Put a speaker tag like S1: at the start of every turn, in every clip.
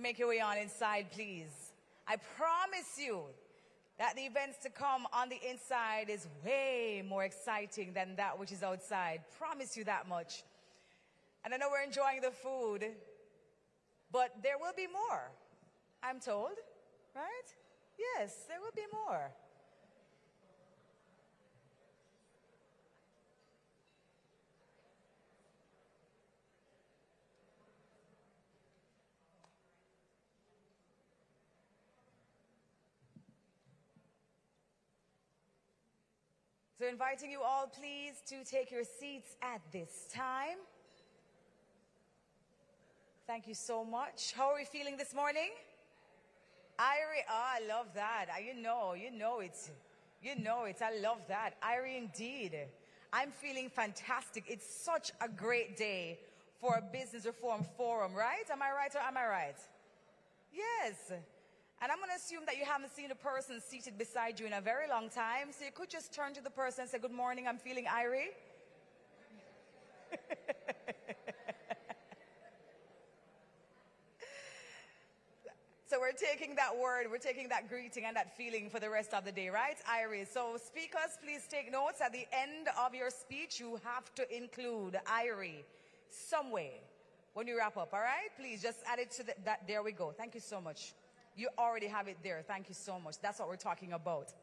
S1: make your way on inside, please. I promise you that the events to come on the inside is way more exciting than that which is outside. Promise you that much. And I know we're enjoying the food, but there will be more, I'm told, right? Yes, there will be more. So inviting you all, please, to take your seats at this time. Thank you so much. How are we feeling this morning? Irie, I love that. You know it. I love that. Irie, indeed. I'm feeling fantastic. It's such a great day for a business reform forum, right? Am I right or am I right? Yes. And I'm going to assume that you haven't seen a person seated beside you in a very long time, so you could just turn to the person and say, good morning, I'm feeling irie. So we're taking that word, we're taking that greeting and that feeling for the rest of the day, right? Irie. So speakers, please take notes. At the end of your speech, you have to include irie some way when you wrap up, all right? Please just add it to that. There we go. Thank you so much. You already have it there. Thank you so much. That's what we're talking about.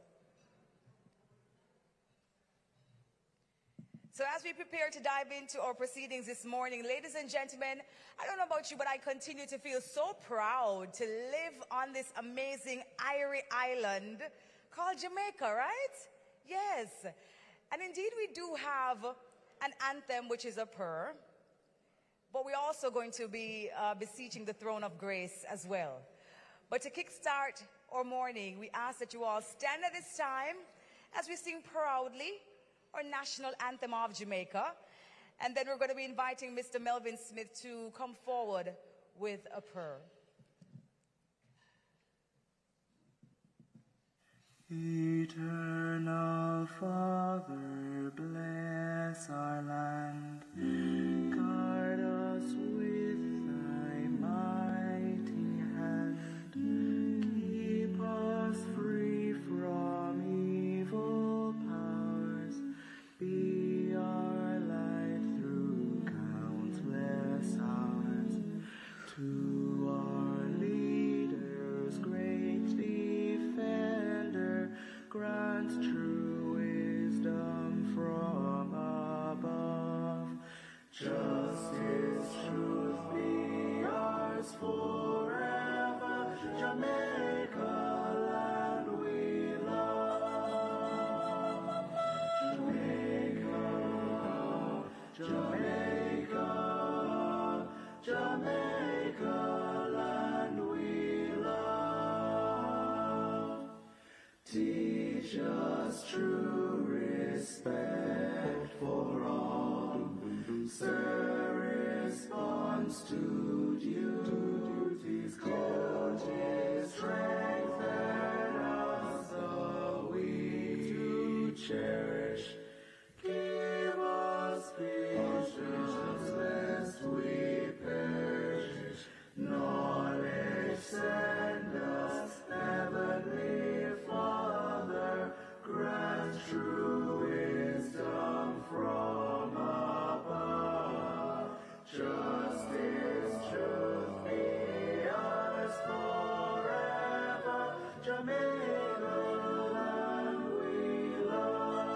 S1: So as we prepare to dive into our proceedings this morning, ladies and gentlemen, I don't know about you, but I continue to feel so proud to live on this amazing Irie island called Jamaica, right? Yes. And indeed, we do have an anthem, which is a prayer, but we're also going to be beseeching the throne of grace as well. But to kickstart our morning, we ask that you all stand at this time as we sing proudly our national anthem of Jamaica. And then we're going to be inviting Mr. Melvin Smith to come forward with a prayer.
S2: Eternal Father, bless our land. Guard us with thy mighty hand. Keep us free from evil powers. Be our light through countless hours. To our leaders, great defender, grant true wisdom from above. Justice, truth be ours forever. Jamaica, land we love. Jamaica, Jamaica, Jamaica, land we love. Teach us true respect for all. Sir, response to duties, coaches, strengthen us the weak to cherish. Give us patience lest we perish. Knowledge send us, Heavenly Father, grant true wisdom from above. Justice, truth be ours forever. Jamaica, land we love.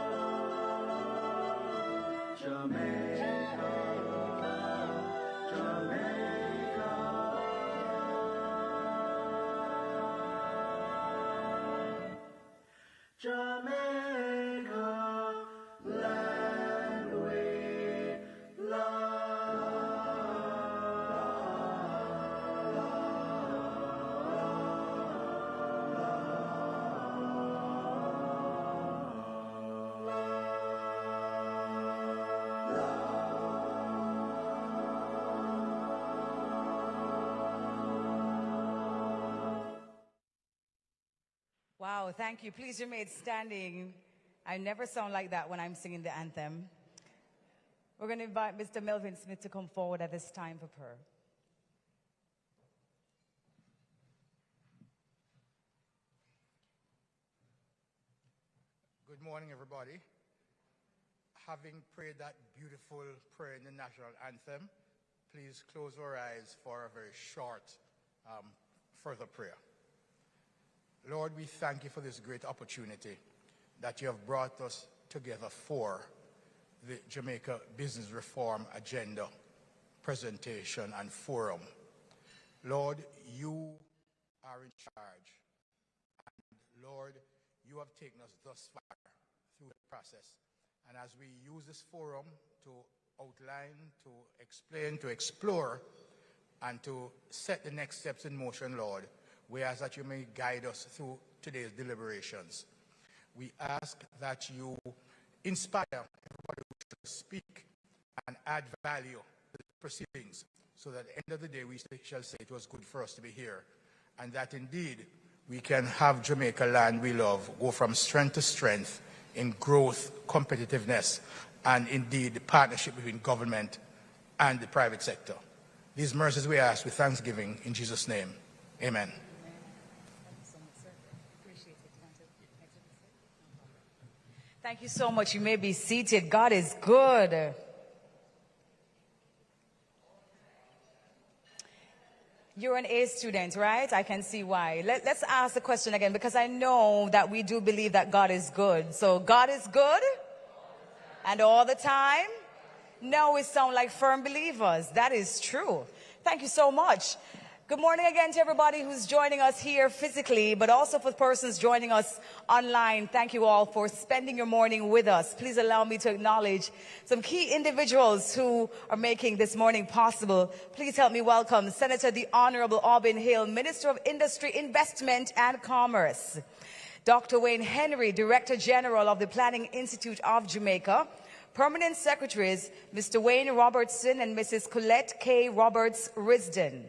S2: Jamaica, Jamaica. Jamaica, land we
S1: Wow, thank you. Please remain standing. I never sound like that when I'm singing the anthem. We're going to invite Mr. Melvin Smith to come forward at this time for prayer.
S3: Good morning, everybody. Having prayed that beautiful prayer in the national anthem, please close our eyes for a very short further prayer. Lord, we thank you for this great opportunity that you have brought us together for the Jamaica Business Reform Agenda presentation and forum. Lord, you are in charge. And Lord, you have taken us thus far through the process. And as we use this forum to outline, to explain, to explore, and to set the next steps in motion, Lord, we ask that you may guide us through today's deliberations. We ask that you inspire everybody who should speak and add value to the proceedings, so that at the end of the day we shall say it was good for us to be here, and that indeed we can have Jamaica land we love go from strength to strength in growth, competitiveness, and indeed the partnership between government and the private sector. These mercies we ask with thanksgiving in Jesus' name. Amen.
S1: Thank you so much. You may be seated. God is good. You're an A student, right? I can see why. Let's ask the question again, because I know that we do believe that God is good. So God is good? And all the time? No, we sound like firm believers. That is true. Thank you so much. Good morning again to everybody who's joining us here physically, but also for persons joining us online. Thank you all for spending your morning with us. Please allow me to acknowledge some key individuals who are making this morning possible. Please help me welcome Senator the Honorable Auburn Hill, Minister of Industry, Investment and Commerce. Dr. Wayne Henry, Director General of the Planning Institute of Jamaica. Permanent Secretaries, Mr. Wayne Robertson and Mrs. Colette K. Roberts-Risden.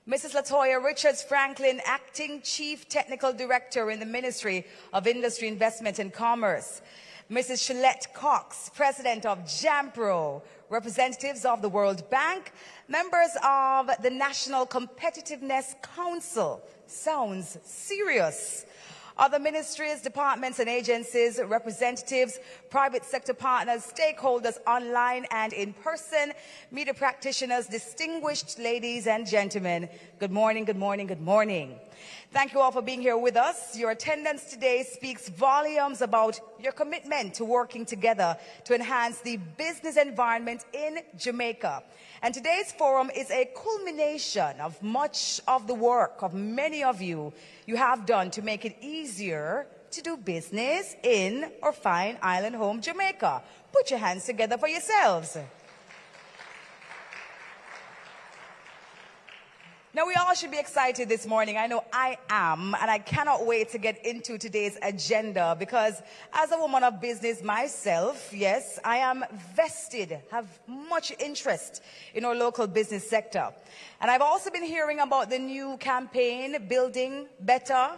S1: Mrs. Latoya Richards Franklin, Acting Chief Technical Director in the Ministry of Industry, Investment and Commerce. Mrs. Shalette Cox, President of JAMPRO, representatives of the World Bank, members of the National Competitiveness Council. Sounds serious. Other ministries, departments and agencies, representatives, private sector partners, stakeholders online and in person, media practitioners, distinguished ladies and gentlemen. Good morning, good morning, good morning. Thank you all for being here with us. Your attendance today speaks volumes about your commitment to working together to enhance the business environment in Jamaica. And today's forum is a culmination of much of the work of many of you have done to make it easier to do business in our fine island home, Jamaica. Put your hands together for yourselves. Now, we all should be excited this morning. I know I am, and I cannot wait to get into today's agenda because as a woman of business myself, yes, I am vested, have much interest in our local business sector. And I've also been hearing about the new campaign, Building Better.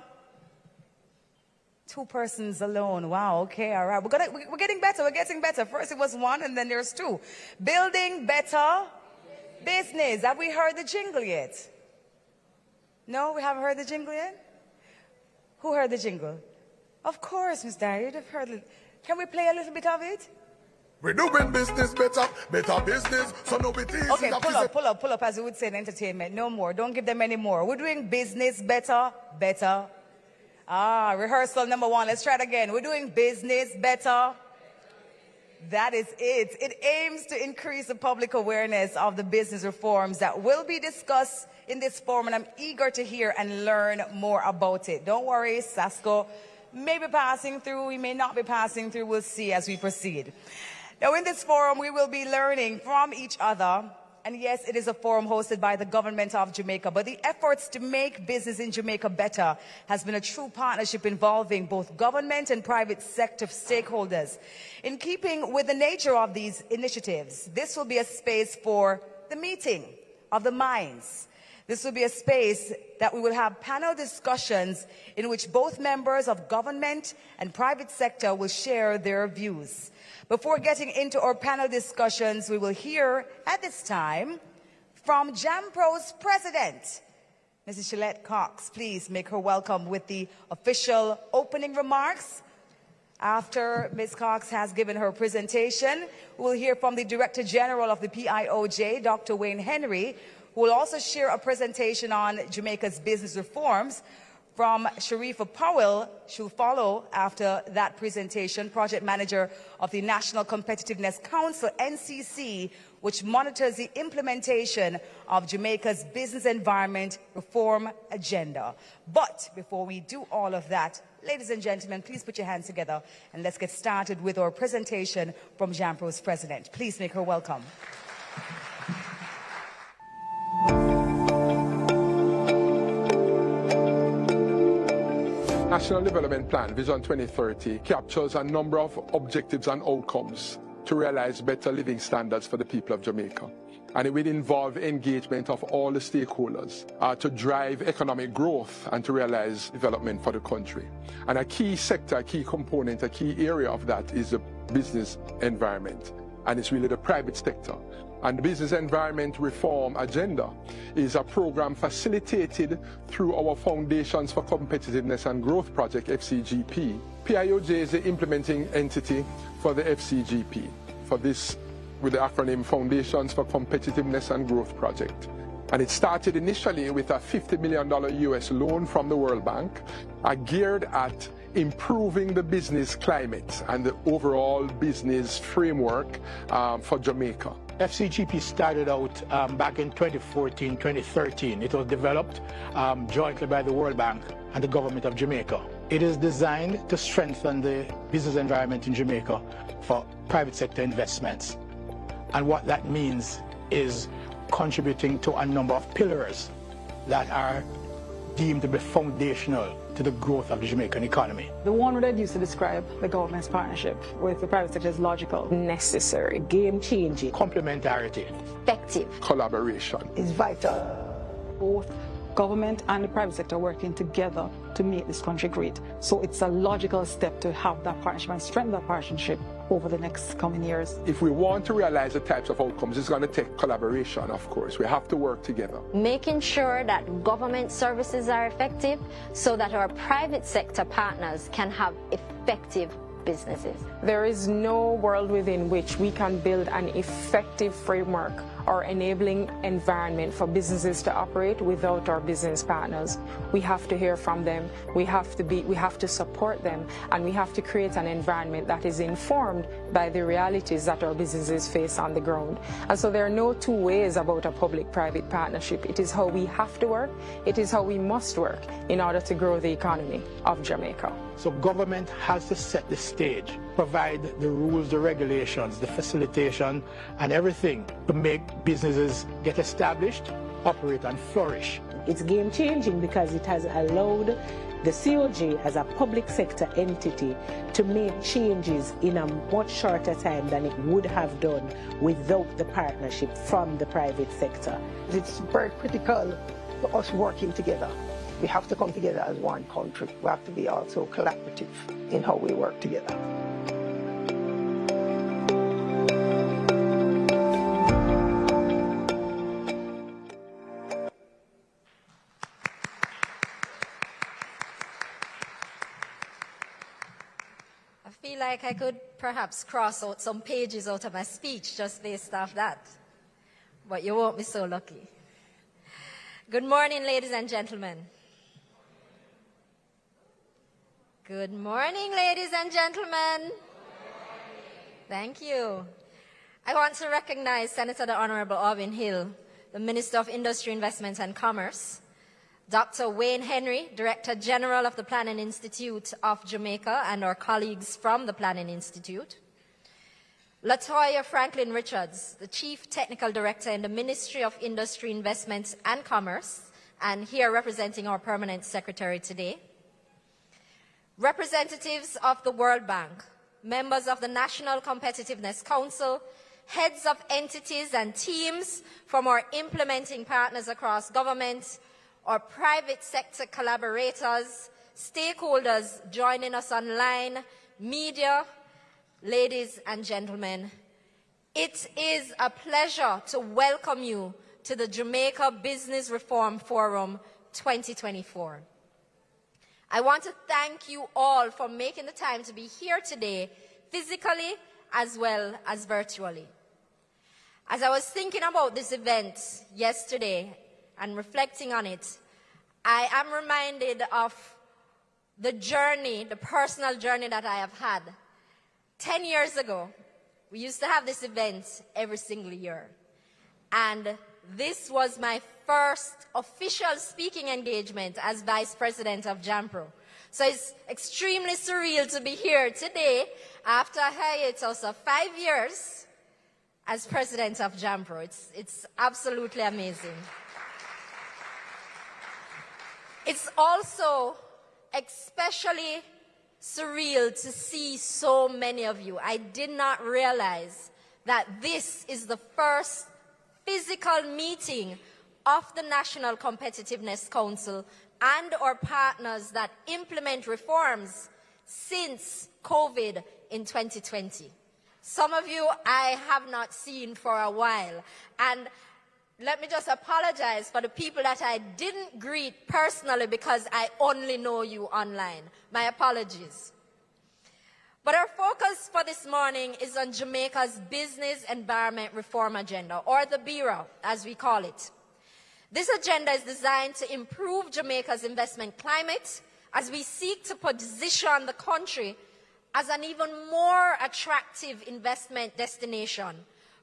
S1: 2 persons alone. Wow, okay, all right. We're getting better. First it was 1, and then there's 2. Building Better Business. Have we heard the jingle yet? No, we haven't heard the jingle yet? Who heard the jingle? Of course, Ms. Dyer, you'd have heard it. Can we play a little bit of it?
S4: We're doing business better business, so no it is.
S1: Okay, pull up, as we would say in entertainment. No more, don't give them any more. We're doing business better. Rehearsal number 1, let's try it again. We're doing business better. That is it. It aims to increase the public awareness of the business reforms that will be discussed in this forum, and I'm eager to hear and learn more about it. Don't worry, SASCO may be passing through, we may not be passing through, we'll see as we proceed. Now, in this forum, we will be learning from each other, and yes, it is a forum hosted by the government of Jamaica, but the efforts to make business in Jamaica better has been a true partnership involving both government and private sector stakeholders. In keeping with the nature of these initiatives, this will be a space for the meeting of the minds. This will be a space that we will have panel discussions in which both members of government and private sector will share their views. Before getting into our panel discussions, we will hear at this time from JAMPRO's president, Mrs. Shalette Cox. Please make her welcome with the official opening remarks. After Ms. Cox has given her presentation, we'll hear from the Director General of the PIOJ, Dr. Wayne Henry, who will also share a presentation on Jamaica's business reforms. From Sharifa Powell, she'll follow after that presentation, Project Manager of the National Competitiveness Council, NCC, which monitors the implementation of Jamaica's business environment reform agenda. But before we do all of that, ladies and gentlemen, please put your hands together and let's get started with our presentation from JAMPRO's president. Please make her welcome.
S4: National Development Plan, Vision 2030, captures a number of objectives and outcomes to realize better living standards for the people of Jamaica. And it will involve engagement of all the stakeholders to drive economic growth and to realize development for the country. And a key sector, a key component, a key area of that is the business environment. And it's really the private sector. And the Business Environment Reform Agenda is a program facilitated through our Foundations for Competitiveness and Growth project, FCGP. PIOJ is the implementing entity for the FCGP, for this with the acronym Foundations for Competitiveness and Growth project. And it started initially with a $50 million US loan from the World Bank, geared at improving the business climate and the overall business framework for Jamaica.
S5: FCGP started out back in 2014, 2013. It was developed jointly by the World Bank and the government of Jamaica. It is designed to strengthen the business environment in Jamaica for private sector investments. And what that means is contributing to a number of pillars that are deemed to be foundational to the growth of the Jamaican economy.
S6: The one that used to describe the government's partnership with the private sector is logical, necessary, game-changing,
S5: complementarity,
S6: effective,
S4: collaboration
S6: is vital. Both government and the private sector working together to make this country great. So it's a logical step to have that partnership and strengthen that partnership over the next coming years.
S4: If we want to realize the types of outcomes, it's going to take collaboration, of course. We have to work together.
S7: Making sure that government services are effective so that our private sector partners can have effective businesses.
S8: There is no world within which we can build an effective framework or enabling environment for businesses to operate without our business partners. We have to hear from them, we have to support them, and we have to create an environment that is informed by the realities that our businesses face on the ground. And so there are no two ways about a public-private partnership. It is how we have to work, it is how we must work in order to grow the economy of Jamaica.
S5: So government has to set the stage, provide the rules, the regulations, the facilitation, and everything to make businesses get established, operate, and flourish.
S9: It's game-changing because it has allowed the COJ as a public sector entity to make changes in a much shorter time than it would have done without the partnership from the private sector.
S10: It's very critical for us working together. We have to come together as one country. We have to be also collaborative in how we work together.
S7: I feel like I could perhaps cross out some pages out of my speech just based off that. But you won't be so lucky. Good morning, ladies and gentlemen. Good morning, ladies and gentlemen. Thank you. I want to recognize Senator the Honorable Alvin Hill, the Minister of Industry, Investments and Commerce, Dr. Wayne Henry, Director General of the Planning Institute of Jamaica, and our colleagues from the Planning Institute, Latoya Franklin Richards, the Chief Technical Director in the Ministry of Industry, Investments and Commerce, and here representing our Permanent Secretary today, representatives of the World Bank, members of the National Competitiveness Council, heads of entities and teams from our implementing partners across government, our private sector collaborators, stakeholders joining us online, media, ladies and gentlemen, it is a pleasure to welcome you to the Jamaica Business Reform Forum 2024. I want to thank you all for making the time to be here today, physically as well as virtually. As I was thinking about this event yesterday and reflecting on it, I am reminded of the journey, the personal journey that I have had. 10 years ago, we used to have this event every single year. And this was my first official speaking engagement as Vice President of JAMPRO. So it's extremely surreal to be here today after a hiatus of 5 years as President of JAMPRO. It's absolutely amazing. It's also especially surreal to see so many of you. I did not realize that this is the first physical meeting of the National Competitiveness Council and our partners that implement reforms since COVID in 2020. Some of you I have not seen for a while. And let me just apologize for the people that I didn't greet personally because I only know you online. My apologies. But our focus for this morning is on Jamaica's Business Environment Reform Agenda, or the BERA, as we call it. This agenda is designed to improve Jamaica's investment climate as we seek to position the country as an even more attractive investment destination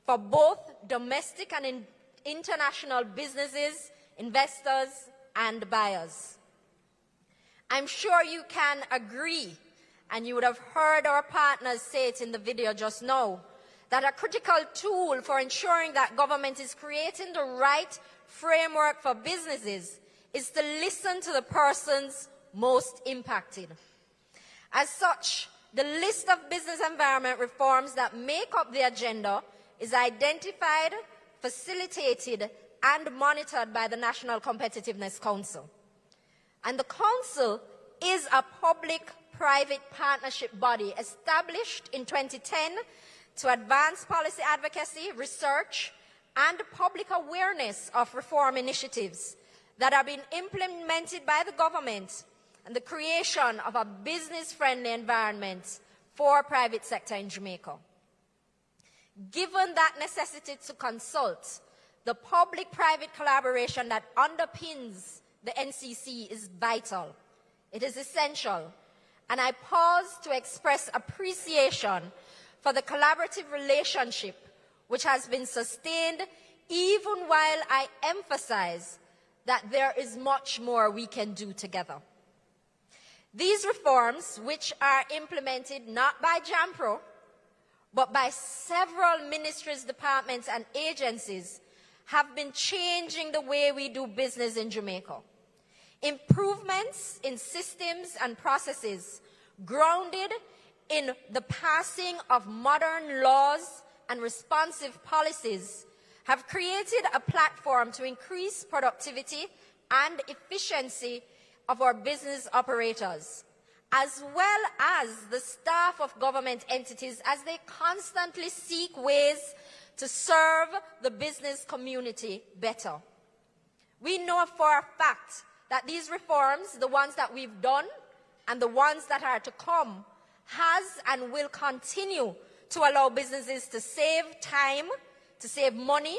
S7: for both domestic and international businesses, investors, and buyers. I'm sure you can agree, and you would have heard our partners say it in the video just now, that a critical tool for ensuring that government is creating the right framework for businesses is to listen to the persons most impacted. As such, the list of business environment reforms that make up the agenda is identified, facilitated, and monitored by the National Competitiveness Council. And the Council is a public-private partnership body established in 2010 to advance policy advocacy, research, and public awareness of reform initiatives that are being implemented by the government and the creation of a business-friendly environment for private sector in Jamaica. Given that necessity to consult, the public-private collaboration that underpins the NCC is vital. It is essential. And I pause to express appreciation for the collaborative relationship which has been sustained even while I emphasize that there is much more we can do together. These reforms, which are implemented not by JAMPRO, but by several ministries, departments, and agencies, have been changing the way we do business in Jamaica. Improvements in systems and processes grounded in the passing of modern laws and responsive policies have created a platform to increase productivity and efficiency of our business operators, as well as the staff of government entities as they constantly seek ways to serve the business community better. We know for a fact that these reforms, the ones that we've done and the ones that are to come, has and will continue to allow businesses to save time, to save money,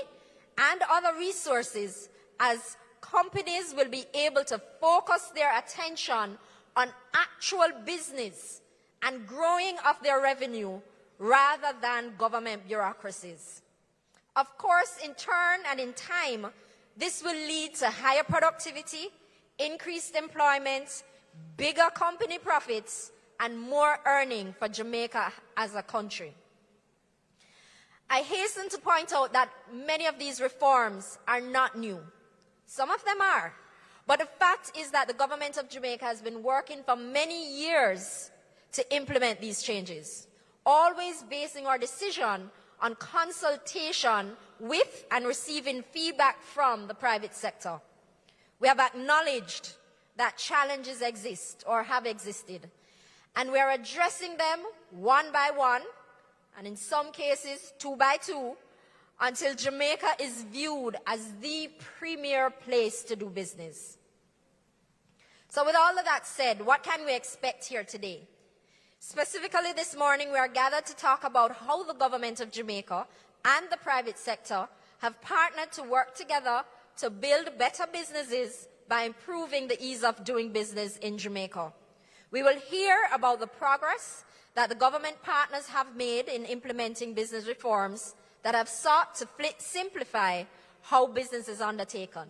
S7: and other resources, as companies will be able to focus their attention on actual business and growing of their revenue rather than government bureaucracies. Of course, in turn and in time, this will lead to higher productivity, increased employment, bigger company profits, and more earning for Jamaica as a country. I hasten to point out that many of these reforms are not new. Some of them are. But the fact is that the government of Jamaica has been working for many years to implement these changes, always basing our decision on consultation with and receiving feedback from the private sector. We have acknowledged that challenges exist or have existed, and we are addressing them one by one, and in some cases, 2 by 2, until Jamaica is viewed as the premier place to do business. So with all of that said, what can we expect here today? Specifically this morning, we are gathered to talk about how the government of Jamaica and the private sector have partnered to work together to build better businesses by improving the ease of doing business in Jamaica. We will hear about the progress that the government partners have made in implementing business reforms that have sought to simplify how business is undertaken.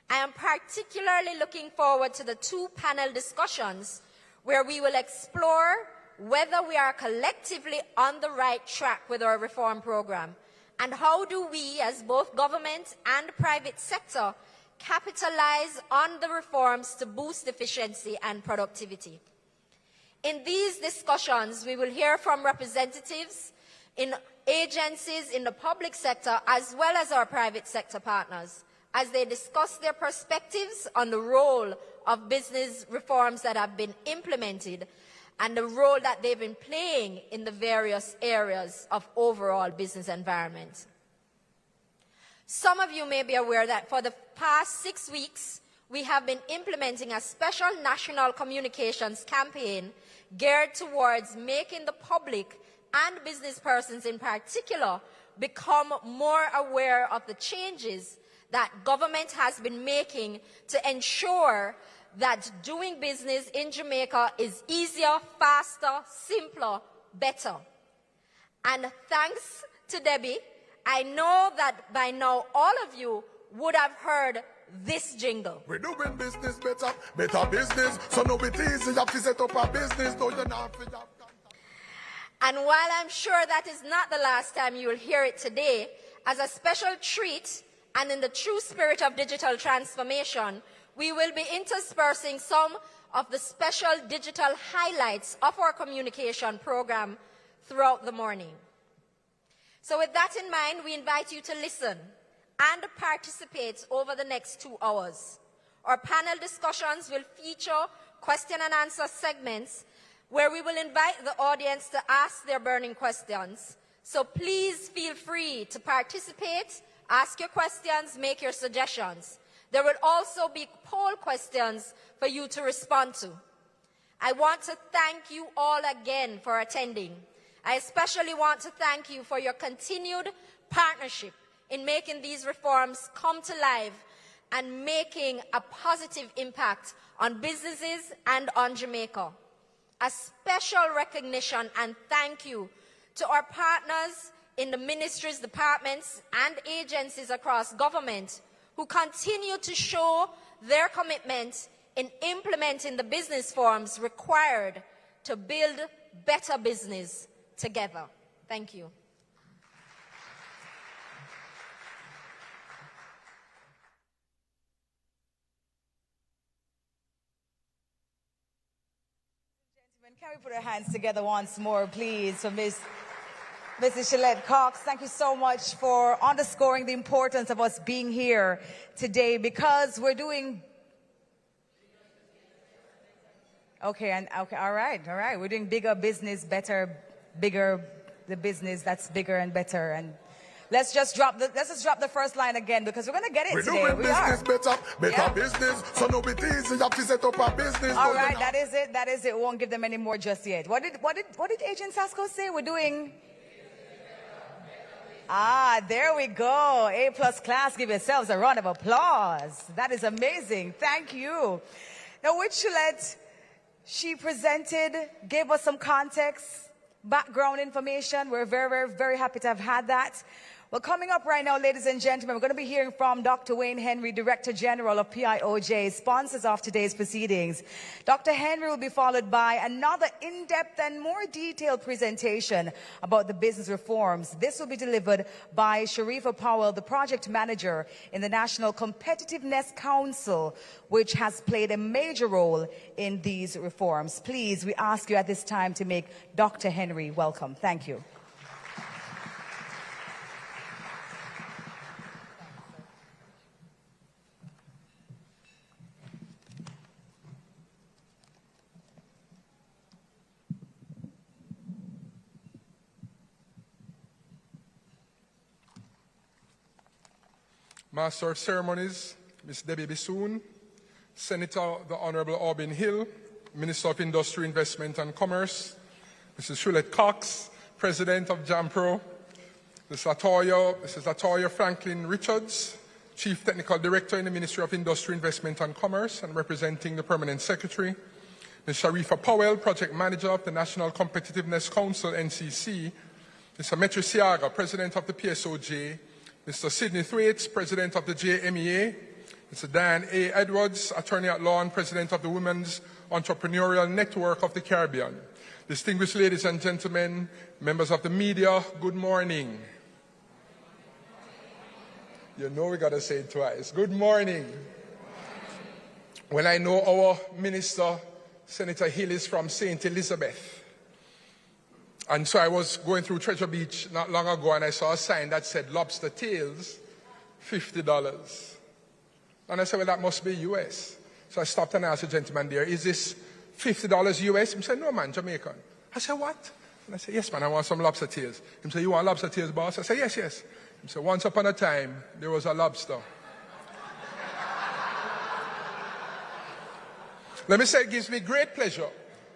S7: I am particularly looking forward to the two panel discussions where we will explore whether we are collectively on the right track with our reform program and how do we, as both government and private sector, capitalize on the reforms to boost efficiency and productivity. In these discussions, we will hear from representatives in agencies in the public sector as well as our private sector partners as they discuss their perspectives on the role of business reforms that have been implemented and the role that they've been playing in the various areas of overall business environment. Some of you may be aware that for the past 6 weeks, we have been implementing a special national communications campaign geared towards making the public and business persons in particular become more aware of the changes that government has been making to ensure that doing business in Jamaica is easier, faster, simpler, better. And thanks to Debbie, I know that by now all of you would have heard this jingle.
S11: We're doing business better, better business. So no it easy, you have to set up a business. No, you're not for your...
S7: And while I'm sure that is not the last time you will hear it today, as a special treat and in the true spirit of digital transformation, we will be interspersing some of the special digital highlights of our communication program throughout the morning. So with that in mind, we invite you to listen and participate over the next 2 hours. Our panel discussions will feature question and answer segments where we will invite the audience to ask their burning questions. So please feel free to participate, ask your questions, make your suggestions. There will also be poll questions for you to respond to. I want to thank you all again for attending. I especially want to thank you for your continued partnership in making these reforms come to life and making a positive impact on businesses and on Jamaica. A special recognition and thank you to our partners in the ministries, departments, and agencies across government who continue to show their commitment in implementing the business forms required to build better business together. Thank you.
S1: Can we put our hands together once more, please, for Mrs. Shalette Cox? Thank you so much for underscoring the importance of us being here today because we're doing... Okay, all right. We're doing bigger business, better, bigger, the business that's bigger and better. And let's just drop the first line again because we're going to get it today.
S11: We're doing business better business. So no it easy, you have to set up a business.
S1: All right, that is it. We won't give them any more just yet. What did Agent Sasko say? We're doing... there we go. A+ class. Give yourselves a round of applause. That is amazing. Thank you. Now, with Shalette, she presented, gave us some context, background information. We're very, very, very happy to have had that. Well, coming up right now, ladies and gentlemen, we're going to be hearing from Dr. Wayne Henry, Director General of PIOJ, sponsors of today's proceedings. Dr. Henry will be followed by another in-depth and more detailed presentation about the business reforms. This will be delivered by Sharifa Powell, the project manager in the National Competitiveness Council, which has played a major role in these reforms. Please, we ask you at this time to make Dr. Henry welcome. Thank you.
S4: Master of Ceremonies, Ms. Debbie Bissoon, Senator the Honorable Aubin Hill, Minister of Industry, Investment and Commerce, Mrs. Shulette Cox, President of JAMPRO, Mrs. Latoya Franklin Richards, Chief Technical Director in the Ministry of Industry, Investment and Commerce and representing the Permanent Secretary, Ms. Sharifa Powell, Project Manager of the National Competitiveness Council, NCC, Mr. Metri Siaga, President of the PSOJ, Mr. Sidney Thwaites, President of the JMEA, Mr. Diane A. Edwards, Attorney at Law and President of the Women's Entrepreneurial Network of the Caribbean. Distinguished ladies and gentlemen, members of the media, good morning. You know we got to say it twice. Good morning. Well, I know our Minister, Senator Hill, is from St. Elizabeth. And so I was going through Treasure Beach not long ago and I saw a sign that said lobster tails, $50. And I said, well, that must be US. So I stopped and asked the gentleman there, is this $50 US? He said, no, man, Jamaican. I said, what? And I said, yes, man, I want some lobster tails. He said, you want lobster tails, boss? I said, yes, yes. He said, once upon a time, there was a lobster. Let me say, it gives me great pleasure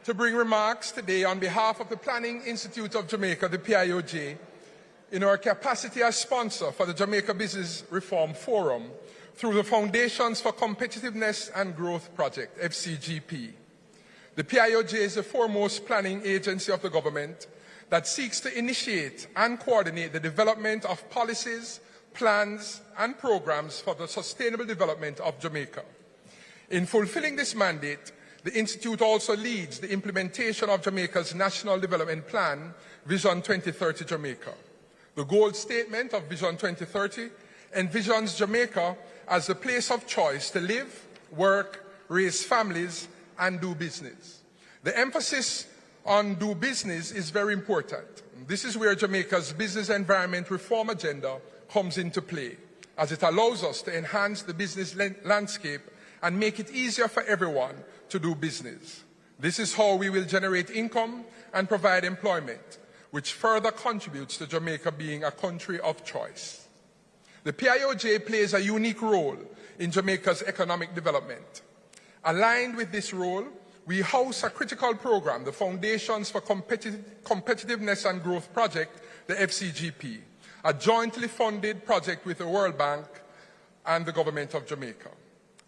S4: to bring remarks today on behalf of the Planning Institute of Jamaica, the PIOJ, in our capacity as sponsor for the Jamaica Business Reform Forum through the Foundations for Competitiveness and Growth Project, FCGP. The PIOJ is the foremost planning agency of the government that seeks to initiate and coordinate the development of policies, plans, and programs for the sustainable development of Jamaica. In fulfilling this mandate, the Institute also leads the implementation of Jamaica's National Development Plan, Vision 2030 Jamaica. The goal statement of Vision 2030 envisions Jamaica as the place of choice to live, work, raise families, and do business. The emphasis on do business is very important. This is where Jamaica's business environment reform agenda comes into play, as it allows us to enhance the business landscape and make it easier for everyone to do business. This is how we will generate income and provide employment, which further contributes to Jamaica being a country of choice. The PIOJ plays a unique role in Jamaica's economic development. Aligned with this role, we house a critical program, the Foundations for Competitiveness and Growth Project, the FCGP, a jointly funded project with the World Bank and the Government of Jamaica.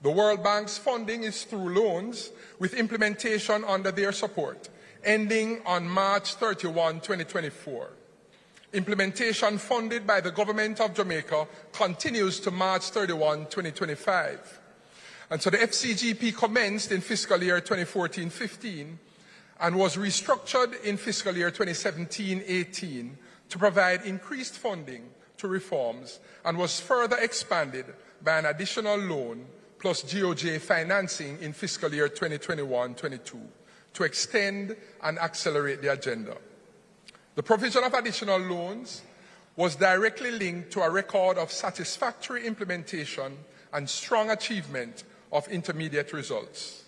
S4: The World Bank's funding is through loans with implementation under their support, ending on March 31, 2024. Implementation funded by the Government of Jamaica continues to March 31, 2025. And so the FCGP commenced in fiscal year 2014-15 and was restructured in fiscal year 2017-18 to provide increased funding to reforms and was further expanded by an additional loan plus GOJ financing in fiscal year 2021-22 to extend and accelerate the agenda. The provision of additional loans was directly linked to a record of satisfactory implementation and strong achievement of intermediate results.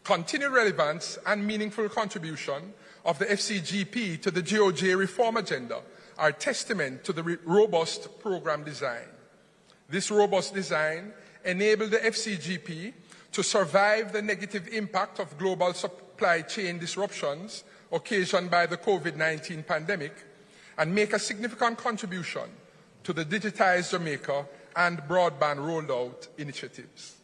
S4: Continued relevance and meaningful contribution of the FCGP to the GOJ reform agenda are testament to the robust program design. This robust design enabled the FCGP to survive the negative impact of global supply chain disruptions occasioned by the COVID-19 pandemic and make a significant contribution to the Digitized Jamaica and broadband rollout initiatives.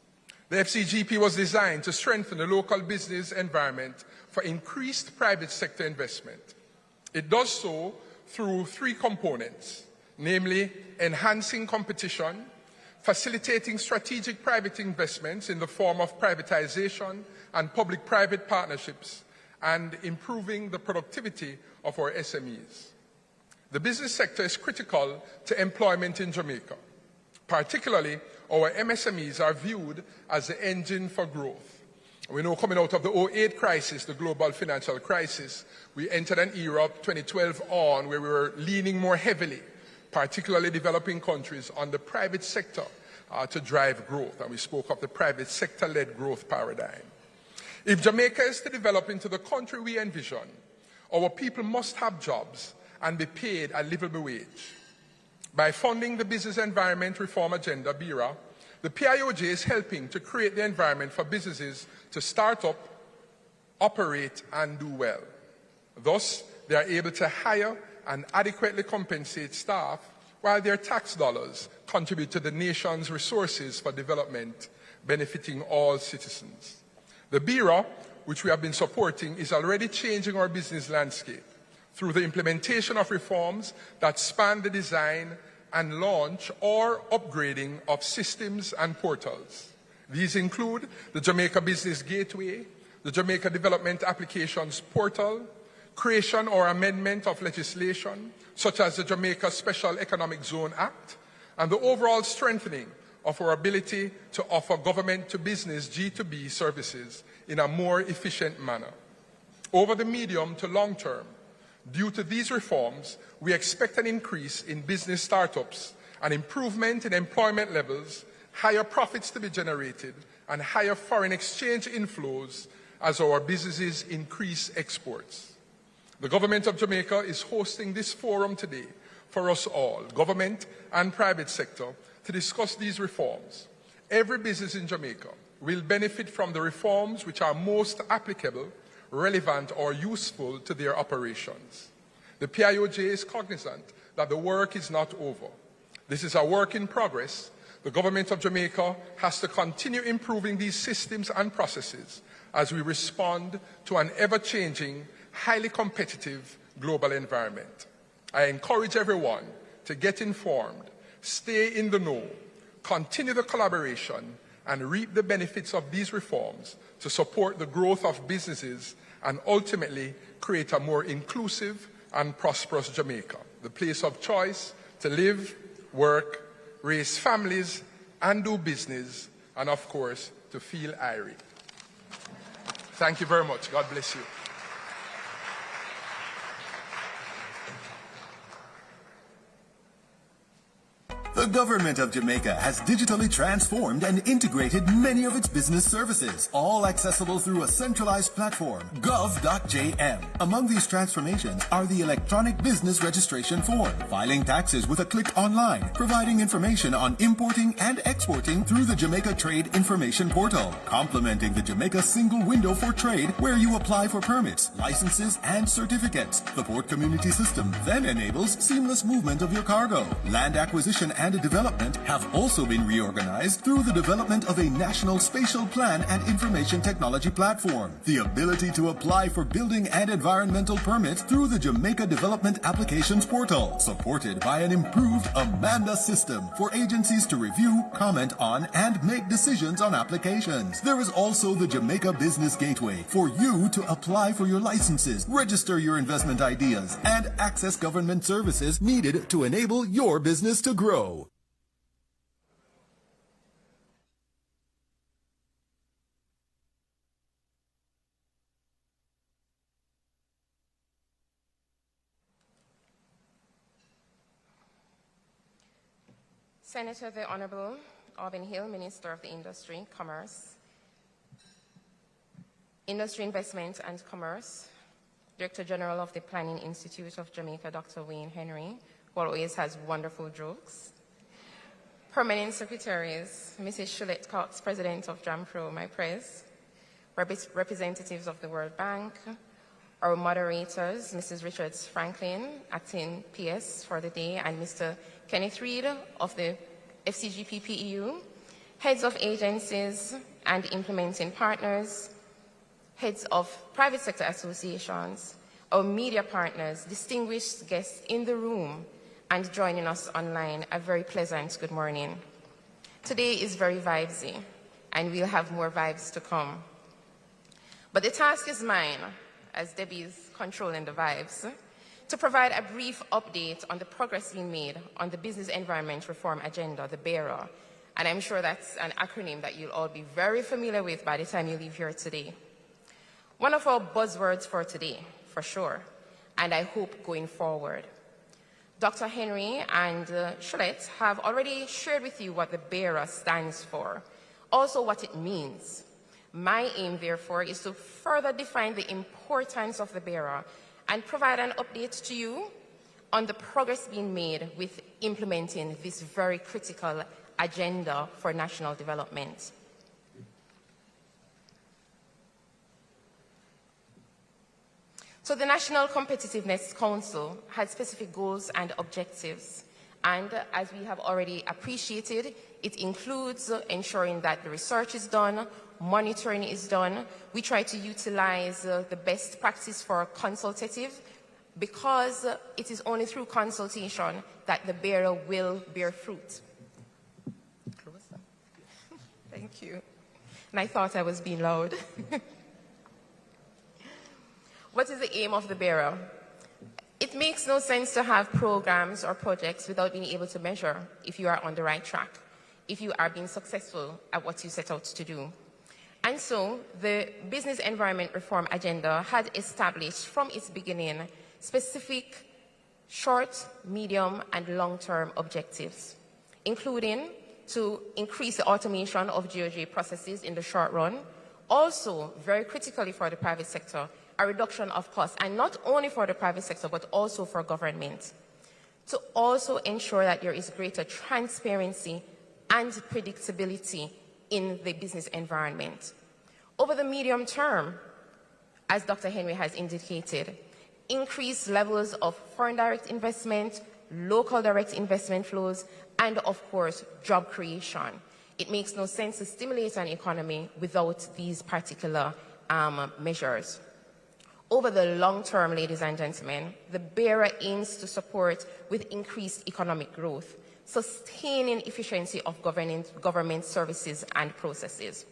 S4: The FCGP was designed to strengthen the local business environment for increased private sector investment. It does so through three components, namely enhancing competition, facilitating strategic private investments in the form of privatization and public-private partnerships, and improving the productivity of our SMEs. The business sector is critical to employment in Jamaica. Particularly, our MSMEs are viewed as the engine for growth. We know coming out of the 2008 crisis, the global financial crisis, we entered an era 2012 on where we were leaning more heavily, particularly developing countries, on the private sector to drive growth. And we spoke of the private sector-led growth paradigm. If Jamaica is to develop into the country we envision, our people must have jobs and be paid a livable wage. By funding the Business Environment Reform Agenda, BERA, The PIOJ is helping to create the environment for businesses to start up, operate, and do well. Thus, they are able to hire and adequately compensate staff while their tax dollars contribute to the nation's resources for development, benefiting all citizens. The Bureau, which we have been supporting, is already changing our business landscape through the implementation of reforms that span the design and launch or upgrading of systems and portals. These include the Jamaica Business Gateway, the Jamaica Development Applications Portal, creation or amendment of legislation, such as the Jamaica Special Economic Zone Act, and the overall strengthening of our ability to offer government-to-business G2B services in a more efficient manner. Over the medium to long term, due to these reforms, we expect an increase in business startups, an improvement in employment levels, higher profits to be generated, and higher foreign exchange inflows as our businesses increase exports. The Government of Jamaica is hosting this forum today for us all, government and private sector, to discuss these reforms. Every business in Jamaica will benefit from the reforms which are most applicable, relevant, or useful to their operations. The PIOJ is cognizant that the work is not over. This is a work in progress. The Government of Jamaica has to continue improving these systems and processes as we respond to an ever-changing, highly competitive global environment. I encourage everyone to get informed, stay in the know, continue the collaboration, and reap the benefits of these reforms to support the growth of businesses and ultimately create a more inclusive and prosperous Jamaica, the place of choice to live, work, raise families, and do business, and of course, to feel airy. Thank you very much. God bless you.
S12: The government of Jamaica has digitally transformed and integrated many of its business services, all accessible through a centralized platform, gov.jm. Among these transformations are the electronic business registration form, filing taxes with a click online, providing information on importing and exporting through the Jamaica Trade Information Portal, complementing the Jamaica Single Window for Trade, where you apply for permits, licenses, and certificates. The port community system then enables seamless movement of your cargo. Land acquisition and development have also been reorganized through the development of a national spatial plan and information technology platform. The ability to apply for building and environmental permits through the Jamaica Development Applications Portal, supported by an improved Amanda system for agencies to review, comment on, and make decisions on applications. There is also the Jamaica Business Gateway for you to apply for your licenses, register your investment ideas, and access government services needed to enable your business to grow.
S13: Senator the Honorable Auburn Hill, Minister of the Industry, Commerce, Industry, Investment and Commerce, Director General of the Planning Institute of Jamaica, Dr. Wayne Henry, who always has wonderful jokes, Permanent Secretaries, Mrs. Shulette Cox, President of JAMPRO, my press, representatives of the World Bank, our moderators, Mrs. Richards Franklin, acting PS for the day, and Mr. Kenneth Reed of the FCGP-PEU, heads of agencies and implementing partners, heads of private sector associations, our media partners, distinguished guests in the room and joining us online, a very pleasant good morning. Today is very vibesy, and we'll have more vibes to come. But the task is mine, as Debbie's controlling the vibes, to provide a brief update on the progress being made on the Business Environment Reform Agenda, the BERA, and I'm sure that's an acronym that you'll all be very familiar with by the time you leave here today. One of our buzzwords for today, for sure, and I hope going forward. Dr. Henry and Shulette have already shared with you what the BERA stands for, also what it means. My aim, therefore, is to further define the importance of the BERA and provide an update to you on the progress being made with implementing this very critical agenda for national development. So the National Competitiveness Council had specific goals and objectives. And as we have already appreciated, it includes ensuring that the research is done, monitoring is done. We try to utilize the best practice for consultative, because it is only through consultation that the bearer will bear fruit. Closer. Thank you. And I thought I was being loud. What is the aim of the bearer? It makes no sense to have programs or projects without being able to measure if you are on the right track, if you are being successful at what you set out to do. And so the Business Environment Reform Agenda had established from its beginning specific short, medium, and long-term objectives, including to increase the automation of GOJ processes in the short run, also very critically for the private sector, a reduction of costs, and not only for the private sector, but also for government, to also ensure that there is greater transparency and predictability in the business environment. Over the medium term, as Dr. Henry has indicated, increased levels of foreign direct investment, local direct investment flows, and of course, job creation. It makes no sense to stimulate an economy without these particular measures. Over the long term, ladies and gentlemen, the bearer aims to support with increased economic growth, sustaining efficiency of government services and processes.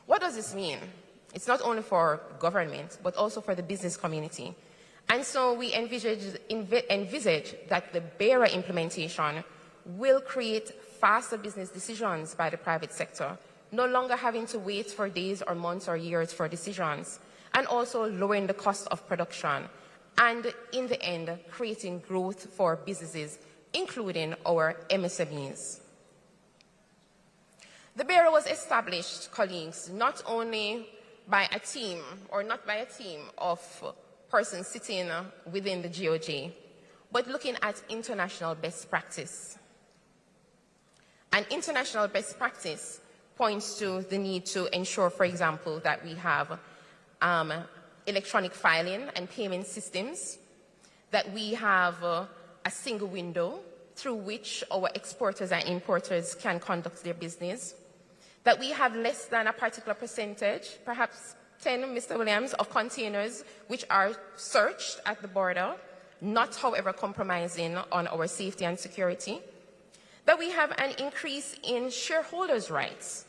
S13: What does this mean? It's not only for government, but also for the business community. And so we envisage that the bearer implementation will create faster business decisions by the private sector, no longer having to wait for days or months or years for decisions, and also lowering the cost of production, and in the end, creating growth for businesses, including our MSMEs. The Bureau was established, colleagues, not only by a team, or not by a team of persons sitting within the GOJ, but looking at international best practice. And international best practice points to the need to ensure, for example, that we have electronic filing and payment systems, that we have a single window through which our exporters and importers can conduct their business, that we have less than a particular percentage, perhaps 10, Mr. Williams, of containers which are searched at the border, not, however, compromising on our safety and security, that we have an increase in shareholders' rights,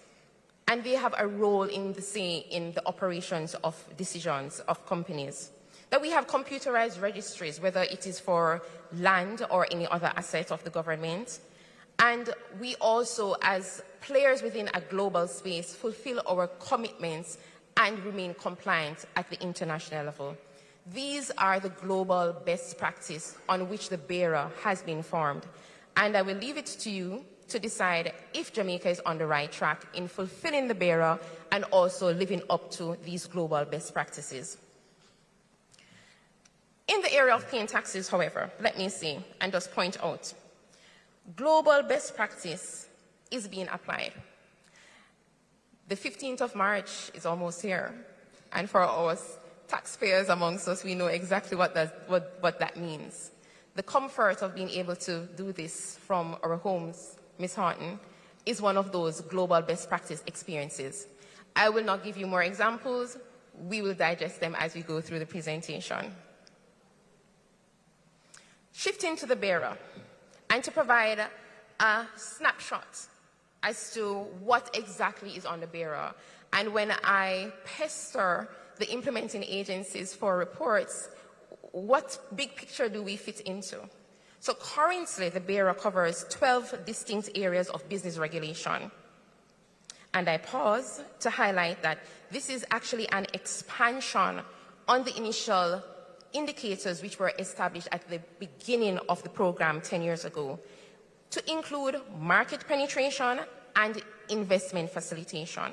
S13: and they have a role in the operations of decisions of companies. That we have computerized registries, whether it is for land or any other asset of the government. And we also, as players within a global space, fulfill our commitments and remain compliant at the international level. These are the global best practice on which the bearer has been formed. And I will leave it to you to decide if Jamaica is on the right track in fulfilling the bearer and also living up to these global best practices. In the area of paying taxes, however, let me say and just point out, global best practice is being applied. The 15th of March is almost here, and for our taxpayers amongst us, we know exactly what that means. The comfort of being able to do this from our homes, Ms. Horton, is one of those global best practice experiences. I will not give you more examples. We will digest them as we go through the presentation. Shifting to the bearer, and to provide a snapshot as to what exactly is on the bearer. And when I pester the implementing agencies for reports, what big picture do we fit into? So currently, the bearer covers 12 distinct areas of business regulation. And I pause to highlight that this is actually an expansion on the initial indicators which were established at the beginning of the program 10 years ago, to include market penetration and investment facilitation.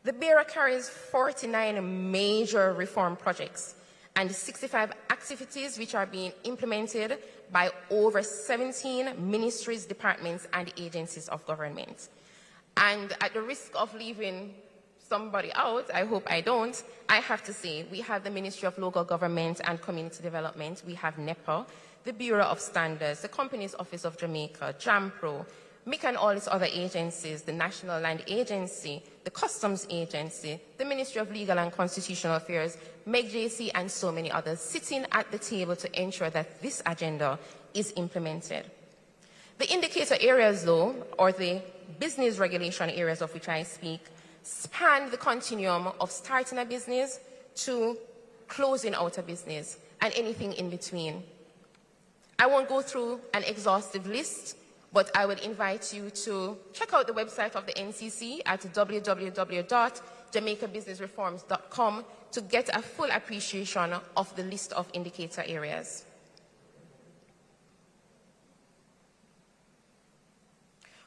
S13: The bearer carries 49 major reform projects and 65 activities which are being implemented by over 17 ministries, departments, and agencies of government. And at the risk of leaving somebody out, I hope I don't, I have to say we have the Ministry of Local Government and Community Development, we have NEPA, the Bureau of Standards, the Companies Office of Jamaica, JAMPRO, MIC and all its other agencies, the National Land Agency, the Customs Agency, the Ministry of Legal and Constitutional Affairs, MEGJC, and so many others sitting at the table to ensure that this agenda is implemented. The indicator areas, though, or the business regulation areas of which I speak, span the continuum of starting a business to closing out a business and anything in between. I won't go through an exhaustive list, but I would invite you to check out the website of the NCC at www.jamaicabusinessreforms.com to get a full appreciation of the list of indicator areas.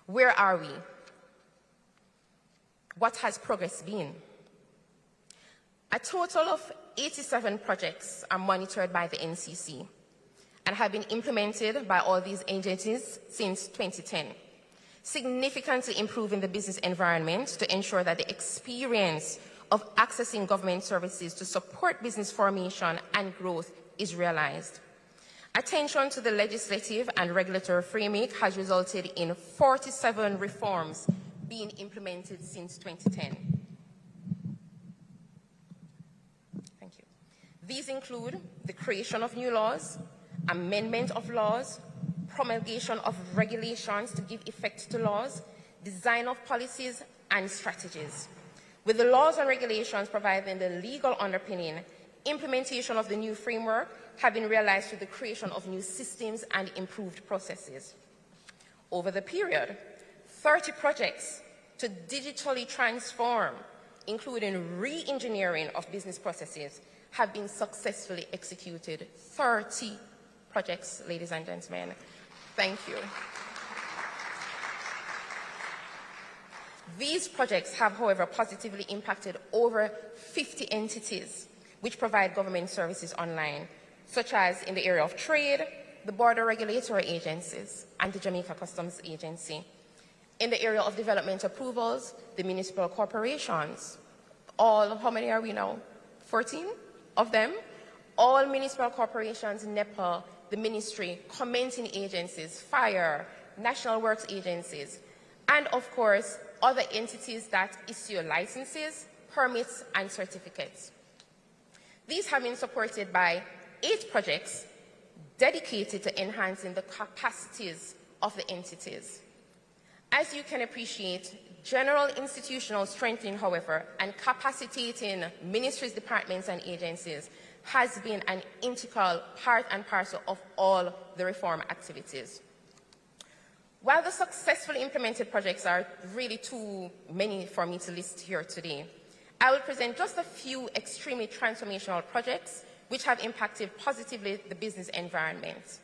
S13: Where are we? What has progress been? A total of 87 projects are monitored by the NCC and have been implemented by all these agencies since 2010, significantly improving the business environment to ensure that the experience of accessing government services to support business formation and growth is realized. Attention to the legislative and regulatory framework has resulted in 47 reforms being implemented since 2010. Thank you. These include the creation of new laws, amendment of laws, promulgation of regulations to give effect to laws, design of policies and strategies. With the laws and regulations providing the legal underpinning, implementation of the new framework have been realized through the creation of new systems and improved processes. Over the period, 30 projects to digitally transform, including re-engineering of business processes, have been successfully executed. 30 projects, ladies and gentlemen. Thank you. These projects have, however, positively impacted over 50 entities which provide government services online, such as in the area of trade, the border regulatory agencies, and the Jamaica Customs Agency. In the area of development approvals, the municipal corporations, all, how many are we now? 14 of them? All municipal corporations, NEPA, the ministry, commencing agencies, fire, national works agencies, and of course, other entities that issue licenses, permits, and certificates. These have been supported by 8 projects dedicated to enhancing the capacities of the entities. As you can appreciate, general institutional strengthening, however, and capacitating ministries, departments, and agencies has been an integral part and parcel of all the reform activities. While the successfully implemented projects are really too many for me to list here today, I will present just a few extremely transformational projects which have impacted positively the business environment.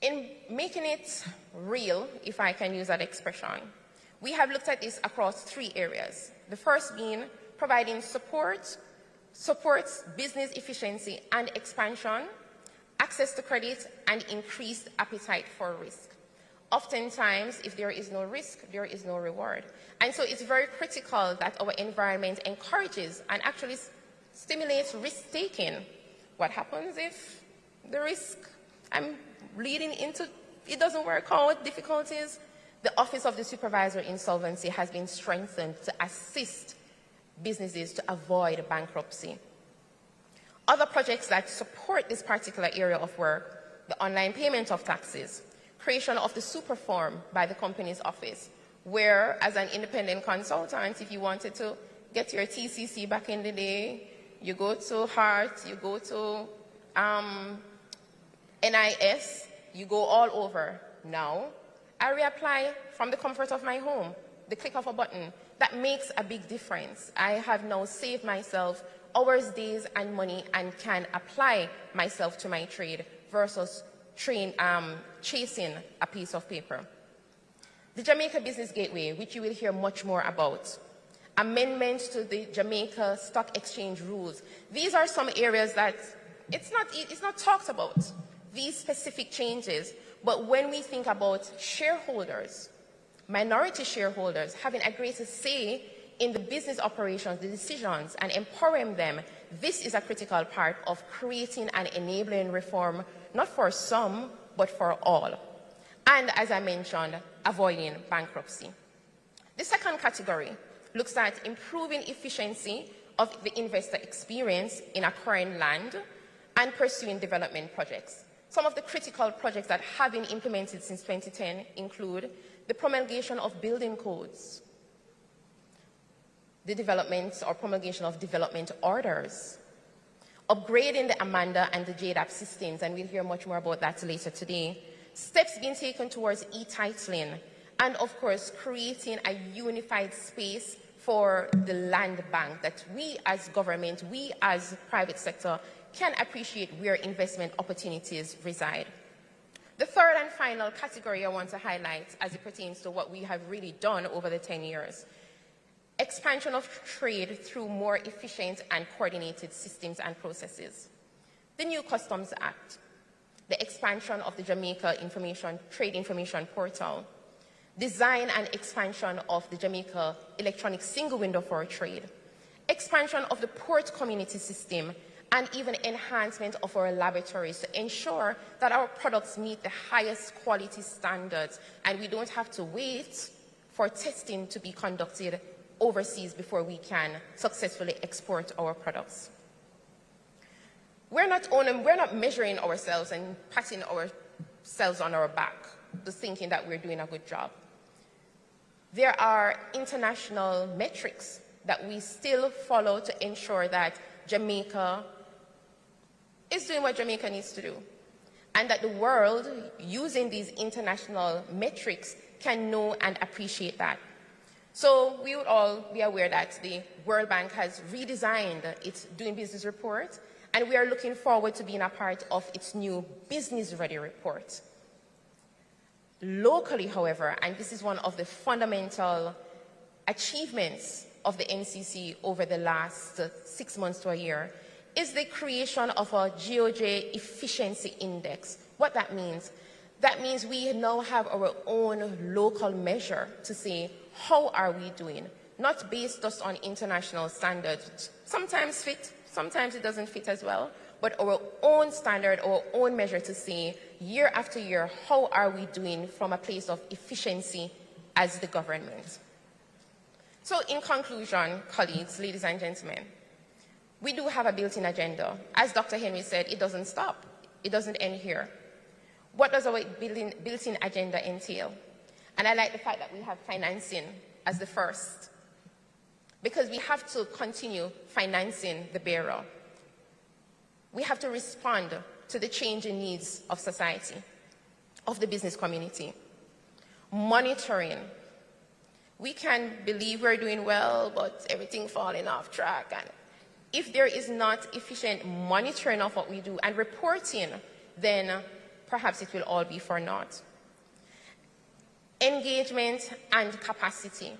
S13: In making it real, if I can use that expression, we have looked at this across 3 areas. The first being providing supports business efficiency and expansion, access to credit, and increased appetite for risk. Oftentimes, if there is no risk, there is no reward. And so it's very critical that our environment encourages and actually stimulates risk-taking. What happens if the risk I'm leading into, it doesn't work out, difficulties? The Office of the Supervisor Insolvency has been strengthened to assist businesses to avoid bankruptcy. Other projects that support this particular area of work, the online payment of taxes, creation of the super form by the Companies Office, where as an independent consultant, if you wanted to get your TCC back in the day, you go to HART, you go to NIS, you go all over. Now, I reapply from the comfort of my home, the click of a button. That makes a big difference. I have now saved myself hours, days, and money and can apply myself to my trade versus chasing a piece of paper. The Jamaica Business Gateway, which you will hear much more about. amendments to the Jamaica Stock Exchange rules. These are some areas that it's not talked about, these specific changes. But when we think about shareholders, minority shareholders having a greater say in the business operations, the decisions, and empowering them, this is a critical part of creating and enabling reform, not for some, but for all. And as I mentioned, avoiding bankruptcy. The second category looks at improving efficiency of the investor experience in acquiring land and pursuing development projects. Some of the critical projects that have been implemented since 2010 include the promulgation of building codes, the development or promulgation of development orders, upgrading the Amanda and the JDAP systems, and we'll hear much more about that later today, steps being taken towards e-titling, and of course, creating a unified space for the land bank that we as government, we as private sector can appreciate where investment opportunities reside. The third and final category I want to highlight as it pertains to what we have really done over the 10 years, expansion of trade through more efficient and coordinated systems and processes. The new Customs Act, the expansion of the Jamaica Trade Information Portal, design and expansion of the Jamaica Electronic Single Window for Trade, expansion of the port community system, and even enhancement of our laboratories to ensure that our products meet the highest quality standards and we don't have to wait for testing to be conducted overseas before we can successfully export our products. We're not measuring ourselves and patting ourselves on our back, just thinking that we're doing a good job. There are international metrics that we still follow to ensure that Jamaica is doing what Jamaica needs to do, and that the world, using these international metrics, can know and appreciate that. So we would all be aware that the World Bank has redesigned its Doing Business report, and we are looking forward to being a part of its new Business Ready report. Locally, however, and this is one of the fundamental achievements of the NCC over the last 6 months to a year, is the creation of a GOJ Efficiency Index. What that means we now have our own local measure to say, how are we doing? Not based just on international standards. Sometimes fit, sometimes it doesn't fit as well, but our own standard, our own measure to say, year after year, how are we doing from a place of efficiency as the government? So in conclusion, colleagues, ladies and gentlemen, we do have a built-in agenda. As Dr. Henry said, it doesn't stop. It doesn't end here. What does our built-in agenda entail? And I like the fact that we have financing as the first, because we have to continue financing the bearer. We have to respond to the changing needs of society, of the business community. Monitoring. We can believe we're doing well, but everything falling off track. And if there is not efficient monitoring of what we do and reporting, then perhaps it will all be for naught. Engagement and capacity.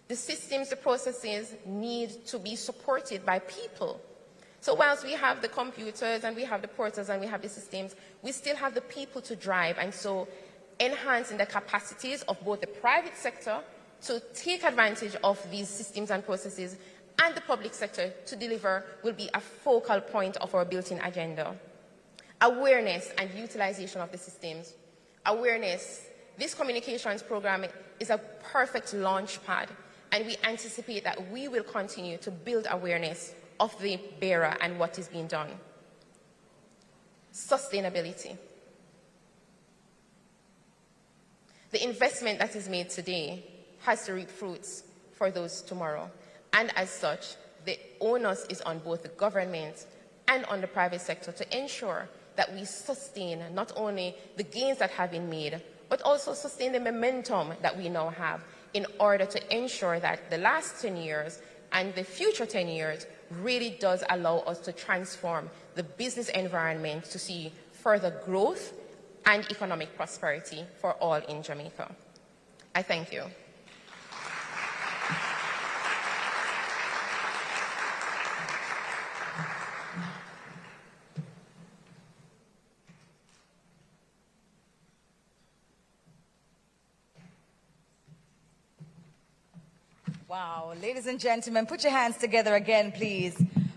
S13: The systems, the processes need to be supported by people. So whilst we have the computers and we have the portals and we have the systems, we still have the people to drive. And so enhancing the capacities of both the private sector to take advantage of these systems and processes and the public sector to deliver will be a focal point of our built-in agenda. Awareness and utilization of the systems. Awareness. This communications program is a perfect launch pad, and we anticipate that we will continue to build awareness of the bearer and what is being done. Sustainability. The investment that is made today has to reap fruits for those tomorrow. And as such, the onus is on both the government and on the private sector to ensure that we sustain not only the gains that have been made, but also sustain the momentum that we now have in order to ensure that the last 10 years and the future 10 years really does allow us to transform the business environment to see further growth and economic prosperity for all in Jamaica. I thank you.
S1: Wow, ladies and gentlemen, put your hands together again, please,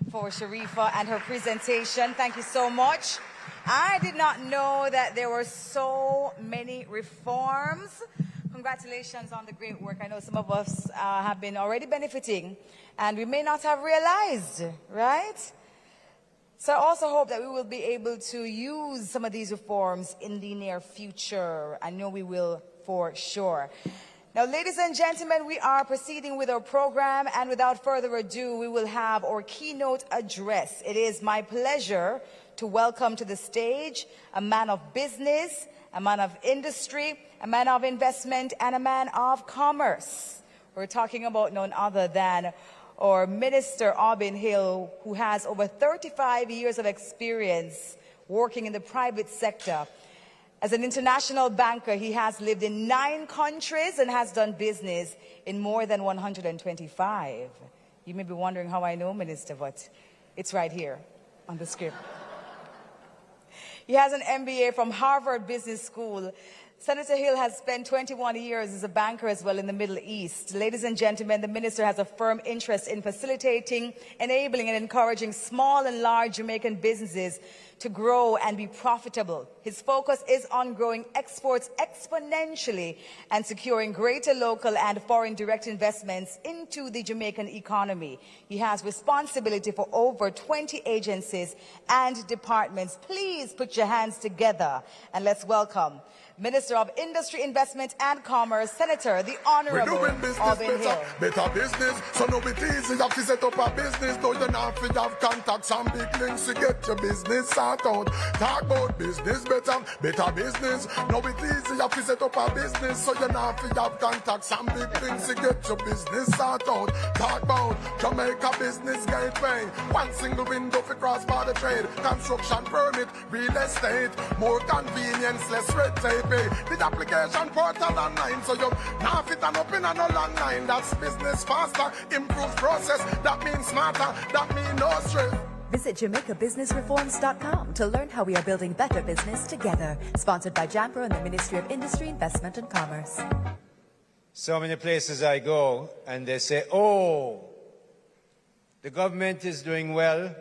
S1: for Sharifa and her presentation. Thank you so much. I did not know that there were so many reforms. Congratulations on the great work. I know some of us have been already benefiting, and we may not have realized, right? So I also hope that we will be able to use some of these reforms in the near future. I know we will for sure. Now, ladies and gentlemen, we are proceeding with our program, and without further ado, we will have our keynote address. It is my pleasure to welcome to the stage a man of business, a man of industry, a man of investment, and a man of commerce. We're talking about none other than our Minister Aubin Hill, who has over 35 years of experience working in the private sector. As an international banker, he has lived in 9 countries and has done business in more than 125. You may be wondering how I know, Minister, but it's right here on the script. He has an MBA from Harvard Business School. Senator Hill has spent 21 years as a banker as well in the Middle East. Ladies and gentlemen, the minister has a firm interest in facilitating, enabling, and encouraging small and large Jamaican businesses to grow and be profitable. His focus is on growing exports exponentially and securing greater local and foreign direct investments into the Jamaican economy. He has responsibility for over 20 agencies and departments. Please put your hands together and let's welcome Minister of Industry, Investment and Commerce, Senator, the Honorable Aubin Hill.
S11: Better business, so no it easy. You have to set up a business, though you not fit have contacts and big links to get your business sort out. Talk about business better business. No it easy. You have to set up a business, so you not fit have contacts and big links to get your business sort out. Talk about Jamaica Business Gateway. One single window for cross-border trade, construction permit, real estate, more convenience, less red tape. The application portal online, so you now fit and up in a no long line. That's business faster, improved process. That means smarter, that means no stress.
S14: Visit JamaicaBusinessReforms.com to learn how we are building better business together. Sponsored by JAMPRO and the Ministry of Industry, Investment and Commerce.
S15: So many places I go and they say, oh, the government is doing well,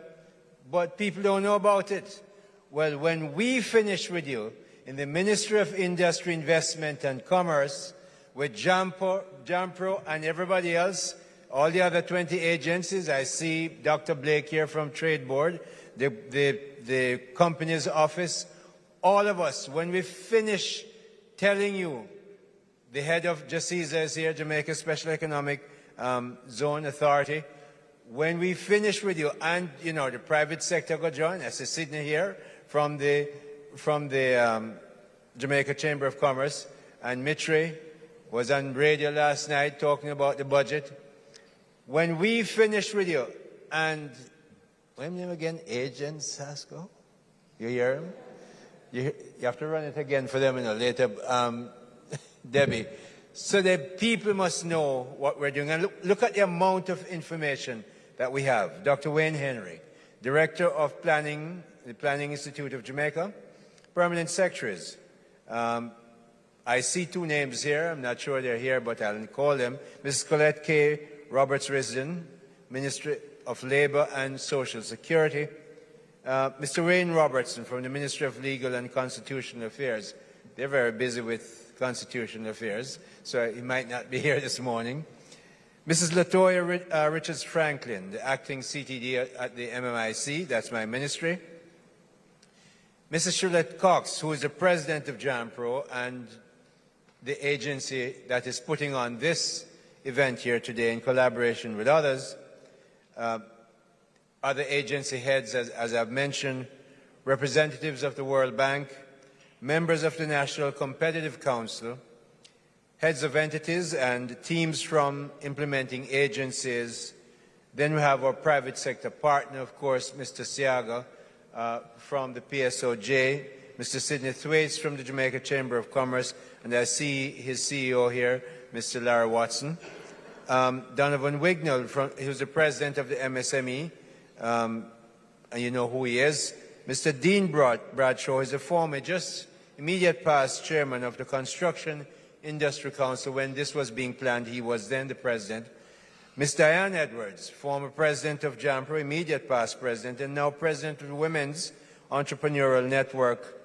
S15: but people don't know about it. Well, when we finish with you, in the Ministry of Industry, Investment and Commerce, with JAMPRO and everybody else, all the other 20 agencies. I see Dr. Blake here from Trade Board, the company's office. All of us, when we finish telling you, the head of JACISA is here, Jamaica Special Economic Zone Authority. When we finish with you, and you know, the private sector go join, I see Sydney here from the Jamaica Chamber of Commerce, and Mitre was on radio last night talking about the budget. When we finish with you, and what's his name again? Agent Sasko? You hear him? You have to run it again for them, you know, later, Debbie. So that people must know what we're doing. And look at the amount of information that we have. Dr. Wayne Henry, Director of Planning, the Planning Institute of Jamaica, permanent secretaries. I see 2 names here. I'm not sure they're here, but I'll call them. Mrs. Colette K. Roberts-Risden, Ministry of Labor and Social Security. Mr. Wayne Robertson from the Ministry of Legal and Constitutional Affairs. They're very busy with constitutional affairs, so he might not be here this morning. Mrs. Latoya Richards Franklin, the acting CTD at the MMIC, that's my ministry. Mrs. Shirlette Cox, who is the president of JAMPRO and the agency that is putting on this event here today in collaboration with others. Other agency heads, as I've mentioned, representatives of the World Bank, members of the National Competitive Council, heads of entities and teams from implementing agencies. Then we have our private sector partner, of course, Mr. Siaga from the PSOJ, Mr. Sidney Thwaites from the Jamaica Chamber of Commerce, and I see his CEO here, Mr. Larry Watson. Donovan Wignall, who's the president of the MSME, and you know who he is. Mr. Dean Bradshaw is a former, just immediate past chairman of the Construction Industry Council. When this was being planned, he was then the president. Ms. Diane Edwards, former president of JAMPRO, immediate past president, and now president of the Women's Entrepreneurial Network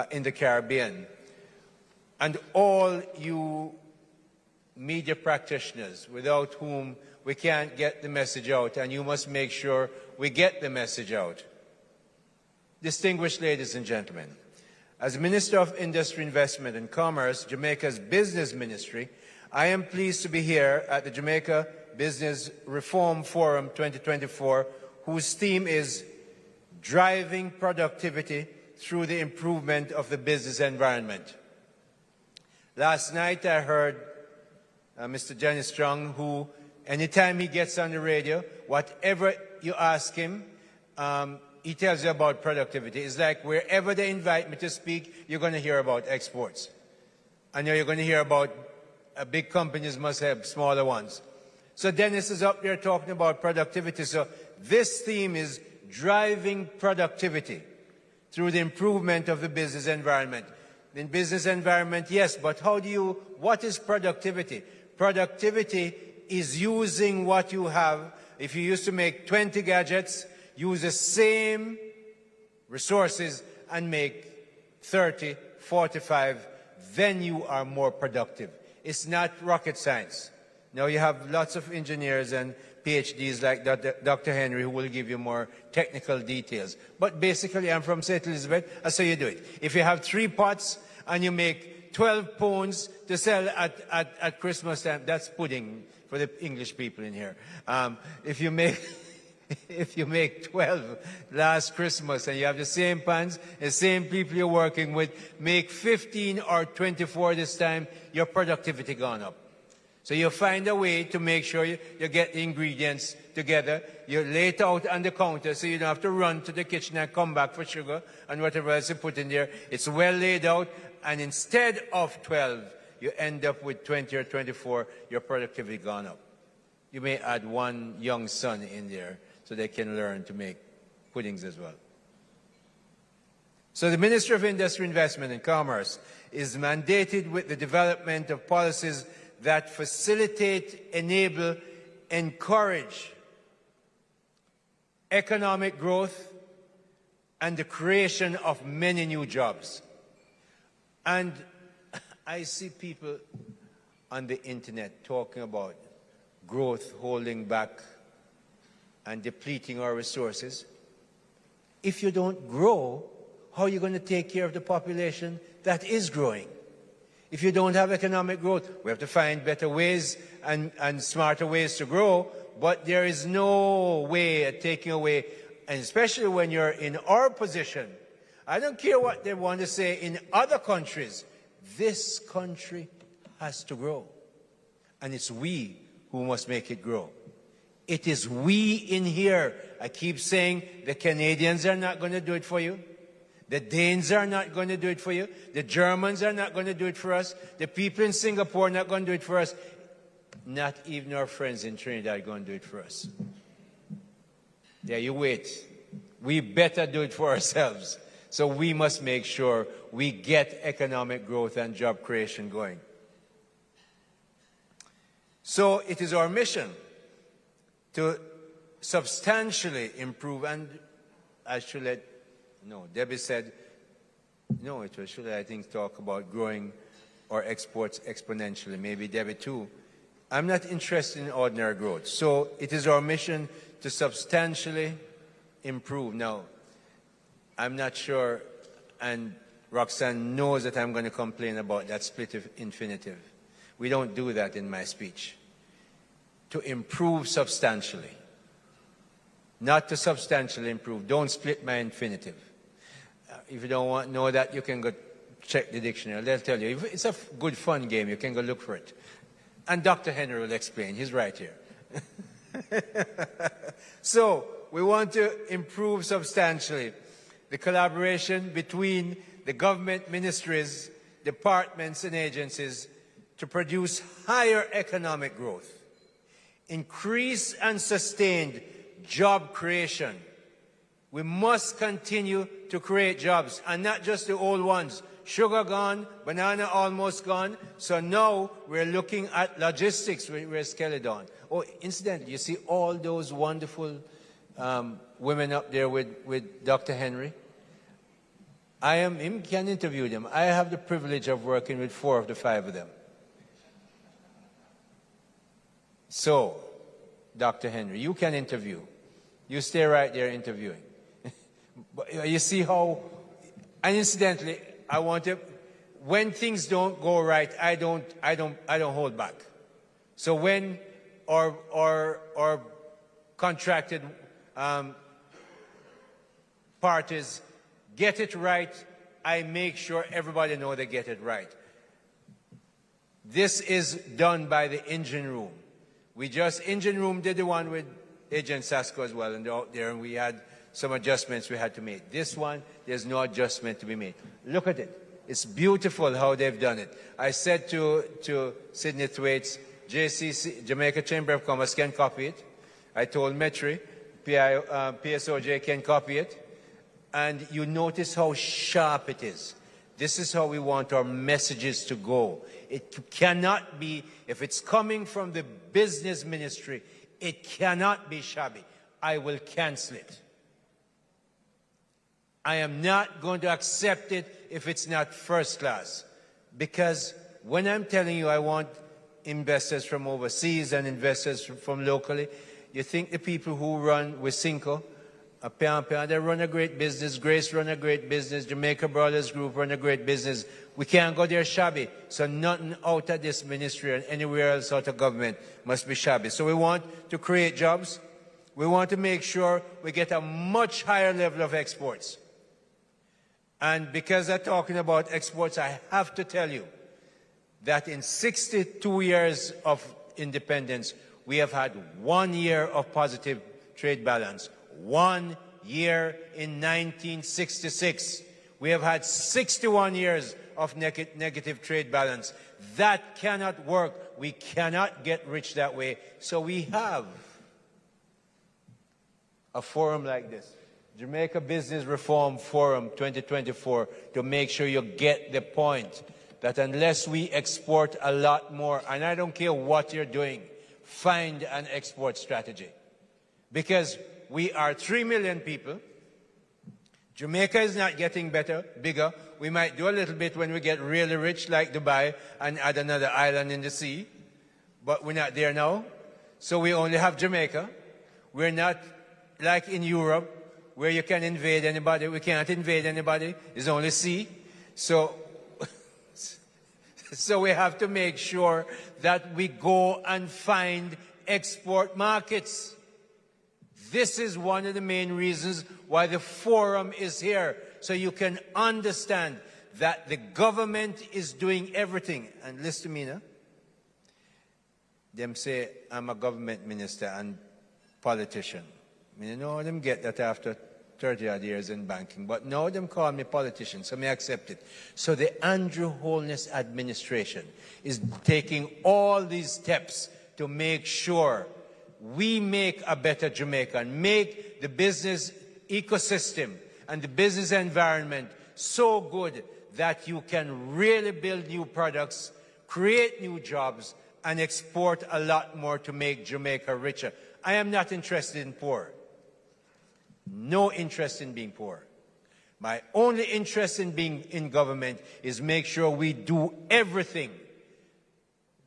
S15: in the Caribbean. And all you media practitioners without whom we can't get the message out, and you must make sure we get the message out. Distinguished ladies and gentlemen, as Minister of Industry, Investment and Commerce, Jamaica's Business Ministry, I am pleased to be here at the Jamaica Business Reform Forum 2024, whose theme is driving productivity through the improvement of the business environment. Last night I heard Mr. Johnny Strong, who anytime he gets on the radio, whatever you ask him, he tells you about productivity. It's like wherever they invite me to speak, you're going to hear about exports. I know you're going to hear about big companies must have smaller ones. So Dennis is up there talking about productivity. So this theme is driving productivity through the improvement of the business environment. In business environment, yes, but what is productivity? Productivity is using what you have. If you used to make 20 gadgets, use the same resources and make 30, 45, then you are more productive. It's not rocket science. Now you have lots of engineers and PhDs like Dr. Henry who will give you more technical details. But basically, I'm from St. Elizabeth, that's how you do it. If you have 3 pots and you make 12 pounds to sell at Christmas time, that's pudding for the English people in here. If you make 12 last Christmas and you have the same pans, the same people you're working with, make 15 or 24 this time, your productivity gone up. So you find a way to make sure you get the ingredients together. You lay it out on the counter so you don't have to run to the kitchen and come back for sugar and whatever else you put in there. It's well laid out, and instead of 12, you end up with 20 or 24, your productivity gone up. You may add one young son in there so they can learn to make puddings as well. So the Ministry of Industry, Investment and Commerce is mandated with the development of policies that facilitate, enable, encourage economic growth and the creation of many new jobs. And I see people on the internet talking about growth holding back and depleting our resources. If you don't grow, how are you going to take care of the population that is growing? If you don't have economic growth, we have to find better ways and smarter ways to grow, but there is no way of taking away, and especially when you're in our position. I don't care what they want to say in other countries. This country has to grow, and it's we who must make it grow. It is we in here. I keep saying the Canadians are not going to do it for you. The Danes are not going to do it for you. The Germans are not going to do it for us. The people in Singapore are not going to do it for us. Not even our friends in Trinidad are going to do it for us. Yeah, you wait. We better do it for ourselves. So we must make sure we get economic growth and job creation going. So it is our mission to substantially improve, and I should let No, Debbie said, no, it was, should I think, talk about growing our exports exponentially. Maybe Debbie too. I'm not interested in ordinary growth. So it is our mission to substantially improve. Now, I'm not sure, and Roxanne knows that I'm going to complain about that split infinitive. We don't do that in my speech. To improve substantially. Not to substantially improve. Don't split my infinitive. If you don't want to know that, you can go check the dictionary. They'll tell you. It's a good, fun game. You can go look for it. And Dr. Henry will explain. He's right here. So, we want to improve substantially the collaboration between the government ministries, departments, and agencies to produce higher economic growth, increase and sustain job creation. We must continue to create jobs, and not just the old ones. Sugar gone, banana almost gone. So now we're looking at logistics. We're Skeledon. Oh, incidentally, you see all those wonderful women up there with Dr. Henry? Him can interview them. I have the privilege of working with 4 of the 5 of them. So, Dr. Henry, you can interview. You stay right there interviewing. But you see how, and incidentally, I want to, when things don't go right, I don't hold back. So when our contracted parties get it right, I make sure everybody know they get it right. This is done by the engine room. Engine room did the one with Agent Sasko as well, and out there, and we had some adjustments we had to make. This one, there's no adjustment to be made. Look at it. It's beautiful how they've done it. I said to Sidney Thwaites, JCC, Jamaica Chamber of Commerce can copy it. I told Metri, PSOJ can copy it. And you notice how sharp it is. This is how we want our messages to go. It cannot be, if it's coming from the business ministry, it cannot be shabby. I will cancel it. I am not going to accept it if it's not first class. Because when I'm telling you I want investors from overseas and investors from locally, you think the people who run with Cinco, they run a great business, Grace run a great business, Jamaica Brothers Group run a great business. We can't go there shabby. So nothing out of this ministry and anywhere else out of government must be shabby. So we want to create jobs. We want to make sure we get a much higher level of exports. And because I'm talking about exports, I have to tell you that in 62 years of independence, we have had 1 year of positive trade balance. 1 year in 1966. We have had 61 years of negative trade balance. That cannot work. We cannot get rich that way. So we have a forum like this, Jamaica Business Reform Forum 2024, to make sure you get the point that unless we export a lot more, and I don't care what you're doing, find an export strategy. Because we are 3 million people. Jamaica is not getting bigger. We might do a little bit when we get really rich like Dubai and add another island in the sea. But we're not there now. So we only have Jamaica. We're not like in Europe where you can invade anybody. We can't invade anybody. It's only sea. So we have to make sure that we go and find export markets. This is one of the main reasons why the forum is here, so you can understand that the government is doing everything. And listen to me now. Them say I'm a government minister and politician. I mean, I know them get that after 30 odd years in banking, but now them call me politician, so me accept it. So the Andrew Holness administration is taking all these steps to make sure we make a better Jamaica and make the business ecosystem and the business environment so good that you can really build new products, create new jobs, and export a lot more to make Jamaica richer. I am not interested in poor. No interest in being poor. My only interest in being in government is make sure we do everything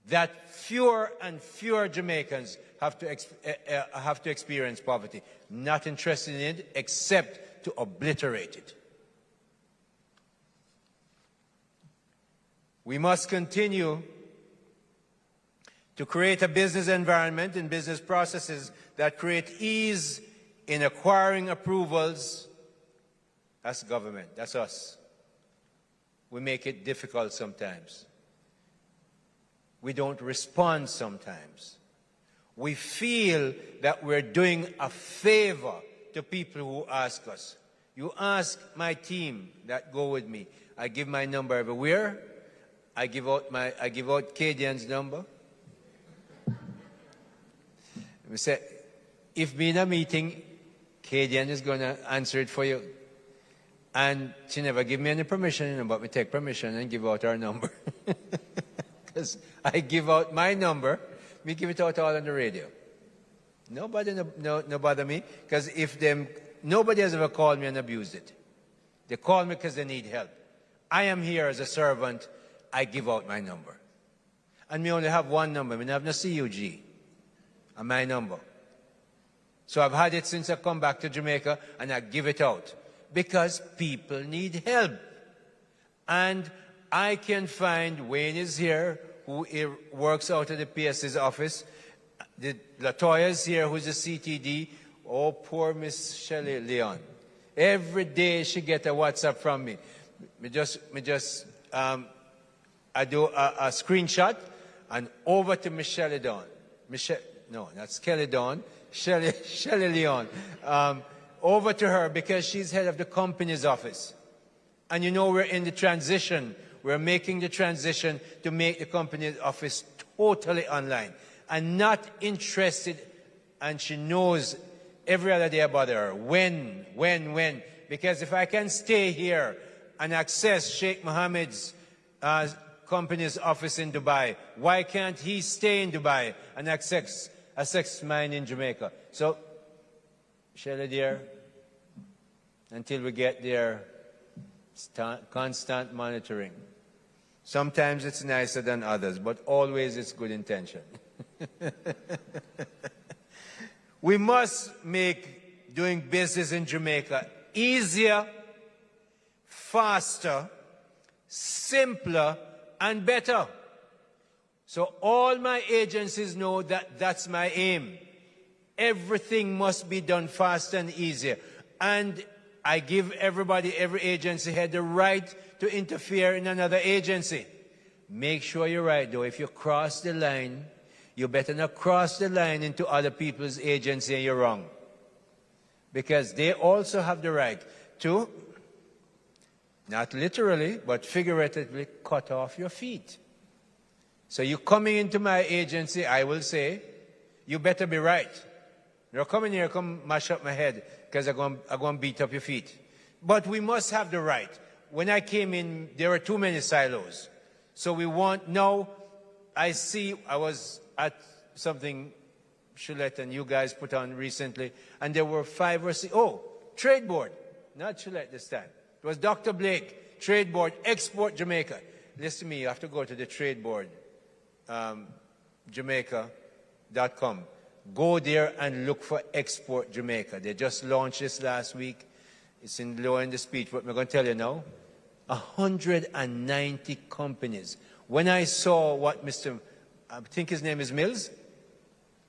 S15: that fewer and fewer Jamaicans have to experience poverty. Not interested in it except to obliterate it. We must continue to create a business environment and business processes that create ease in acquiring approvals. That's government, that's us. We make it difficult sometimes. We don't respond sometimes. We feel that we're doing a favor to people who ask us. You ask my team that go with me. I give my number everywhere. I give out Cadian's number. We say, if we in a meeting, Cadian is going to answer it for you. And she never give me any permission, but we take permission and give out our number. Because I give out my number, we give it out all on the radio. Nobody no bother me, because nobody has ever called me and abused it. They call me because they need help. I am here as a servant. I give out my number. And we only have one number. We have no CUG and my number. So I've had it since I come back to Jamaica, and I give it out because people need help. And I can find, Wayne is here, who works out of the PS's office. Latoya is here, who's a CTD. Oh, poor Miss Shelley Leon. Every day she gets a WhatsApp from me. I do a screenshot and over to Miss Shelley Dawn. No, not Skelly Dawn. Shelley Leon. Over to her because she's head of the company's office. And you know we're in the transition. We're making the transition to make the company's office totally online. And not interested, and she knows every other day about her. When? Because if I can stay here and access Sheikh Mohammed's company's office in Dubai, why can't he stay in Dubai and access mine in Jamaica? So, Shelley dear, until we get there, constant monitoring. Sometimes it's nicer than others, but always it's good intention. We must make doing business in Jamaica easier, faster, simpler, and better. So all my agencies know that that's my aim. Everything must be done faster and easier. And I give everybody, every agency had the right to interfere in another agency. Make sure you're right, though. If you cross the line, you better not cross the line into other people's agency and you're wrong. Because they also have the right to, not literally, but figuratively, cut off your feet. So you coming into my agency, I will say, you better be right. You're coming here, come mash up my head, because I'm going to beat up your feet. But we must have the right. When I came in, there were too many silos. So we want, now, I see, I was at something Shillette and you guys put on recently, and there were 5 or 6, Trade Board, not Shillette this time. It was Dr. Blake, Trade Board, Export Jamaica. Listen to me, you have to go to the Trade Board, Jamaica.com. Go there and look for Export Jamaica. They just launched this last week. It's low in the speech, but I'm going to tell you now. 190 companies. When I saw what I think his name is Mills,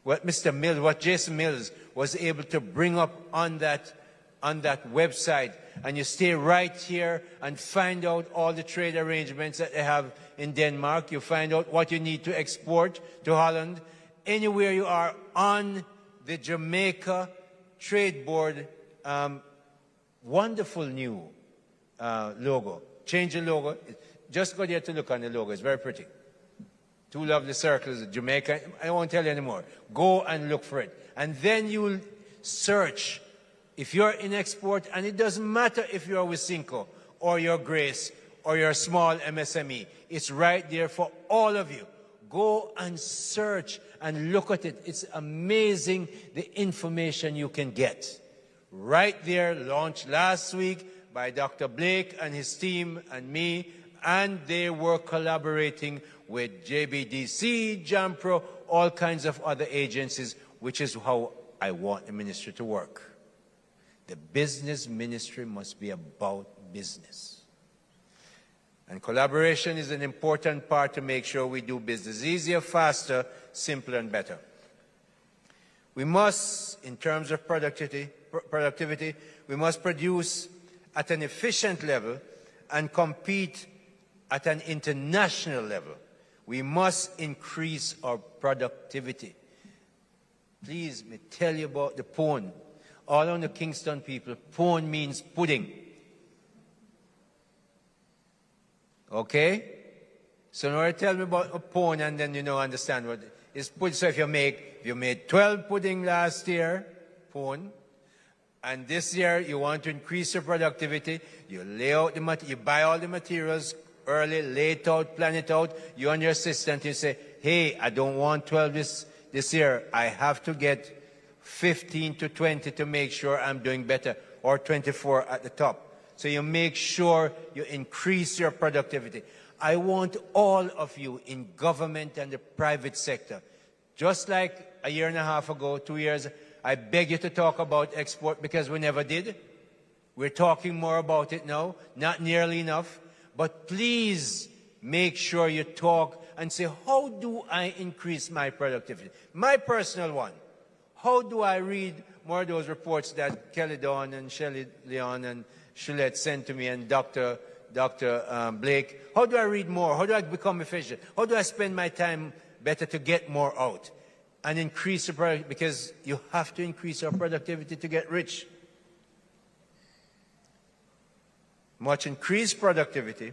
S15: what Jason Mills was able to bring up on that website, and you stay right here and find out all the trade arrangements that they have in Denmark. You find out what you need to export to Holland. Anywhere you are on the Jamaica Trade Board, wonderful new logo. Change the logo. Just go there to look on the logo. It's very pretty. 2 lovely circles, Jamaica. I won't tell you anymore. Go and look for it. And then you'll search. If you're in export, and it doesn't matter if you're with Cinco or your Grace or your small MSME, it's right there for all of you. Go and search and look at it. It's amazing the information you can get. Right there, launched last week by Dr. Blake and his team and me, and they were collaborating with JBDC, JAMPRO, all kinds of other agencies, which is how I want the ministry to work. The business ministry must be about business. And collaboration is an important part to make sure we do business easier, faster, simpler, and better. We must, in terms of productivity, we must produce at an efficient level and compete at an international level. We must increase our productivity. Please, me tell you about the pone. All on the Kingston people, pone means pudding. Okay? So now tell me about a pone, and then you understand what is pudding. So if you made 12 pudding last year, pone, and this year you want to increase your productivity, you lay out you buy all the materials early, lay it out, plan it out. You and your assistant, you say, hey, I don't want 12 this year. I have to get 15 to 20 to make sure I'm doing better, or 24 at the top. So you make sure you increase your productivity. I want all of you in government and the private sector, just like a year and a half ago, 2 years, I beg you to talk about export because we never did. We're talking more about it now, not nearly enough. But please make sure you talk and say, how do I increase my productivity? My personal one. How do I read more of those reports that Kelly Dawn and Shelley Leon and Shillette sent to me, and Dr. Blake? How do I read more? How do I become efficient? How do I spend my time better to get more out and increase the product? Because you have to increase your productivity to get rich. Much increased productivity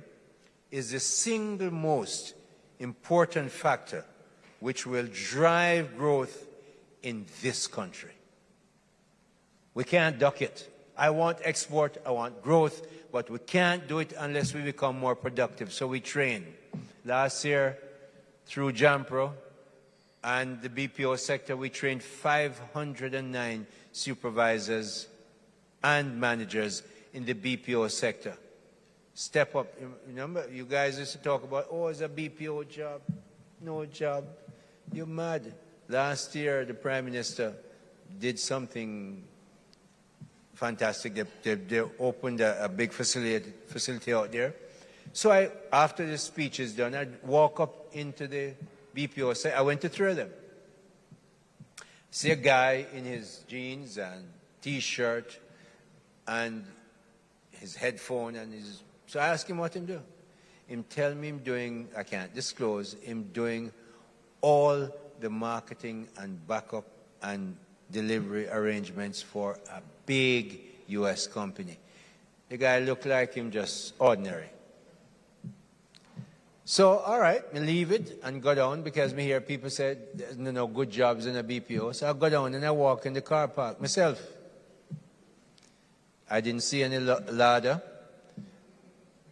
S15: is the single most important factor which will drive growth in this country. We can't duck it. I want export, I want growth, but we can't do it unless we become more productive. So we train. Last year, through JAMPRO and the BPO sector, we trained 509 supervisors and managers in the BPO sector. Step up. Remember, you guys used to talk about, oh, it's a BPO job. No job. You're mad. Last year, the Prime Minister did something fantastic. They opened a big facility out there. So after the speech is done, I'd walk up into the BPO sector. I went to 3 of them. See a guy in his jeans and T-shirt and his headphone and his... So I asked him what him do. Him tell me him doing, I can't disclose, him doing all the marketing and backup and delivery arrangements for a big U.S. company. The guy looked like him just ordinary. So, all right, I leave it and go down because me hear people said there's no good jobs in a BPO. So I go down and I walk in the car park myself. I didn't see any ladder.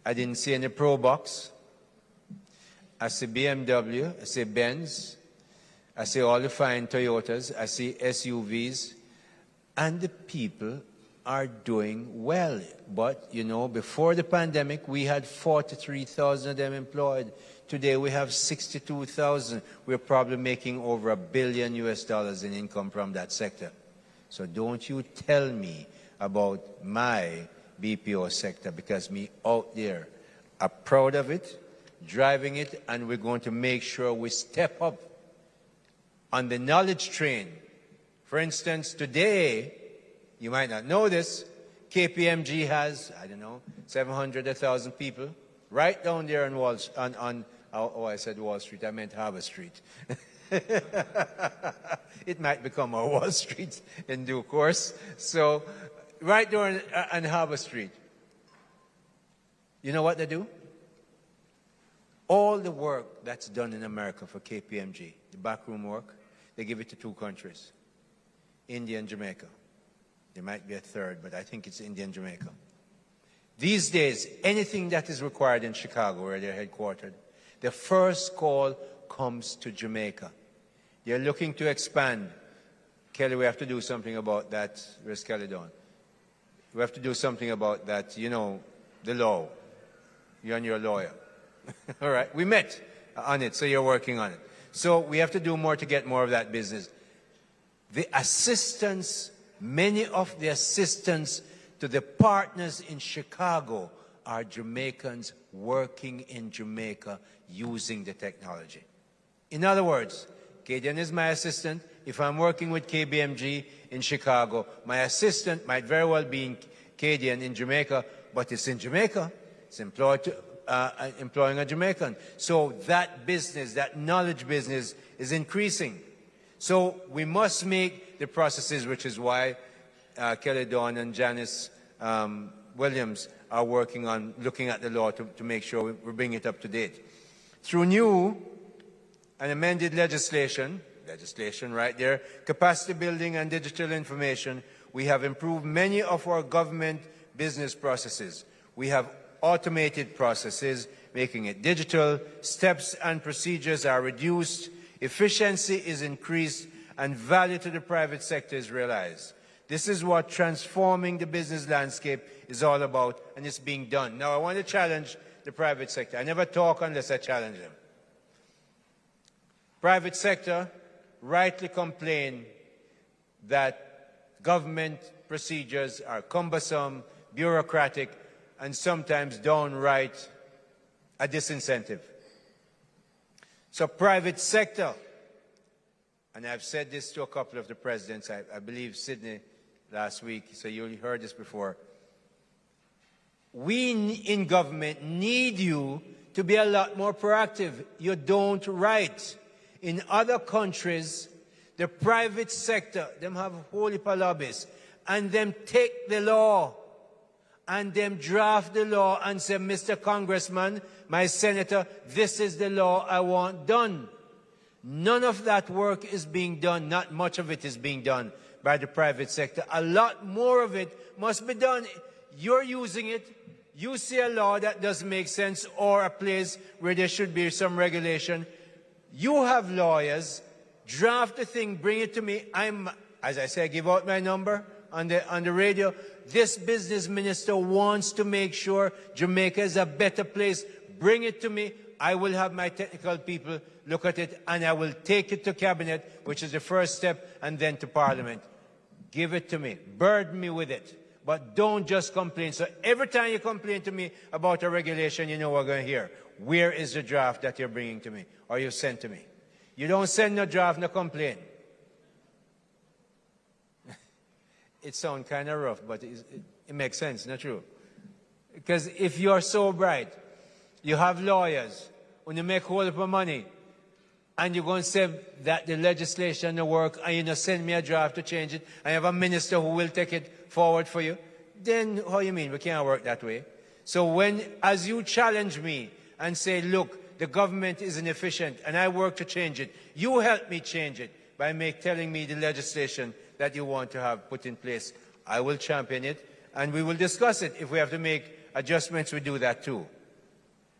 S15: I didn't see any Pro Box. I see BMW, I see Benz, I see all the fine Toyotas, I see SUVs, and the people are doing well. But, you know, before the pandemic, we had 43,000 of them employed. Today, we have 62,000. We're probably making over $1 billion in income from that sector. So don't you tell me about my BPO sector, because me out there are proud of it, driving it, and we're going to make sure we step up on the knowledge train. For instance, today, you might not know this, KPMG has, I don't know, 700, 1,000 people right down there on Wall Street, I said Wall Street, I meant Harbour Street. It might become our Wall Street in due course. So, right there on Harbour Street. You know what they do? All the work that's done in America for KPMG, the backroom work, they give it to 2 countries, India and Jamaica. There might be a third, but I think it's India and Jamaica. These days, anything that is required in Chicago, where they're headquartered, the first call comes to Jamaica. They're looking to expand. Kelly, we have to do something about that. Where's Kelly Dawn? We have to do something about that, you know, the law. You and your lawyer. All right, we met on it, so you're working on it. So we have to do more to get more of that business. The assistance, many of the assistants to the partners in Chicago are Jamaicans working in Jamaica using the technology. In other words, Cadian is my assistant. If I'm working with KBMG in Chicago, my assistant might very well be in Cadian in Jamaica, but it's in Jamaica. It's employing a Jamaican. So that business, that knowledge business is increasing. So we must make the processes, which is why Kelly Dawn and Janice Williams are working on looking at the law to make sure we bring it up to date. Through new and amended legislation right there, capacity building and digital information, we have improved many of our government business processes. We have automated processes, making it digital, steps and procedures are reduced, efficiency is increased, and value to the private sector is realized. This is what transforming the business landscape is all about, and it's being done. Now, I want to challenge the private sector. I never talk unless I challenge them. Private sector rightly complain that government procedures are cumbersome, bureaucratic, and sometimes downright a disincentive. So private sector, and I've said this to a couple of the presidents, I believe Sydney last week, so you heard this before. We in government need you to be a lot more proactive. You don't write. In other countries, the private sector, them have whole heap of lobbyists, and them take the law and them draft the law and say, Mr. Congressman, my senator, this is the law I want done. None of that work is being done, not much of it is being done by the private sector. A lot more of it must be done. You're using it. You see a law that doesn't make sense or a place where there should be some regulation. You have lawyers, draft the thing, bring it to me. As I say, I give out my number on the radio. This business minister wants to make sure Jamaica is a better place. Bring it to me. I will have my technical people look at it, and I will take it to cabinet, which is the first step, and then to parliament. Give it to me. Burden me with it. But don't just complain. So every time you complain to me about a regulation, you know what we're going to hear. Where is the draft that you're bringing to me or you sent to me? You don't send no draft, no complaint. It sounds kind of rough, but it makes sense, not true? Because if you're so bright, you have lawyers, when you make a whole lot of money, and you're going to say that the legislation will work, and you know, send me a draft to change it, and you have a minister who will take it forward for you, then how you mean? We can't work that way. So as you challenge me and say, look, the government is inefficient, and I work to change it, you help me change it by telling me the legislation that you want to have put in place. I will champion it, and we will discuss it. If we have to make adjustments, we do that too.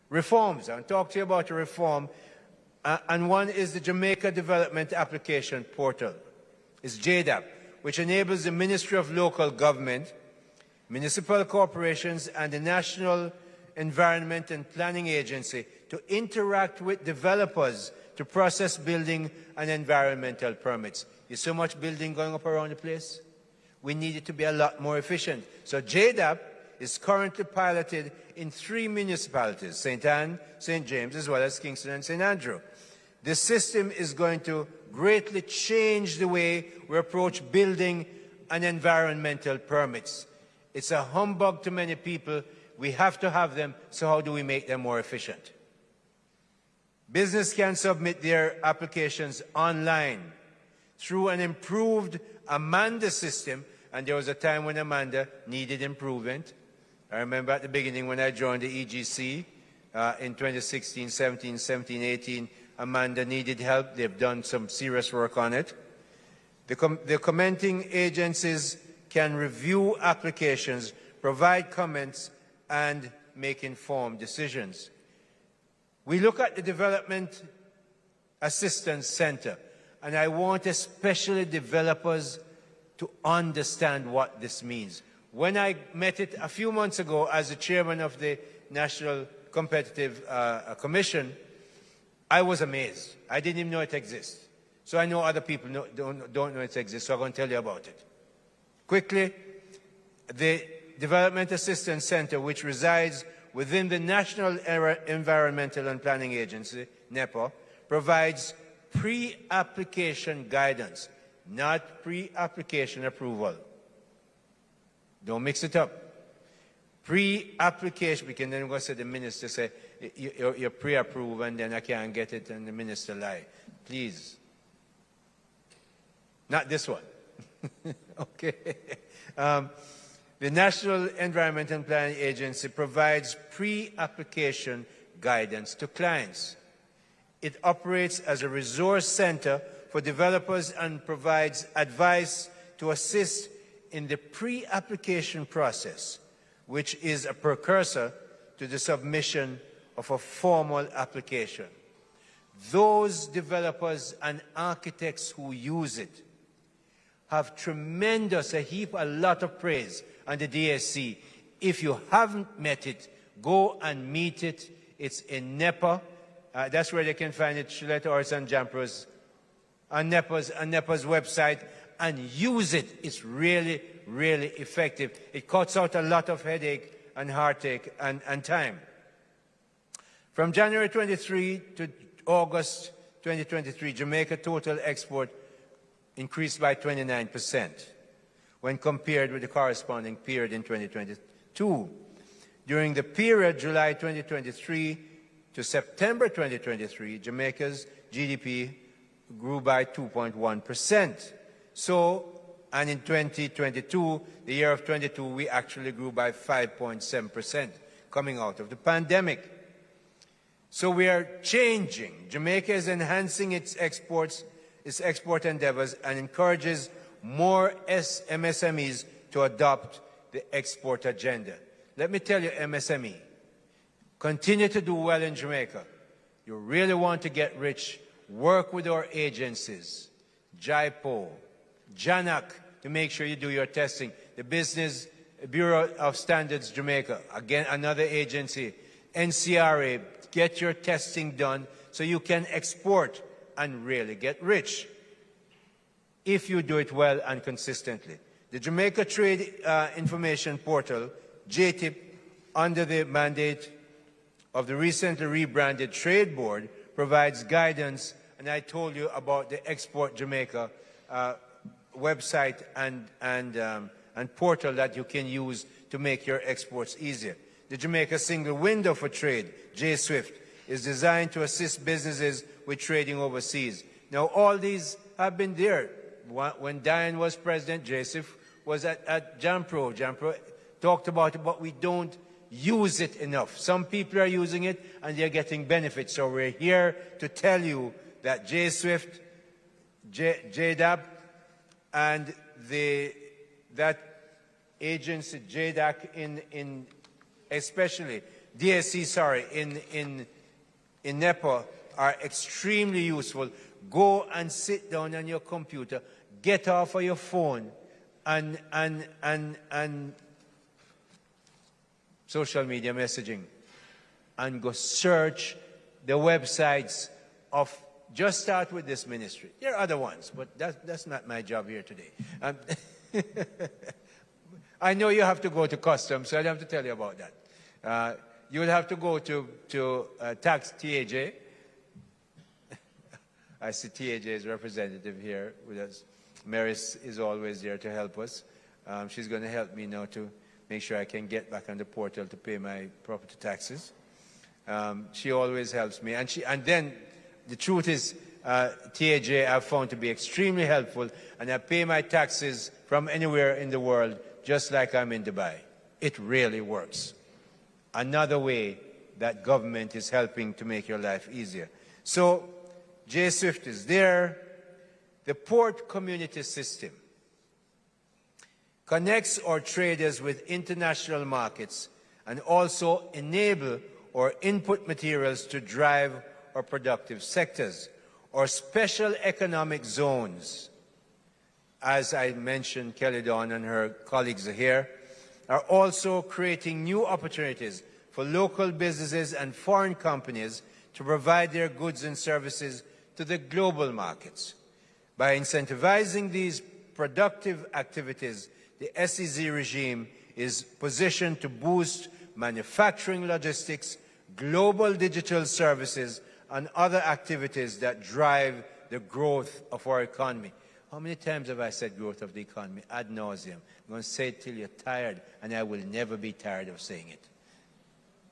S15: Reforms. I'll talk to you about a reform, and one is the Jamaica Development Application Portal. It's JDAP, which enables the Ministry of Local Government, municipal corporations, and the National Environment and Planning Agency to interact with developers to process building and environmental permits. There's so much building going up around the place. We need it to be a lot more efficient. So JDAP is currently piloted in 3 municipalities, St. Anne, St. James, as well as Kingston and St. Andrew. This system is going to greatly change the way we approach building and environmental permits. It's a humbug to many people. We have to have them, so how do we make them more efficient? Business can submit their applications online through an improved Amanda system, and there was a time when Amanda needed improvement. I remember at the beginning when I joined the EGC in 2016, 17, 18, Amanda needed help. They've done some serious work on it. The commenting agencies can review applications, provide comments, and make informed decisions. We look at the Development Assistance Center, and I want especially developers to understand what this means. When I met it a few months ago as the chairman of the National Competitive Commission, I was amazed. I didn't even know it exists. So I know other people don't know it exists, so I'm going to tell you about it. Quickly, the Development Assistance Center, which resides within the National Environmental and Planning Agency, NEPA, provides pre-application guidance, not pre-application approval. Don't mix it up. Pre-application, because then we're going to say the minister say, you're pre-approved and then I can't get it and the minister lie. Please. Not this one. Okay. The National Environment and Planning Agency provides pre-application guidance to clients. It operates as a resource center for developers and provides advice to assist in the pre-application process, which is a precursor to the submission of a formal application. those developers and architects who use it have a lot of praise on the DSC. If you haven't met it, go and meet it. It's in NEPA. That's where they can find it, Shilleta Orson Jampro's, on NEPA's website, and use it. It's really, really effective. It cuts out a lot of headache and heartache and time. From January 23 to August 2023, Jamaica total export increased by 29% when compared with the corresponding period in 2022. During the period July 2023 to September 2023, Jamaica's GDP grew by 2.1%. And in 2022, the year of 22, we actually grew by 5.7% coming out of the pandemic. So we are changing. Jamaica is enhancing its export endeavors, and encourages more MSMEs to adopt the export agenda. Let me tell you, MSME, continue to do well in Jamaica. You really want to get rich, work with our agencies, JIPO, JANAC, to make sure you do your testing. The Business Bureau of Standards Jamaica, again, another agency, NCRA, get your testing done so you can export and really get rich if you do it well and consistently. The Jamaica Trade Information Portal, JTIP, under the mandate of the recently rebranded Trade Board, provides guidance, and I told you about the Export Jamaica website and portal that you can use to make your exports easier. The Jamaica Single Window for Trade, JSWIFT, is designed to assist businesses with trading overseas. Now, all these have been there. When Diane was president, JSWIFT was at JAMPRO. JAMPRO talked about it, but we don't use it enough. Some people are using it, and they're getting benefits. So we're here to tell you that JSWIFT, JDAP, and that agency, JDAC, especially DSC, in NEPA, are extremely useful. Go and sit down on your computer, get off of your phone, and social media messaging, and go search the websites of. Just start with this ministry. There are other ones, but that's not my job here today. I know you have to go to customs, so I don't have to tell you about that. You will have to go to tax TAJ. I see TAJ's representative here with us. Maris is always there to help us. She's going to help me now to make sure I can get back on the portal to pay my property taxes. She always helps me. And then the truth is, TAJ I've found to be extremely helpful, and I pay my taxes from anywhere in the world, just like I'm in Dubai. It really works. Another way that government is helping to make your life easier. So JSWIFT is there. The port community system connects our traders with international markets and also enable our input materials to drive our productive sectors. Our special economic zones, as I mentioned, Kelly Dawn and her colleagues are here, are also creating new opportunities for local businesses and foreign companies to provide their goods and services to the global markets. By incentivizing these productive activities, the SEZ regime is positioned to boost manufacturing, logistics, global digital services, and other activities that drive the growth of our economy. How many times have I said growth of the economy? Ad nauseum. I'm going to say it till you're tired, and I will never be tired of saying it.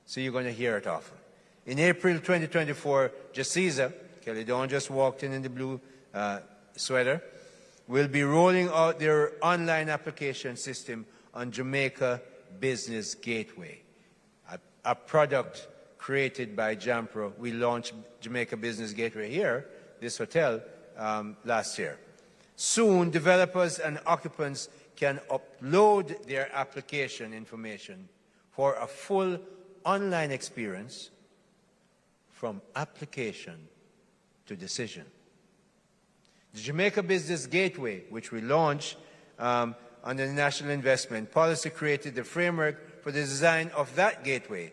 S15: So you're going to hear it often. In April 2024, JACISA, Kelly Dawn just walked in the blue sweater, will be rolling out their online application system on Jamaica Business Gateway, a product created by JAMPRO. We launched Jamaica Business Gateway here, this hotel, last year. Soon, developers and occupants can upload their application information for a full online experience from application to decision. The Jamaica Business Gateway, which we launched under the National Investment Policy, created the framework for the design of that gateway.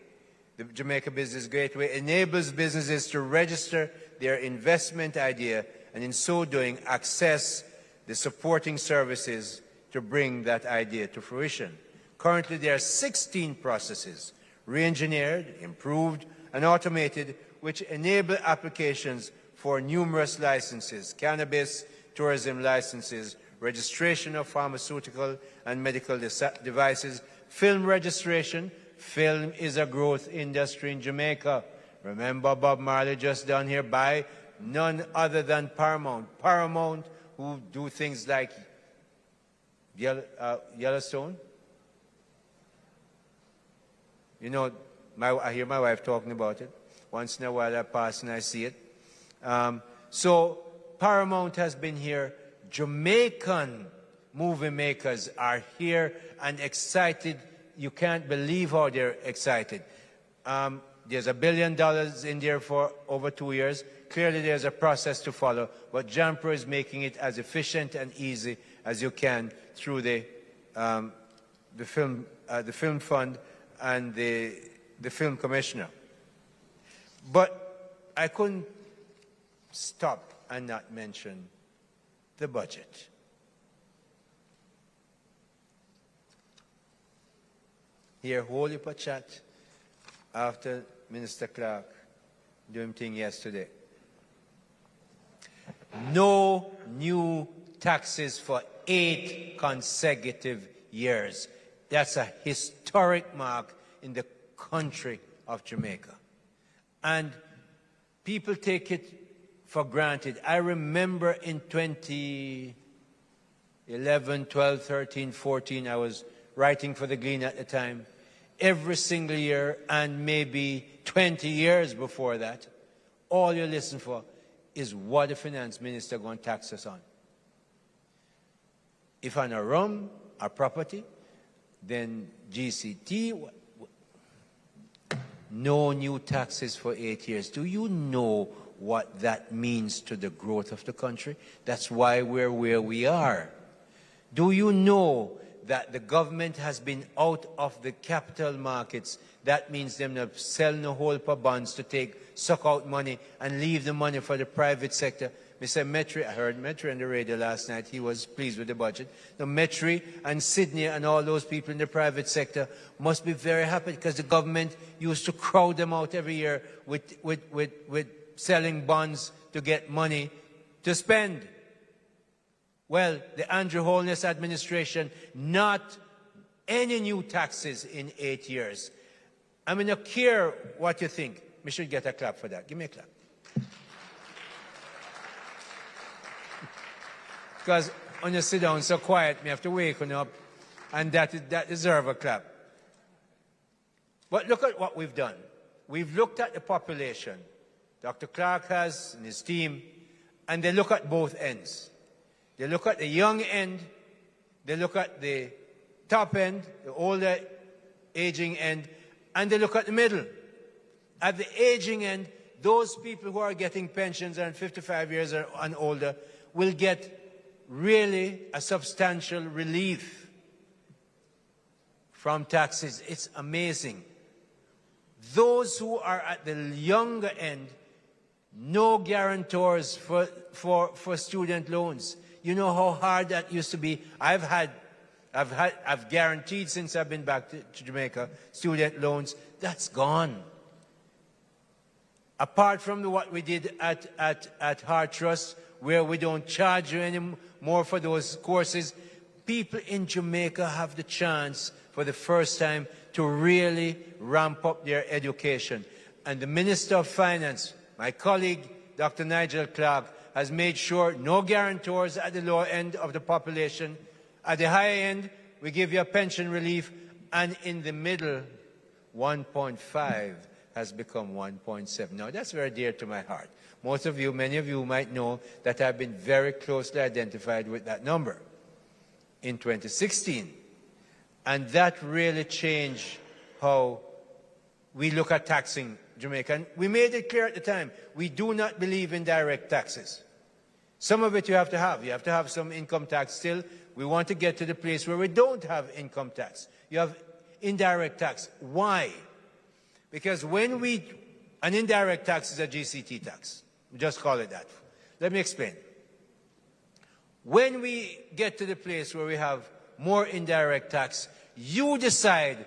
S15: The Jamaica Business Gateway enables businesses to register their investment idea and in so doing access the supporting services to bring that idea to fruition. Currently, there are 16 processes, re-engineered, improved, and automated, which enable applications for numerous licenses: cannabis, tourism licenses, registration of pharmaceutical and medical devices, film registration. Film is a growth industry in Jamaica. Remember Bob Marley just down here by none other than Paramount. Paramount, who do things like Yellowstone. You know, I hear my wife talking about it. Once in a while I pass and I see it. So Paramount has been here. Jamaican movie makers are here and excited. You can't believe how they're excited. There's $1 billion in there for over 2 years. Clearly there's a process to follow, but JAMPRO is making it as efficient and easy as you can through the film fund and the film commissioner. But I couldn't stop and not mention the budget. Here, whole heap of chat after Minister Clark doing thing yesterday. No new taxes for 8 consecutive years. That's a historic mark in the country of Jamaica. And people take it for granted. I remember in 2011, 12, 13, 14, I was writing for the Gleaner at the time. Every single year, and maybe 20 years before that, all you listen for is what the finance minister going to tax us on. If on a rum, a property, then GCT, no new taxes for 8 years. Do you know what that means to the growth of the country? That's why we're where we are. Do you know that the government has been out of the capital markets? That means them not sell no whole per bonds to suck out money and leave the money for the private sector. Mr. Metri, I heard Metri on the radio last night, he was pleased with the budget. Now Metri and Sydney and all those people in the private sector must be very happy because the government used to crowd them out every year with selling bonds to get money to spend. Well, the Andrew Holness administration, not any new taxes in 8 years. I mean, I care what you think. We should get a clap for that. Give me a clap. Because when you sit down so quiet, me have to wake up, and that deserves a clap. But look at what we've done. We've looked at the population. Dr. Clark has and his team, and they look at both ends. They look at the young end, they look at the top end, the older aging end, and they look at the middle. At the aging end, those people who are getting pensions and 55 years and older will get really a substantial relief from taxes. It's amazing. Those who are at the younger end, no guarantors for student loans. You know how hard that used to be. I've guaranteed since I've been back to Jamaica student loans. That's gone. Apart from what we did at Heart Trust, where we don't charge you any more for those courses, people in Jamaica have the chance for the first time to really ramp up their education. And the Minister of Finance, my colleague, Dr. Nigel Clark, has made sure no guarantors at the lower end of the population. At the higher end, we give you a pension relief, and in the middle, 1.5 has become 1.7. Now, that's very dear to my heart. Most of you, many of you might know that I've been very closely identified with that number in 2016. And that really changed how we look at taxing Jamaica. And we made it clear at the time, we do not believe in direct taxes. Some of it you have to have. You have to have some income tax still. We want to get to the place where we don't have income tax. You have indirect tax. Why? Because an indirect tax is a GCT tax. We just call it that. Let me explain. When we get to the place where we have more indirect tax, you decide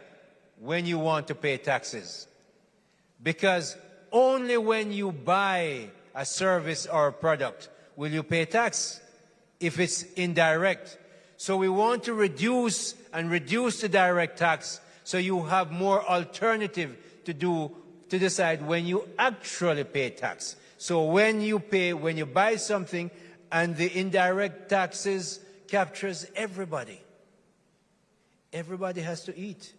S15: when you want to pay taxes. Because only when you buy a service or a product will you pay tax if it's indirect. So we want to reduce the direct tax so you have more alternative to decide when you actually pay tax. So when you buy something and the indirect taxes captures everybody. Everybody has to eat.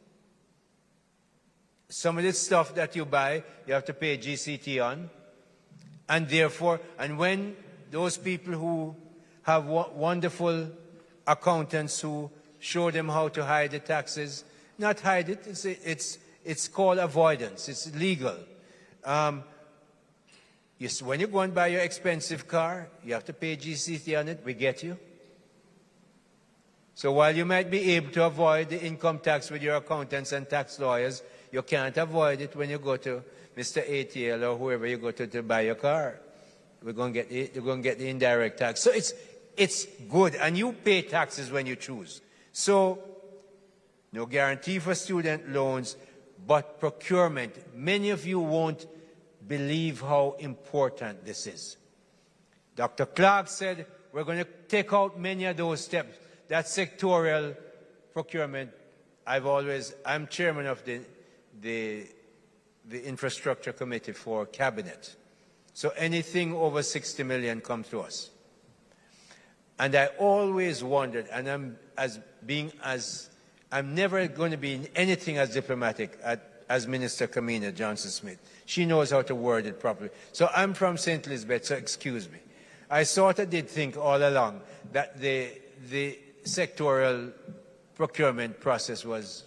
S15: Some of this stuff that you buy, you have to pay GCT on. And therefore, and when those people who have wonderful accountants who show them how to hide the taxes, not hide it, it's called avoidance. It's legal. When you go and buy your expensive car, you have to pay GCT on it. We get you. So while you might be able to avoid the income tax with your accountants and tax lawyers, you can't avoid it when you go to Mr. ATL or whoever you go to buy your car. You're going to get the indirect tax. So it's good, and you pay taxes when you choose. So no guarantee for student loans, but procurement. Many of you won't believe how important this is. Dr. Clark said we're going to take out many of those steps. That sectorial procurement, I'm chairman of the infrastructure committee for cabinet. So anything over 60 million comes to us. And I always wondered, and I'm never going to be anything as diplomatic as Minister Kamina Johnson-Smith. She knows how to word it properly. So I'm from St. Elizabeth, so excuse me. I sort of did think all along that the sectorial procurement process was,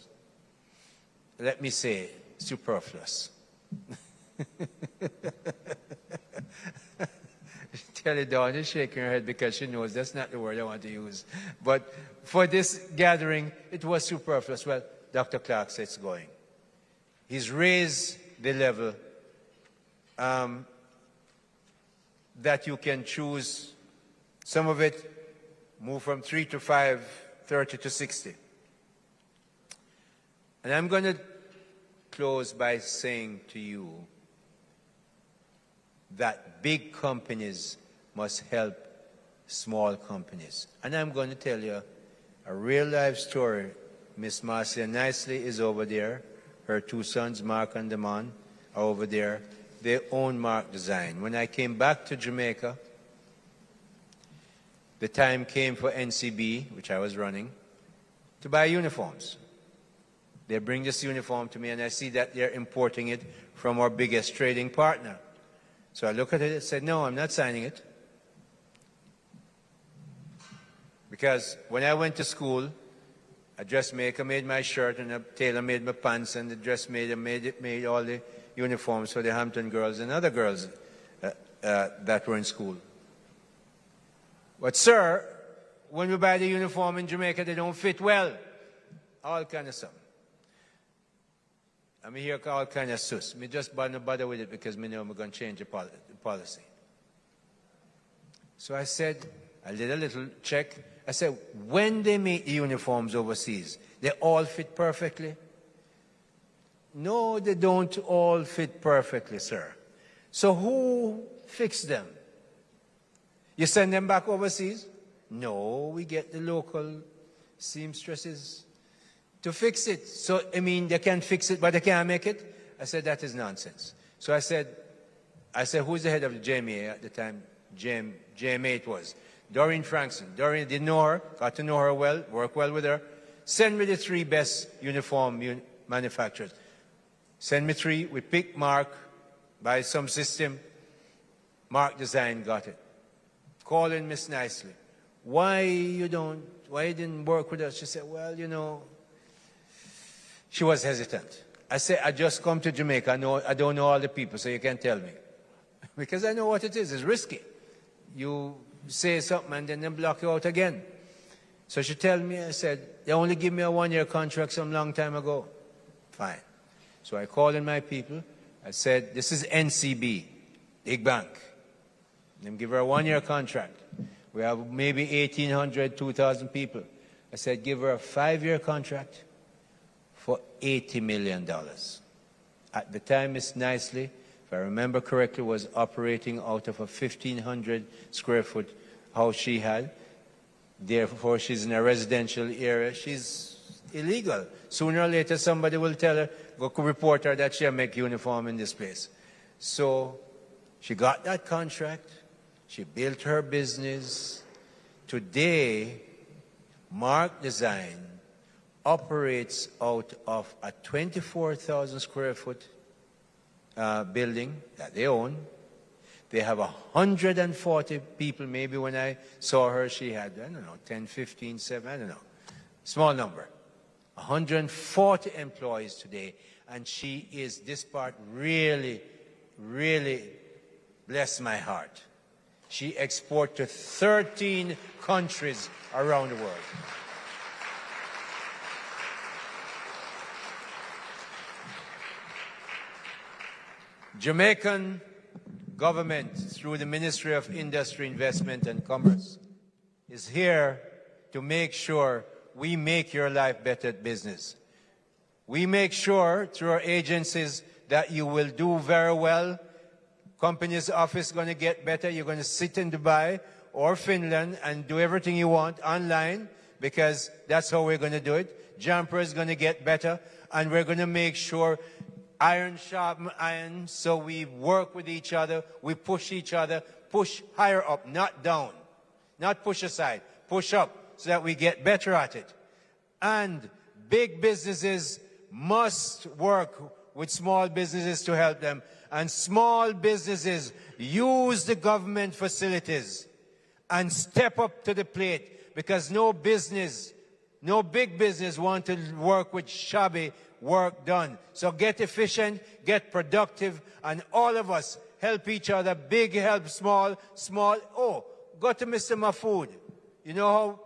S15: let me say, superfluous. Telly Dawn is shaking her head because she knows that's not the word I want to use. But for this gathering, it was superfluous. Well, Dr. Clark said it's going. He's raised the level that you can choose. Some of it move from 3 to 5, 30 to 60. And I'm going to close by saying to you that big companies must help small companies. And I'm going to tell you a real-life story. Miss Marcia Nicely is over there. Her two sons, Mark and Damon, are over there. They own Mark Design. When I came back to Jamaica, the time came for NCB, which I was running, to buy uniforms. They bring this uniform to me, and I see that they're importing it from our biggest trading partner. So I look at it and said, no, I'm not signing it. Because when I went to school, a dressmaker made my shirt, and a tailor made my pants, and the dressmaker made all the uniforms for the Hampton girls and other girls that were in school. But, sir, when we buy the uniform in Jamaica, they don't fit well. All kind of stuff. I hear all kind of sus. Me just bother with it because me know I'm going to change the policy. So I said, I did a little check. I said, when they make the uniforms overseas, they all fit perfectly? No, they don't all fit perfectly, sir. So who fixed them? You send them back overseas? No, we get the local seamstresses to fix it. So, they can fix it, but they can't make it? I said, that is nonsense. So I said, who's the head of the JMA at the time? JMA it was. Doreen Frankson. Doreen, didn't know her, got to know her well, work well with her. Send me the 3 best uniform manufacturers. Send me 3. We picked Mark by some system. Mark Design got it. Call in Miss Nicely. Why you didn't work with us? She said, well, she was hesitant. I say, I just come to Jamaica. I don't know all the people, so you can tell me. Because I know what it is. It's risky. You say something and then they block you out again. So she told me, I said, they only give me a 1-year contract some long time ago. Fine. So I called in my people. I said, this is NCB, big bank. Them give her a 1-year contract. We have maybe 1,800, 2,000 people. I said, give her a 5-year contract for $80 million. At the time, Miss Nicely, if I remember correctly, was operating out of a 1,500 square foot house she had. Therefore, she's in a residential area. She's illegal. Sooner or later, somebody will tell her, go report her that she'll make uniform in this place. So she got that contract. She built her business. Today, Mark Design operates out of a 24,000 square foot building that they own. They have 140 people. Maybe when I saw her, she had, I don't know, 10, 15, 7, I don't know. Small number. 140 employees today. And she is, this part really, really bless my heart. She exports to 13 countries around the world. Jamaican government, through the Ministry of Industry, Investment and Commerce, is here to make sure we make your life better at business. We make sure through our agencies that you will do very well. Company's office is going to get better. You're going to sit in Dubai or Finland and do everything you want online, because that's how we're going to do it. Jumper is going to get better, and we're going to make sure iron sharpen iron, so we work with each other, we push each other, push higher up, not down. Not push aside, push up, so that we get better at it. And big businesses must work with small businesses to help them. And small businesses use the government facilities and step up to the plate, because no business, no big business want to work with shabby work done. So get efficient, get productive, and all of us help each other. Big help small, small. Oh, go to Mr. Mahfood. You know how?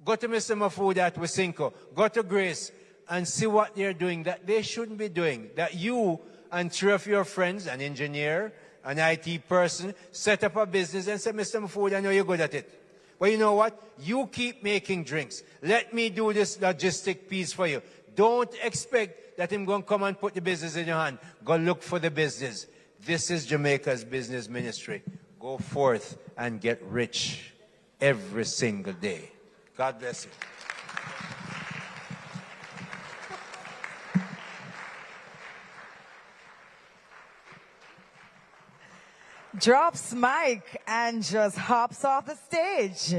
S15: Go to Mr. Mahfood at Wasinko. Go to Grace and see what they're doing that they shouldn't be doing. That you and 3 of your friends, an engineer, an IT person, set up a business and say, Mr. Mahfood, I know you're good at it. Well, you know what? You keep making drinks. Let me do this logistic piece for you. Don't expect that I'm going to come and put the business in your hand. Go look for the business. This is Jamaica's business ministry. Go forth and get rich every single day. God bless you.
S1: Drops mic and just hops off the stage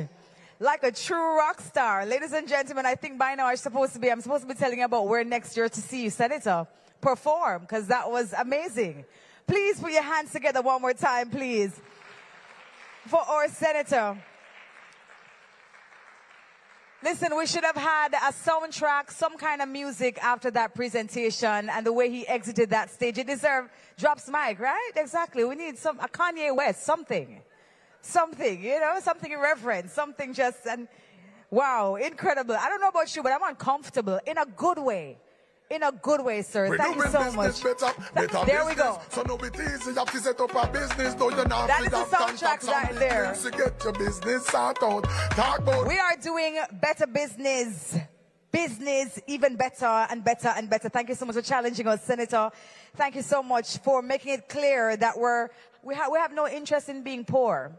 S1: like a true rock star. Ladies and gentlemen, I think by now I'm supposed to be telling you about where next year to see you, Senator, perform, because that was amazing. Please put your hands together one more time, please, for our Senator. Listen, we should have had a soundtrack, some kind of music after that presentation, and the way he exited that stage. It deserved drops mic, right? Exactly. We need a Kanye West, something, you know, something in reference, something just, and wow, incredible. I don't know about you, but I'm uncomfortable in a good way. In a good way, sir. Thank you so much. There we go.
S11: So no, it easy. You have to set up a business. That
S1: is the soundtrack right there.
S11: To get your business out. Talk about.
S1: We are doing better business. Business even better and better and better. Thank you so much for challenging us, Senator. Thank you so much for making it clear that we have no interest in being poor.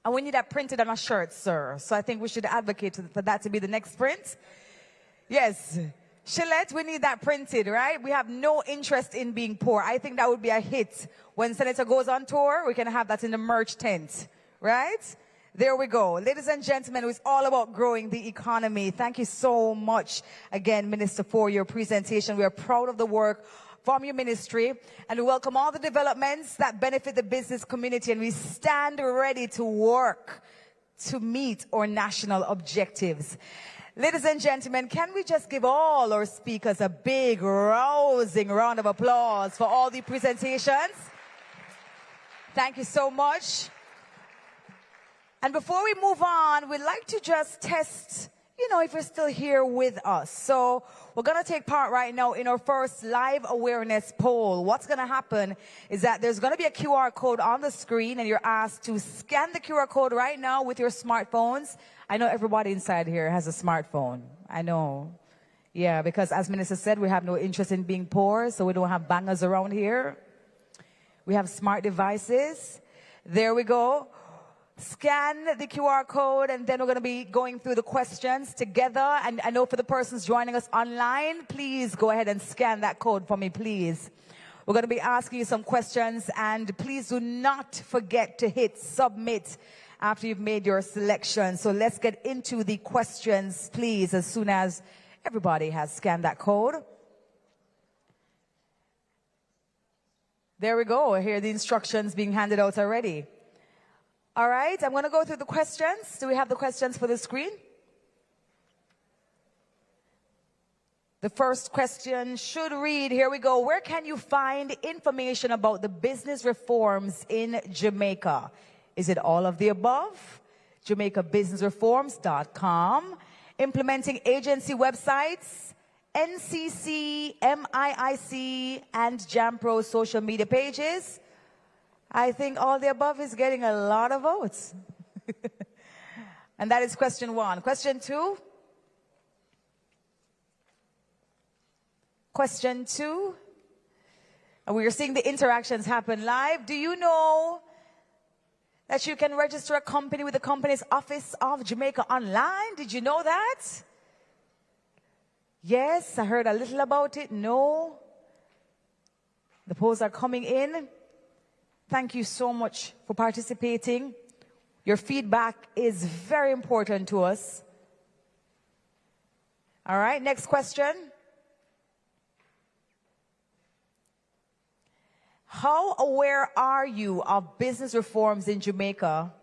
S1: And we need that printed on our shirts, sir. So I think we should advocate for that to be the next print. Yes. Shillette, we need that printed, right? We have no interest in being poor. I think that would be a hit. When Senator goes on tour, we can have that in the merch tent, right? There we go. Ladies and gentlemen, it's all about growing the economy. Thank you so much again, Minister, for your presentation. We are proud of the work from your ministry, and we welcome all the developments that benefit the business community, and we stand ready to work to meet our national objectives. Ladies and gentlemen, can we just give all our speakers a big, rousing round of applause for all the presentations? Thank you so much. And before we move on, we'd like to just test, if you're still here with us. So we're going to take part right now in our first live awareness poll. What's going to happen is that there's going to be a QR code on the screen, and you're asked to scan the QR code right now with your smartphones. I know everybody inside here has a smartphone. I know. Yeah, because as Minister said, we have no interest in being poor, so we don't have bangers around here. We have smart devices. There we go. Scan the QR code, and then we're going to be going through the questions together. And I know for the persons joining us online, please go ahead and scan that code for me, please. We're going to be asking you some questions, and please do not forget to hit submit after you've made your selection. So let's get into the questions, please, as soon as everybody has scanned that code. There we go. I hear the instructions being handed out already. All right, I'm going to go through the questions. Do we have the questions for the screen? The first question should read, here we go. Where can you find information about the business reforms in Jamaica? Is it all of the above? JamaicaBusinessReforms.com. Implementing agency websites, NCC, MIIC, and JAMPRO social media pages. I think all the above is getting a lot of votes. And that is question one. Question two. Question two. And we are seeing the interactions happen live. Do you know that you can register a company with the Companies Office of Jamaica online? Did you know that? Yes, I heard a little about it. No. The polls are coming in. Thank you so much for participating. Your feedback is very important to us. All right, next question. How aware are you of business reforms in Jamaica?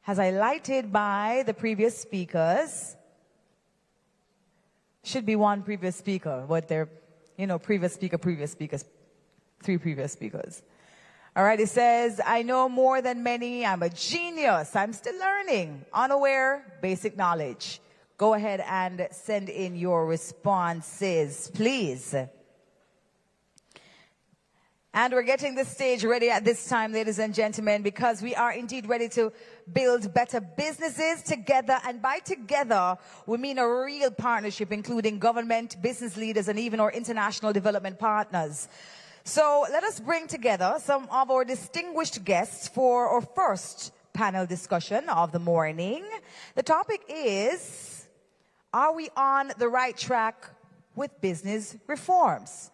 S1: As highlighted by the previous speakers, should be one previous speaker, but they're, previous speakers, three previous speakers. All right, it says, I know more than many. I'm a genius. I'm still learning. Unaware, basic knowledge. Go ahead and send in your responses, please. And we're getting the stage ready at this time, ladies and gentlemen, because we are indeed ready to build better businesses together. And by together, we mean a real partnership, including government, business leaders, and even our international development partners. So let us bring together some of our distinguished guests for our first panel discussion of the morning. The topic is, are we on the right track with business reforms?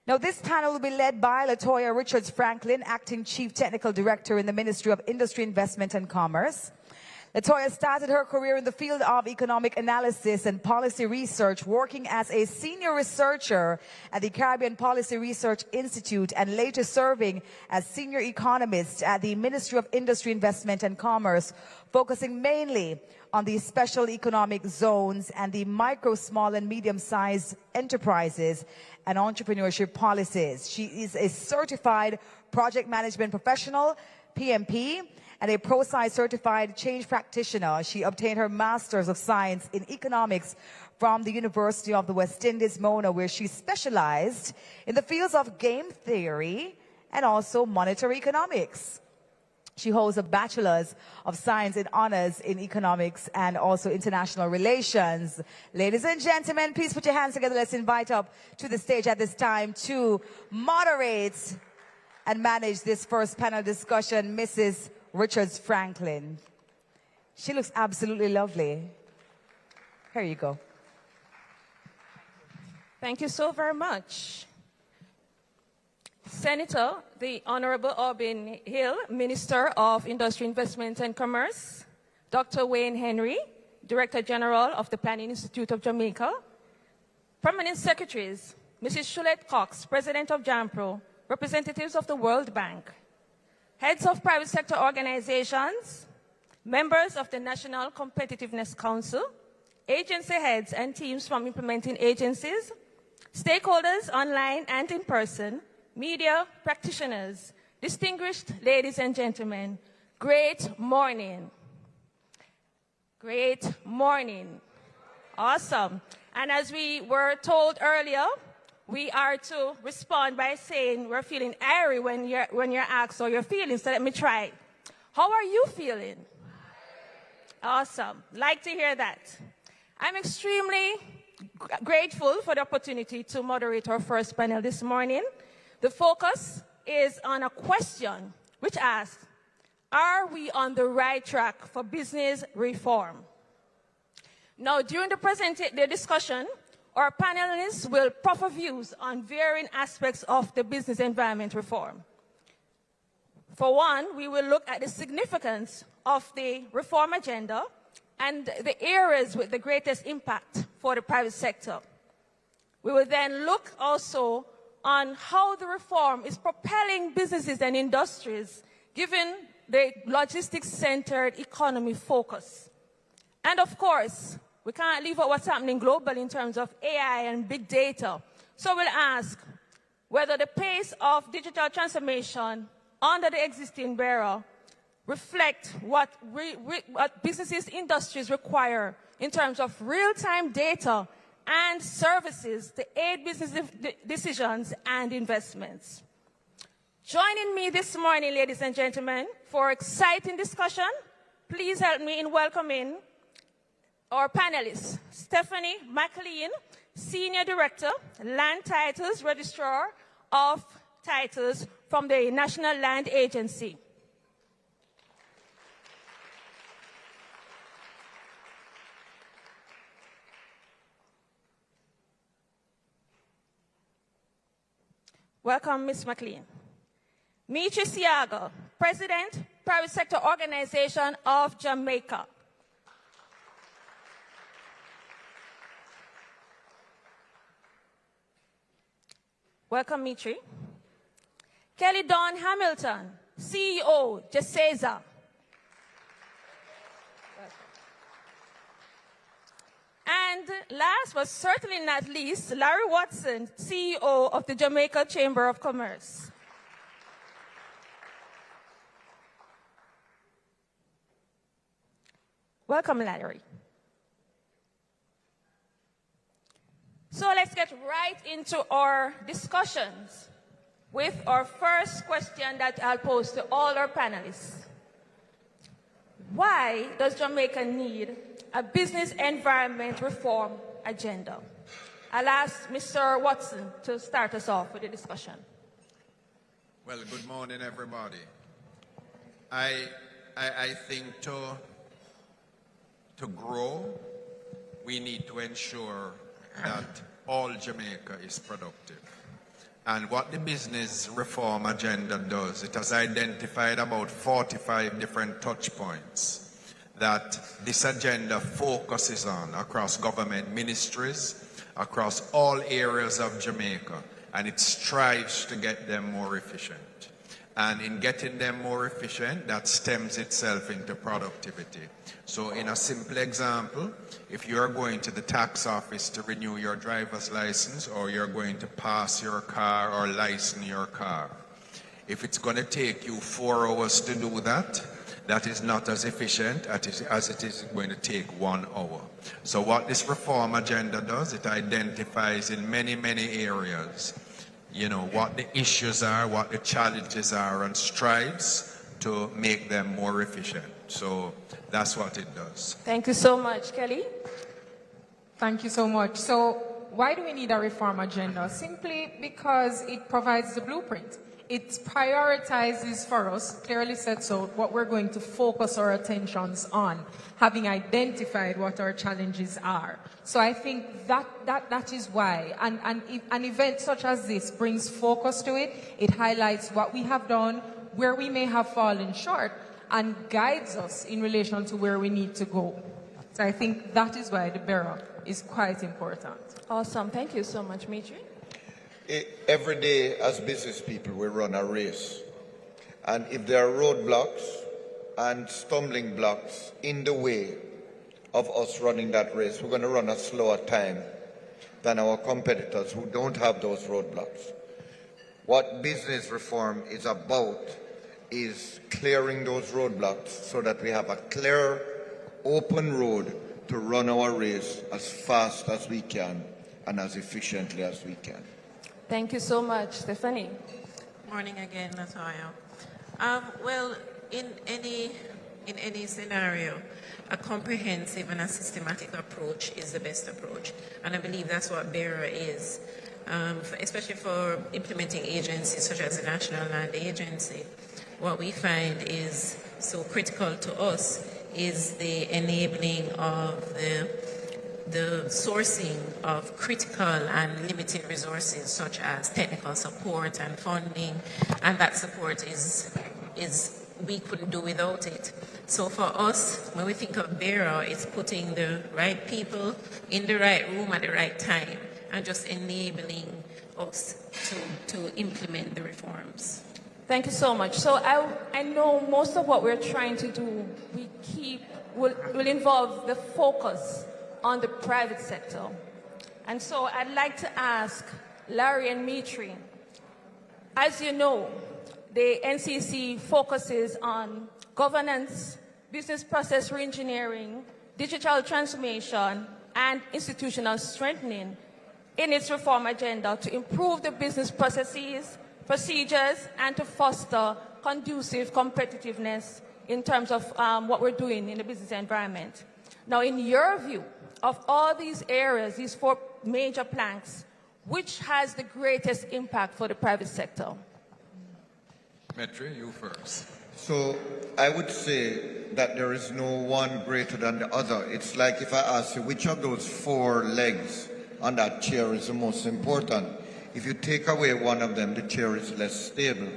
S1: Now, this panel will be led by Latoya Richards-Franklin, Acting Chief Technical Director in the Ministry of Industry, Investment and Commerce. Latoya started her career in the field of economic analysis and policy research, working as a senior researcher at the Caribbean Policy Research Institute and later serving as senior economist at the Ministry of Industry, Investment and Commerce, focusing mainly on the special economic zones and the micro, small and medium-sized enterprises and entrepreneurship policies. She is a certified project management professional, PMP, and a ProSci certified change practitioner. She obtained her Master's of Science in Economics from the University of the West Indies, Mona, where she specialized in the fields of game theory and also monetary economics. She holds a Bachelor's of Science in Honors in Economics and also International Relations. Ladies and gentlemen, please put your hands together. Let's invite up to the stage at this time to moderate and manage this first panel discussion, Mrs. Richards-Franklin. She looks absolutely lovely. Here you go.
S16: Thank you so very much. Senator, the Honorable Aubin Hill, Minister of Industry, Investment and Commerce, Dr. Wayne Henry, Director General of the Planning Institute of Jamaica, Permanent Secretaries, Mrs. Shulette Cox, President of JAMPRO, representatives of the World Bank, heads of private sector organizations, members of the National Competitiveness Council, agency heads and teams from implementing agencies, stakeholders online and in person, media practitioners, distinguished ladies and gentlemen, great morning. Great morning. Awesome. And as we were told earlier, we are to respond by saying we're feeling airy when you're asked or you're feeling, so let me try. How are you feeling? Awesome. Like to hear that. I'm extremely grateful for the opportunity to moderate our first panel this morning. The focus is on a question which asks, are we on the right track for business reform? Now, during the discussion, our panelists will proffer views on varying aspects of the business environment reform. For one, we will look at the significance of the reform agenda and the areas with the greatest impact for the private sector. We will then look also on how the reform is propelling businesses and industries given the logistics-centered economy focus. And of course, we can't leave out what's happening globally in terms of AI and big data. So we'll ask whether the pace of digital transformation under the existing BERA reflect what businesses, industries require in terms of real-time data and services to aid business decisions and investments. Joining me this morning, ladies and gentlemen, for exciting discussion, please help me in welcoming our panelists. Stephanie McLean, Senior Director, Land Titles Registrar of Titles from the National Land Agency. Welcome, Ms. McLean. Michi Siaga, President, Private Sector Organization of Jamaica. Welcome, Mitri. Kelly Dawn Hamilton, CEO, JASEZA. And last but certainly not least, Larry Watson, CEO of the Jamaica Chamber of Commerce. Welcome, Larry. So let's get right into our discussions with our first question that I'll pose to all our panelists. Why does Jamaica need a business environment reform agenda? I'll ask Mr. Watson to start us off with the discussion.
S17: Well, good morning, everybody. I think to grow, we need to ensure that all Jamaica is productive. And what the business reform agenda does, it has identified about 45 different touch points that this agenda focuses on across government ministries, across all areas of Jamaica, and it strives to get them more efficient. And in getting them more efficient, that stems itself into productivity. So in a simple example, if you're going to the tax office to renew your driver's license, or you're going to pass your car or license your car, if it's going to take you 4 hours to do that, that is not as efficient as it is going to take 1 hour. So what this reform agenda does, it identifies in many, many areas, you know, what the issues are, what the challenges are, and strives to make them more efficient. So that's what it does.
S16: Thank you so much, Kelly.
S8: Thank you so much. So why do we need a reform agenda? Simply because it provides the blueprint. It prioritizes for us, clearly sets out what we're going to focus our attentions on, having identified what our challenges are. So I think that is why. And an event such as this brings focus to it. It highlights what we have done, where we may have fallen short, and guides us in relation to where we need to go. So I think that is why the BERA is quite important.
S16: Awesome. Thank you so much, Mitri.
S18: Every day as business people, we run a race. And if there are roadblocks and stumbling blocks in the way of us running that race. We're going to run a slower time than our competitors who don't have those roadblocks. What business reform is about is clearing those roadblocks so that we have a clear, open road to run our race as fast as we can and as efficiently as we can.
S16: Thank you so much. Stephanie.
S19: Morning again, Latoya. Well, in any scenario, a comprehensive and a systematic approach is the best approach. And I believe that's what BERA is, especially for implementing agencies such as the National Land Agency. What we find is so critical to us is the enabling of the sourcing of critical and limited resources such as technical support and funding, and that support is we couldn't do without it. So for us, when we think of BERA, it's putting the right people in the right room at the right time and just enabling us to implement the reforms.
S16: Thank you so much. So I know most of what we're trying to do, will involve the focus on the private sector. And so I'd like to ask Larry and Mitri, as you know, the NCC focuses on governance, business process reengineering, digital transformation, and institutional strengthening in its reform agenda to improve the business processes, procedures, and to foster conducive competitiveness in terms of what we're doing in the business environment. Now, in your view, of all these areas, these 4 major planks, which has the greatest impact for the private sector?
S17: Metri, you first.
S18: So I would say that there is no one greater than the other. It's like if I ask you which of those 4 legs on that chair is the most important. If you take away one of them, the chair is less stable.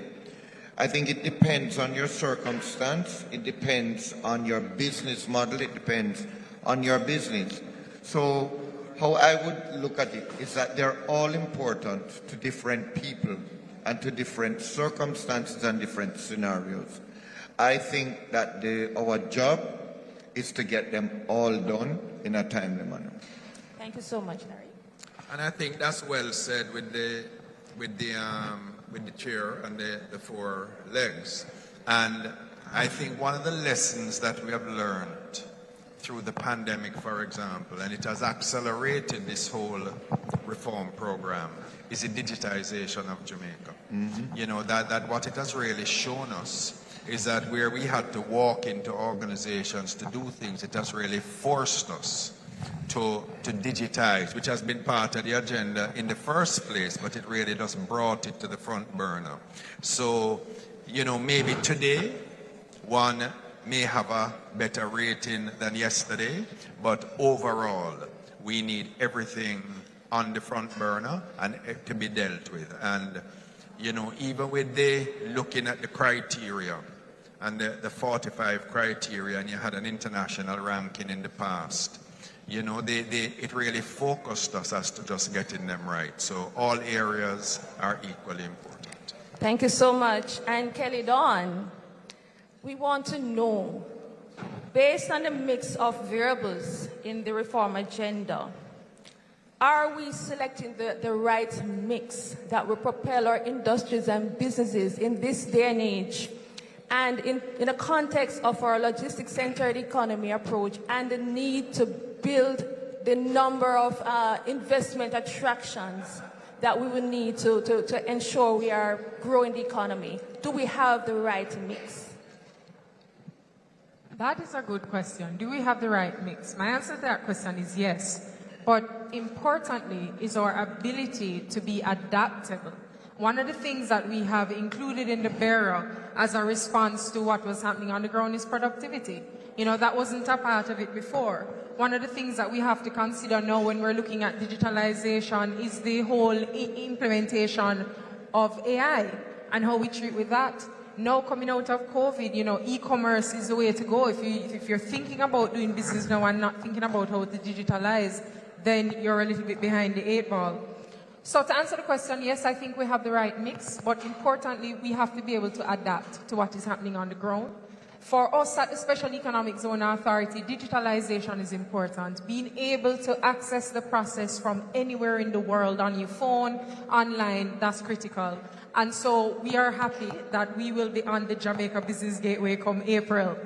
S18: I think it depends on your circumstance, it depends on your business model, it depends on your business. So how I would look at it is that they're all important to different people and to different circumstances and different scenarios. I think that our job is to get them all done in a timely manner.
S16: Thank you so much, Larry.
S17: And I think that's well said with the chair and the 4 legs. And I think one of the lessons that we have learned through the pandemic, for example, and it has accelerated this whole reform program, is the digitization of Jamaica. Mm-hmm. You know, that what it has really shown us is that where we had to walk into organizations to do things, it has really forced us to digitize, which has been part of the agenda in the first place, but it really just brought it to the front burner. So, you know, maybe today, one may have a better rating than yesterday, but overall, we need everything on the front burner and to be dealt with. And, you know, even with looking at the criteria and the 45 criteria, and you had an international ranking in the past, you know, it really focused us as to just getting them right. So all areas are equally important.
S16: Thank you so much. And Kelly Dawn, we want to know, based on the mix of variables in the reform agenda, are we selecting the right mix that will propel our industries and businesses in this day and age? And in the context of our logistics-centered economy approach and the need to build the number of investment attractions that we will need to ensure we are growing the economy, do we have the right mix?
S20: That is a good question. Do we have the right mix? My answer to that question is yes. But importantly is our ability to be adaptable. One of the things that we have included in the BERA as a response to what was happening on the ground is productivity. You know, that wasn't a part of it before. One of the things that we have to consider now when we're looking at digitalization is the whole implementation of AI and how we treat with that. Now coming out of COVID, you know, e-commerce is the way to go. If you're thinking about doing business now and not thinking about how to digitalize, then you're a little bit behind the 8 ball. So to answer the question, yes, I think we have the right mix, but importantly, we have to be able to adapt to what is happening on the ground. For us at the Special Economic Zone Authority, digitalization is important. Being able to access the process from anywhere in the world on your phone, online, that's critical. And so we are happy that we will be on the Jamaica Business Gateway come April.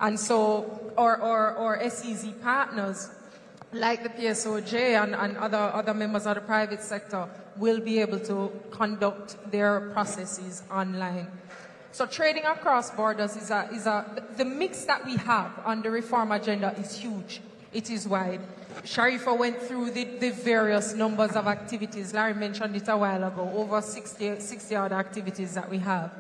S20: And so our SEZ partners, like the PSOJ and other members of the private sector, will be able to conduct their processes online. So trading across borders the mix that we have on the reform agenda is huge. It is wide. Sharifa went through the various numbers of activities. Larry mentioned it a while ago, over 60 odd activities that we have.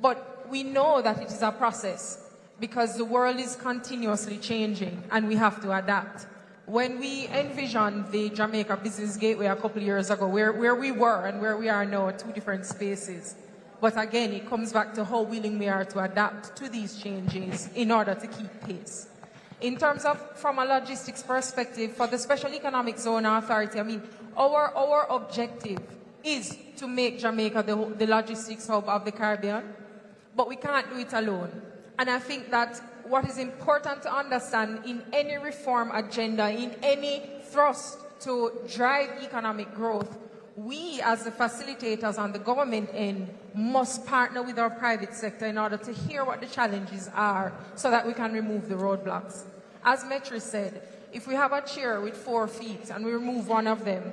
S20: But we know that it is a process because the world is continuously changing and we have to adapt. When we envisioned the Jamaica Business Gateway a couple of years ago, where we were and where we are now are two different spaces. But again, it comes back to how willing we are to adapt to these changes in order to keep pace. In terms of, from a logistics perspective, for the Special Economic Zone Authority, I mean, our objective is to make Jamaica the logistics hub of the Caribbean, but we can't do it alone. And I think that what is important to understand in any reform agenda, in any thrust to drive economic growth, we as the facilitators on the government end must partner with our private sector in order to hear what the challenges are so that we can remove the roadblocks. As Metri said, if we have a chair with 4 feet and we remove one of them,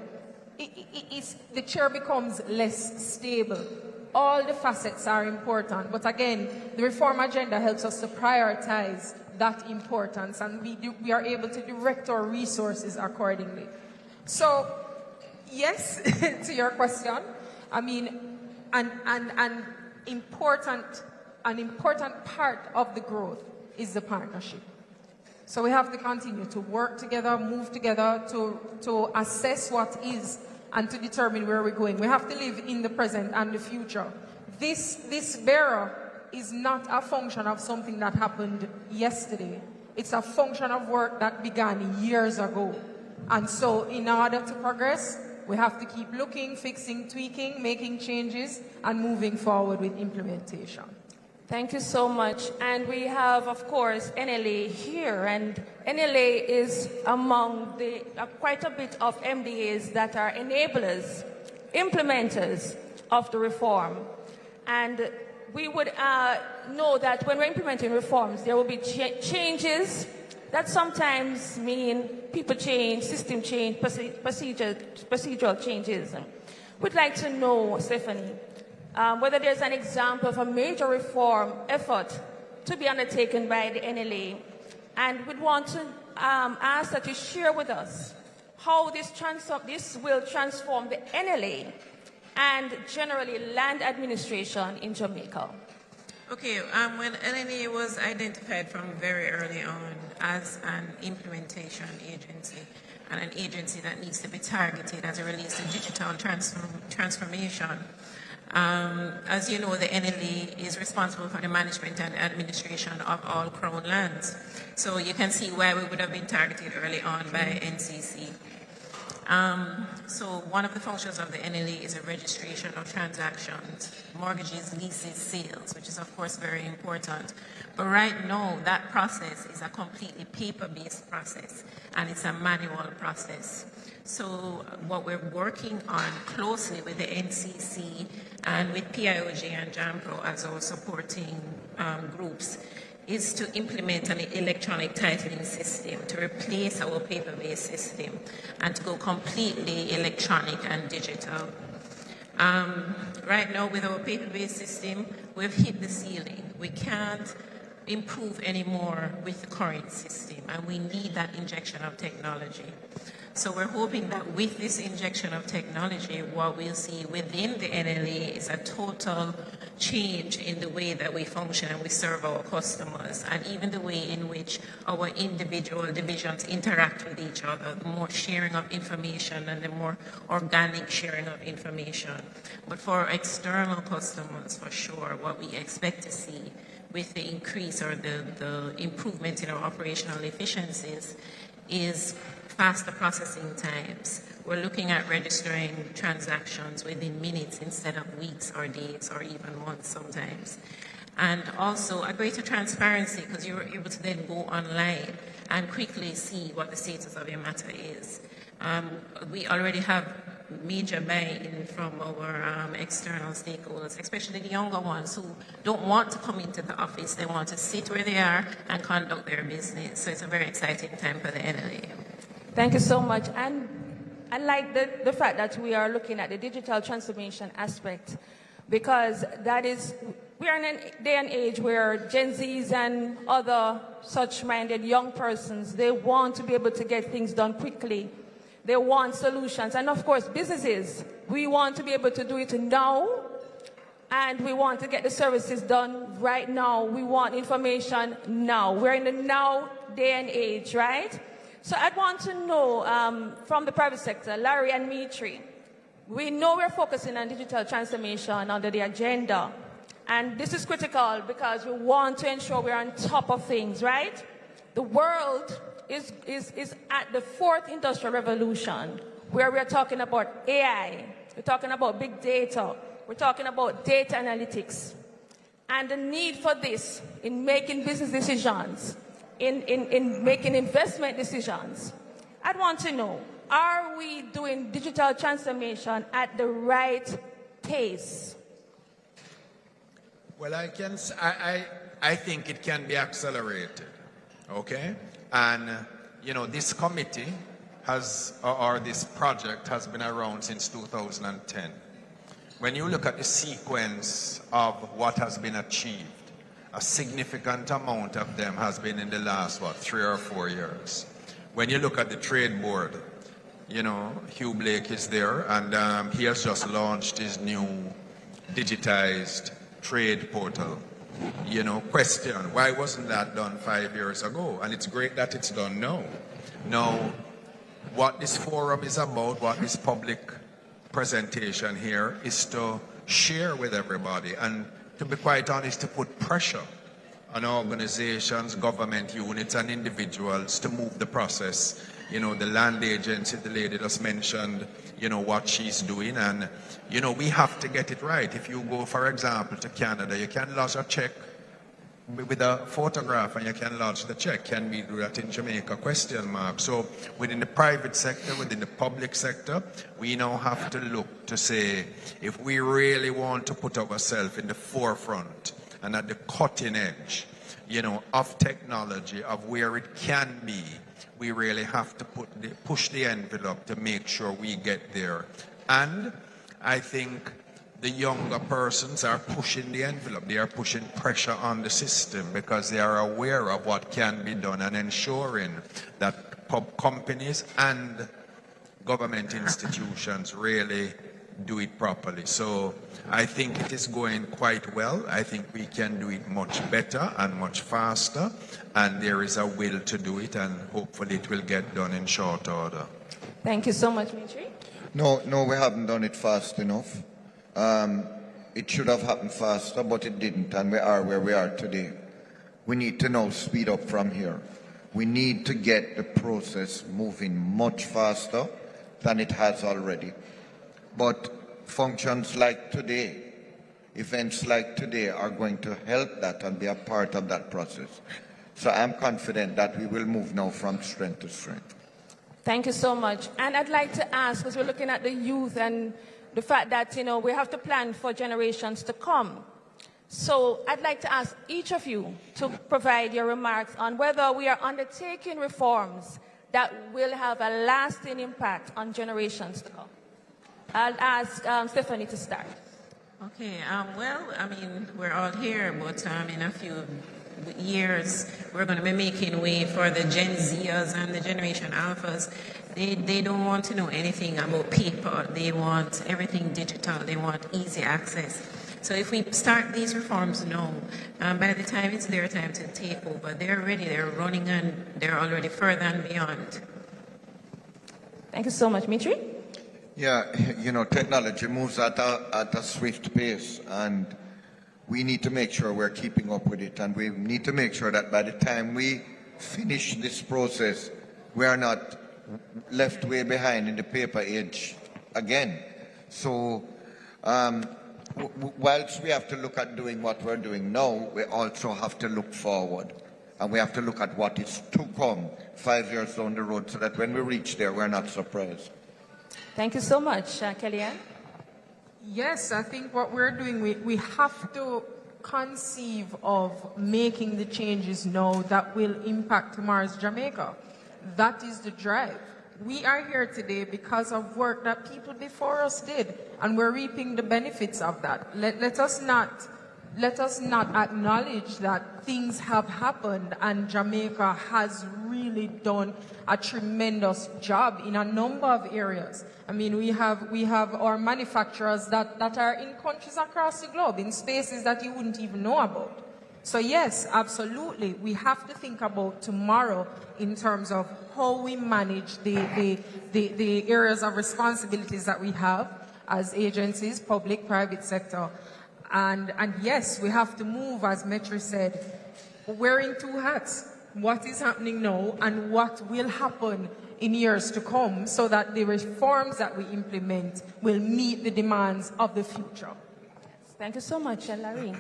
S20: the chair becomes less stable. All the facets are important, but again, the reform agenda helps us to prioritize that importance, and we are able to direct our resources accordingly. So, yes, to your question, I mean, an important part of the growth is the partnership. So we have to continue to work together, move together to assess what is and to determine where we're going. We have to live in the present and the future. This bearer is not a function of something that happened yesterday. It's a function of work that began years ago. And so in order to progress, we have to keep looking, fixing, tweaking, making changes, and moving forward with implementation.
S16: Thank you so much. And we have, of course, NLA here. And NLA is among the quite a bit of MDAs that are enablers, implementers of the reform. And we would know that when we're implementing reforms, there will be changes that sometimes mean people change, system change, procedural changes. We'd like to know, Stephanie, whether there's an example of a major reform effort to be undertaken by the NLA, and we'd want to ask that you share with us how this will transform the NLA and generally land administration in Jamaica.
S19: Okay, when NLA was identified from very early on as an implementation agency, and an agency that needs to be targeted as it relates to digital transformation, as you know, the NLA is responsible for the management and administration of all Crown lands. So you can see why we would have been targeted early on by NCC. So one of the functions of the NLA is a registration of transactions, mortgages, leases, sales, which is of course very important. But right now, that process is a completely paper-based process, and it's a manual process. So what we're working on closely with the NCC and with PIOJ and JAMPRO as our supporting groups is to implement an electronic titling system to replace our paper-based system and to go completely electronic and digital. Right now, with our paper-based system, we've hit the ceiling. We can't improve anymore with the current system, and we need that injection of technology. So we're hoping that with this injection of technology, what we'll see within the NLA is a total change in the way that we function and we serve our customers, and even the way in which our individual divisions interact with each other, the more sharing of information and the more organic sharing of information. But for external customers, for sure, what we expect to see with the increase or the improvement in our operational efficiencies is faster processing times. We're looking at registering transactions within minutes instead of weeks or days or even months sometimes. And also a greater transparency, because you're able to then go online and quickly see what the status of your matter is. We already have major buy-in from our external stakeholders, especially the younger ones who don't want to come into the office. They want to sit where they are and conduct their business. So it's a very exciting time for the NLA.
S16: Thank you so much. And I like the fact that we are looking at the digital transformation aspect, because that is, we are in a day and age where Gen Zs and other such-minded young persons, they want to be able to get things done quickly. They want solutions. And of course, businesses, we want to be able to do it now, and we want to get the services done right now. We want information now. We're in the now day and age, right? So I'd want to know from the private sector, Larry and Mitri, we know we're focusing on digital transformation under the agenda. And this is critical because we want to ensure we're on top of things, right? The world is at the fourth industrial revolution, where we're talking about AI, we're talking about big data, we're talking about data analytics, and the need for this in making business decisions, in making investment decisions. I'd want to know, are we doing digital transformation at the right pace?
S17: Well, I think it can be accelerated, okay? And, you know, this committee has, or this project has been around since 2010. When you look at the sequence of what has been achieved, a significant amount of them has been in the last, 3 or 4 years. When you look at the trade board, you know, Hugh Blake is there, and he has just launched his new digitized trade portal. You know, question, why wasn't that done 5 years ago? And it's great that it's done now. Now, what this forum is about, what this public presentation here is to share with everybody and, to be quite honest, to put pressure on organizations, government units, and individuals to move the process. You know, the land agency, the lady just mentioned, you know, what she's doing, and, you know, we have to get it right. If you go, for example, to Canada, you can lodge a check with a photograph and you can lodge the check. Can we do that in Jamaica? Question mark. So within the private sector, within the public sector, we now have to look to say, if we really want to put ourselves in the forefront and at the cutting edge, you know, of technology, of where it can be, we really have to push the envelope to make sure we get there. And I think the younger persons are pushing the envelope. They are pushing pressure on the system because they are aware of what can be done and ensuring that companies and government institutions really do it properly. So I think it is going quite well. I think we can do it much better and much faster, and there is a will to do it, and hopefully it will get done in short order.
S16: Thank you so much, Mitri.
S18: No, we haven't done it fast enough. It should have happened faster, but it didn't, and we are where we are today. We need to now speed up from here. We need to get the process moving much faster than it has already. But functions like today, events like today are going to help that and be a part of that process. So I'm confident that we will move now from strength to strength.
S16: Thank you so much. And I'd like to ask, because we're looking at the youth and the fact that, you know, we have to plan for generations to come. So I'd like to ask each of you to provide your remarks on whether we are undertaking reforms that will have a lasting impact on generations to come. I'll ask Stephanie to start.
S19: Okay, well, I mean, we're all here, but in a few years, we're going to be making way for the Gen Zers and the Generation Alphas. They don't want to know anything about paper. They want everything digital. They want easy access. So if we start these reforms now, by the time it's their time to take over, they're ready, they're running, and they're already further and beyond.
S16: Thank you so much. Mitri?
S18: Yeah, you know, technology moves at a swift pace, and we need to make sure we're keeping up with it, and we need to make sure that by the time we finish this process, we are not left way behind in the paper age again. So whilst we have to look at doing what we're doing now, we also have to look forward. And we have to look at what is to come 5 years down the road so that when we reach there, we're not surprised.
S16: Thank you so much. Kellyanne?
S20: Yes, I think what we're doing, we have to conceive of making the changes now that will impact tomorrow's Jamaica. That is the drive. We are here today because of work that people before us did, and we're reaping the benefits of that. Let us not acknowledge that things have happened and Jamaica has really done a tremendous job in a number of areas. I mean, we have our manufacturers that are in countries across the globe, in spaces that you wouldn't even know about. So yes, absolutely, we have to think about tomorrow in terms of how we manage the areas of responsibilities that we have as agencies, public, private sector. And yes, we have to move, as Metri said, wearing two hats. What is happening now and what will happen in years to come so that the reforms that we implement will meet the demands of the future.
S16: Thank you so much, Larry.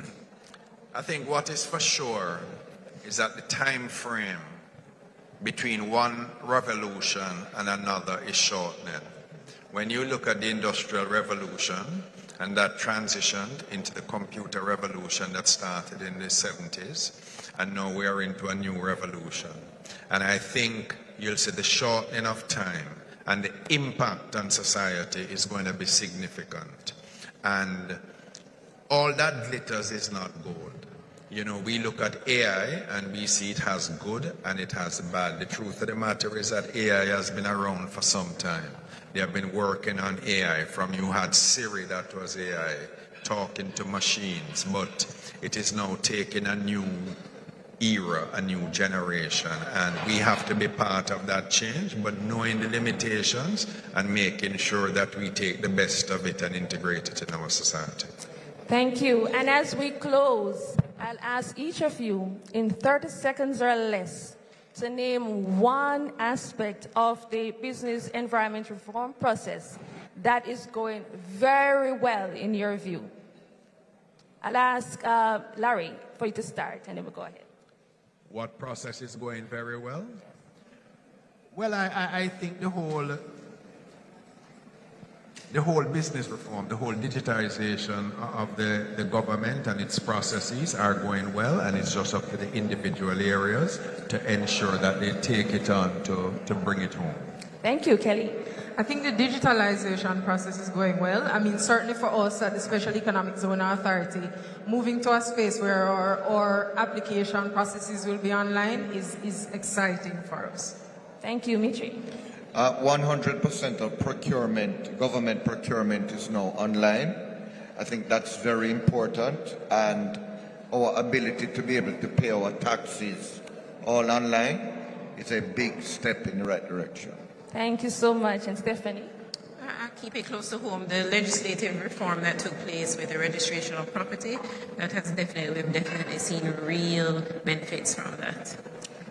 S17: I think what is for sure is that the time frame between one revolution and another is shortening. When you look at the Industrial Revolution, and that transitioned into the computer revolution that started in the 70s, and now we are into a new revolution. And I think you'll see the shortening of time and the impact on society is going to be significant. And all that glitters is not gold. You know, we look at AI and we see it has good and it has bad. The truth of the matter is that AI has been around for some time. They have been working on AI from you had Siri, that was AI, talking to machines, but it is now taking a new era, a new generation, and we have to be part of that change, but knowing the limitations and making sure that we take the best of it and integrate it in our society.
S16: Thank you. And as we close, I'll ask each of you in 30 seconds or less to name one aspect of the business environment reform process that is going very well in your view. I'll ask Larry for you to start, and then we'll go ahead.
S17: What process is going very well? Well, I think the whole business reform, the whole digitization of the government and its processes are going well, and it's just up to the individual areas to ensure that they take it on to bring it home.
S16: Thank you, Kelly.
S20: I think the digitalization process is going well. I mean, certainly for us at the Special Economic Zone Authority, moving to a space where our application processes will be online is exciting for us.
S16: Thank you, Mitri.
S18: 100% of procurement, government procurement is now online. I think that's very important, and our ability to be able to pay our taxes all online is a big step in the right direction.
S16: Thank you so much. And Stephanie?
S19: I keep it close to home. The legislative reform that took place with the registration of property, that has we've definitely seen real benefits from that.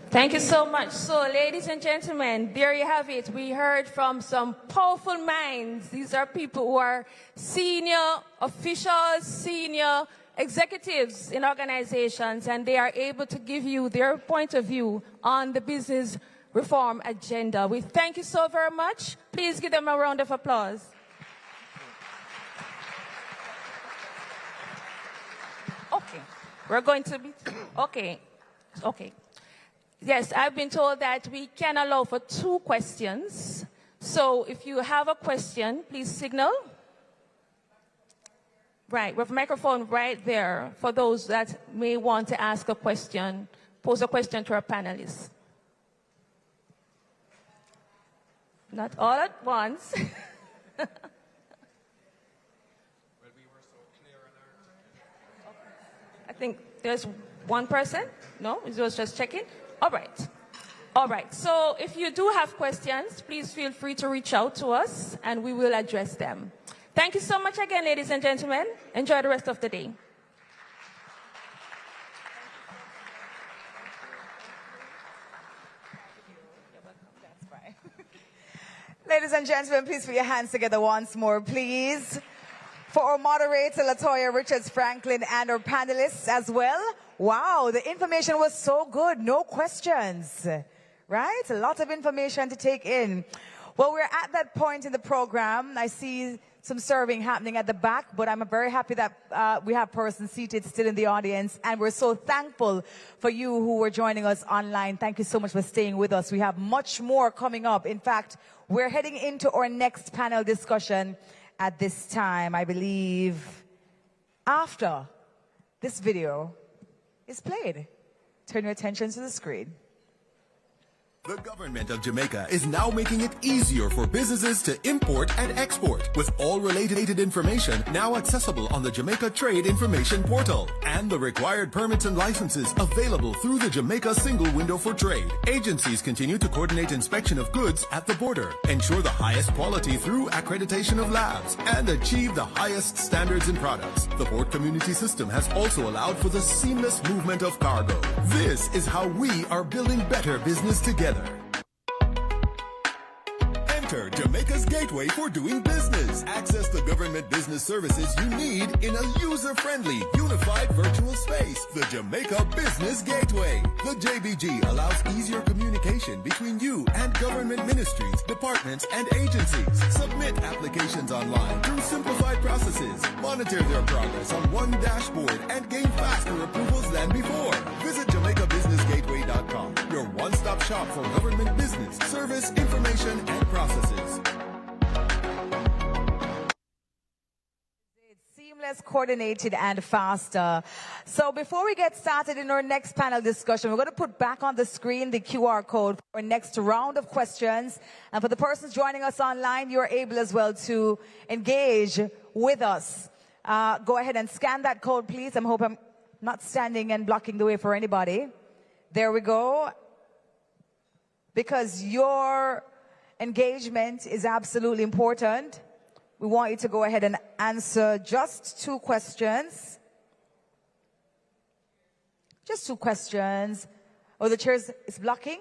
S16: Thank you so much. So, ladies and gentlemen, there you have it. We heard from some powerful minds. These are people who are senior officials, senior executives in organizations, and they are able to give you their point of view on the business reform agenda. We thank you so very much. Please give them a round of applause. Okay. We're going to be... Okay. Yes, I've been told that we can allow for 2 questions. So if you have a question, please signal. Right, we have a microphone right there for those that may want to ask a question, pose a question to our panelists. Not all at once. I think there's one person. No, it was just checking. All right. So if you do have questions, please feel free to reach out to us and we will address them. Thank you so much again, ladies and gentlemen. Enjoy the rest of the day.
S1: Ladies and gentlemen, please put your hands together once more, please, for our moderator, Latoya Richards Franklin, and our panelists as well. Wow, the information was so good. No questions, right? A lot of information to take in. Well, we're at that point in the program. I see some serving happening at the back, but I'm very happy that we have persons seated still in the audience, and we're so thankful for you who were joining us online. Thank you so much for staying with us. We have much more coming up. In fact, we're heading into our next panel discussion at this time, I believe, after this video is played. Turn your attention to the screen.
S12: The government of Jamaica is now making it easier for businesses to import and export, with all related information now accessible on the Jamaica Trade Information Portal, and the required permits and licenses available through the Jamaica Single Window for Trade. Agencies continue to coordinate inspection of goods at the border, ensure the highest quality through accreditation of labs, and achieve the highest standards in products. The port community system has also allowed for the seamless movement of cargo. This is how we are building better business together. Enter Jamaica's gateway for doing business. Access the government business services you need in a user-friendly, unified virtual space. The Jamaica Business Gateway. The JBG allows easier communication between you and government ministries, departments, and agencies. Submit applications online through simplified processes. Monitor their progress on one dashboard and gain faster approvals than before. Visit JamaicaBusinessGateway.com, your one-stop shop for government business, service, information, and processes.
S1: It's seamless, coordinated, and faster. So before we get started in our next panel discussion, we're going to put back on the screen the QR code for our next round of questions. And for the persons joining us online, you're able as well to engage with us. Go ahead and scan that code, please. I hope I'm not standing and blocking the way for anybody. There we go. Because your engagement is absolutely important. We want you to go ahead and answer just 2 questions. Just 2 questions. Oh, the chair is blocking?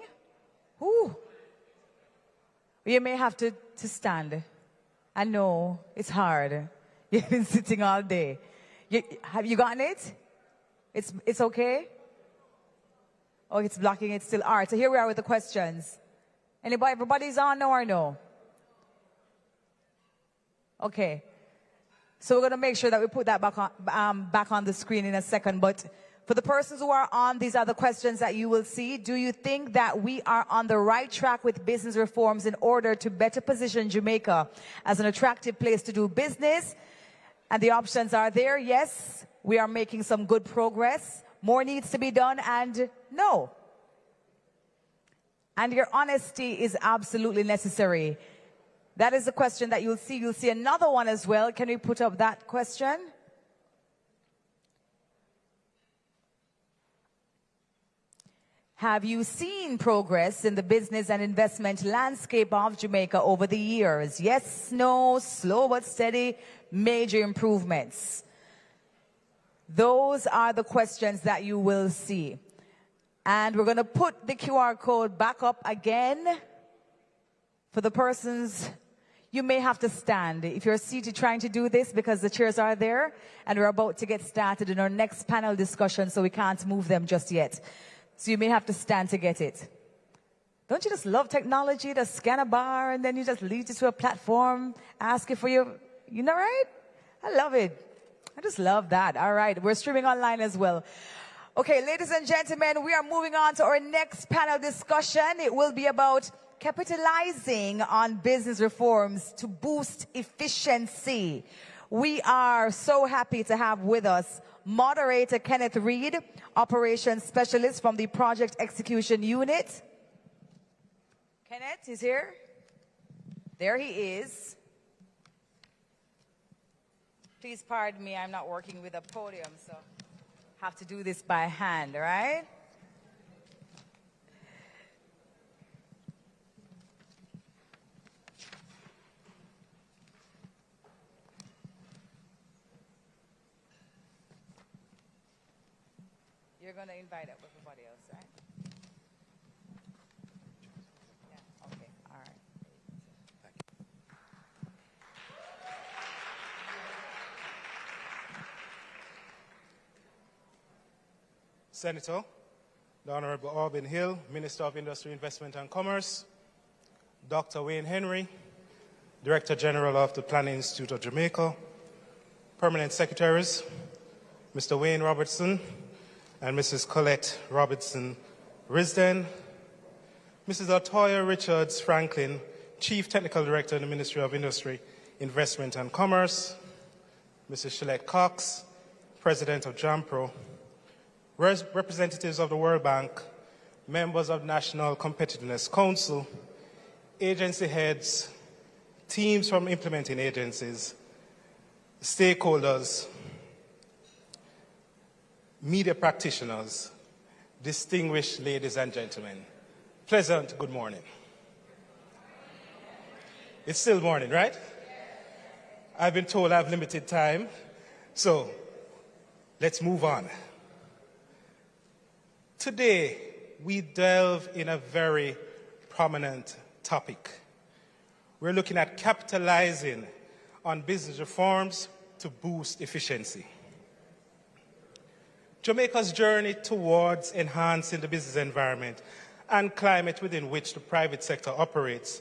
S1: Ooh. You may have to stand. I know, it's hard. You've been sitting all day. Have you gotten it? It's okay? Oh, it's blocking it still. All right, so here we are with the questions. Everybody's on now or no? Okay. So we're going to make sure that we put that back on the screen in a second. But for the persons who are on, these are the questions that you will see. Do you think that we are on the right track with business reforms in order to better position Jamaica as an attractive place to do business? And the options are there. Yes, we are making some good progress. More needs to be done, and no. And your honesty is absolutely necessary. That is the question that you'll see. You'll see another one as well. Can we put up that question? Have you seen progress in the business and investment landscape of Jamaica over the years? Yes, no, slow but steady, major improvements. Those are the questions that you will see. And we're going to put the QR code back up again. For the persons, you may have to stand if you're seated trying to do this, because the chairs are there and we're about to get started in our next panel discussion, so we can't move them just yet. So you may have to stand to get it. Don't you just love technology? To scan a bar and then you just lead you to a platform, ask you for your, you know, right? I love it. I just love that. All right, we're streaming online as well. Okay, ladies and gentlemen, we are moving on to our next panel discussion. It will be about capitalizing on business reforms to boost efficiency. We are so happy to have with us moderator Kenneth Reed, operations specialist from the Project Execution Unit. Kenneth is here. There he is. Please pardon me, I'm not working with a podium, so have to do this by hand, all right? You're going to invite everybody else, right? Yeah, okay, all right.
S21: Senator, the Honorable Auburn Hill, Minister of Industry, Investment and Commerce, Dr. Wayne Henry, Director General of the Planning Institute of Jamaica, Permanent Secretaries, Mr. Wayne Robertson and Mrs. Colette Robertson Risden, Mrs. Latoya Richards Franklin, Chief Technical Director in the Ministry of Industry, Investment and Commerce, Mrs. Shalette Cox, President of JAMPRO, representatives of the World Bank, members of National Competitiveness Council, agency heads, teams from implementing agencies, stakeholders, media practitioners, distinguished ladies and gentlemen, pleasant good morning. It's still morning, right? I've been told I have limited time, so let's move on. Today, we delve in a very prominent topic. We're looking at capitalizing on business reforms to boost efficiency. Jamaica's journey towards enhancing the business environment and climate within which the private sector operates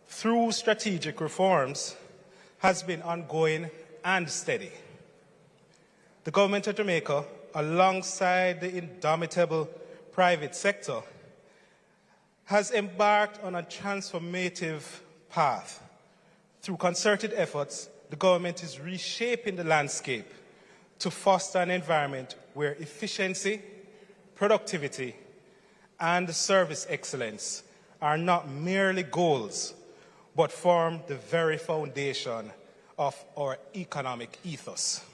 S21: through strategic reforms has been ongoing and steady. The government of Jamaica, alongside the indomitable private sector, has embarked on a transformative path. Through concerted efforts, the government is reshaping the landscape to foster an environment where efficiency, productivity, and service excellence are not merely goals, but form the very foundation of our economic ethos.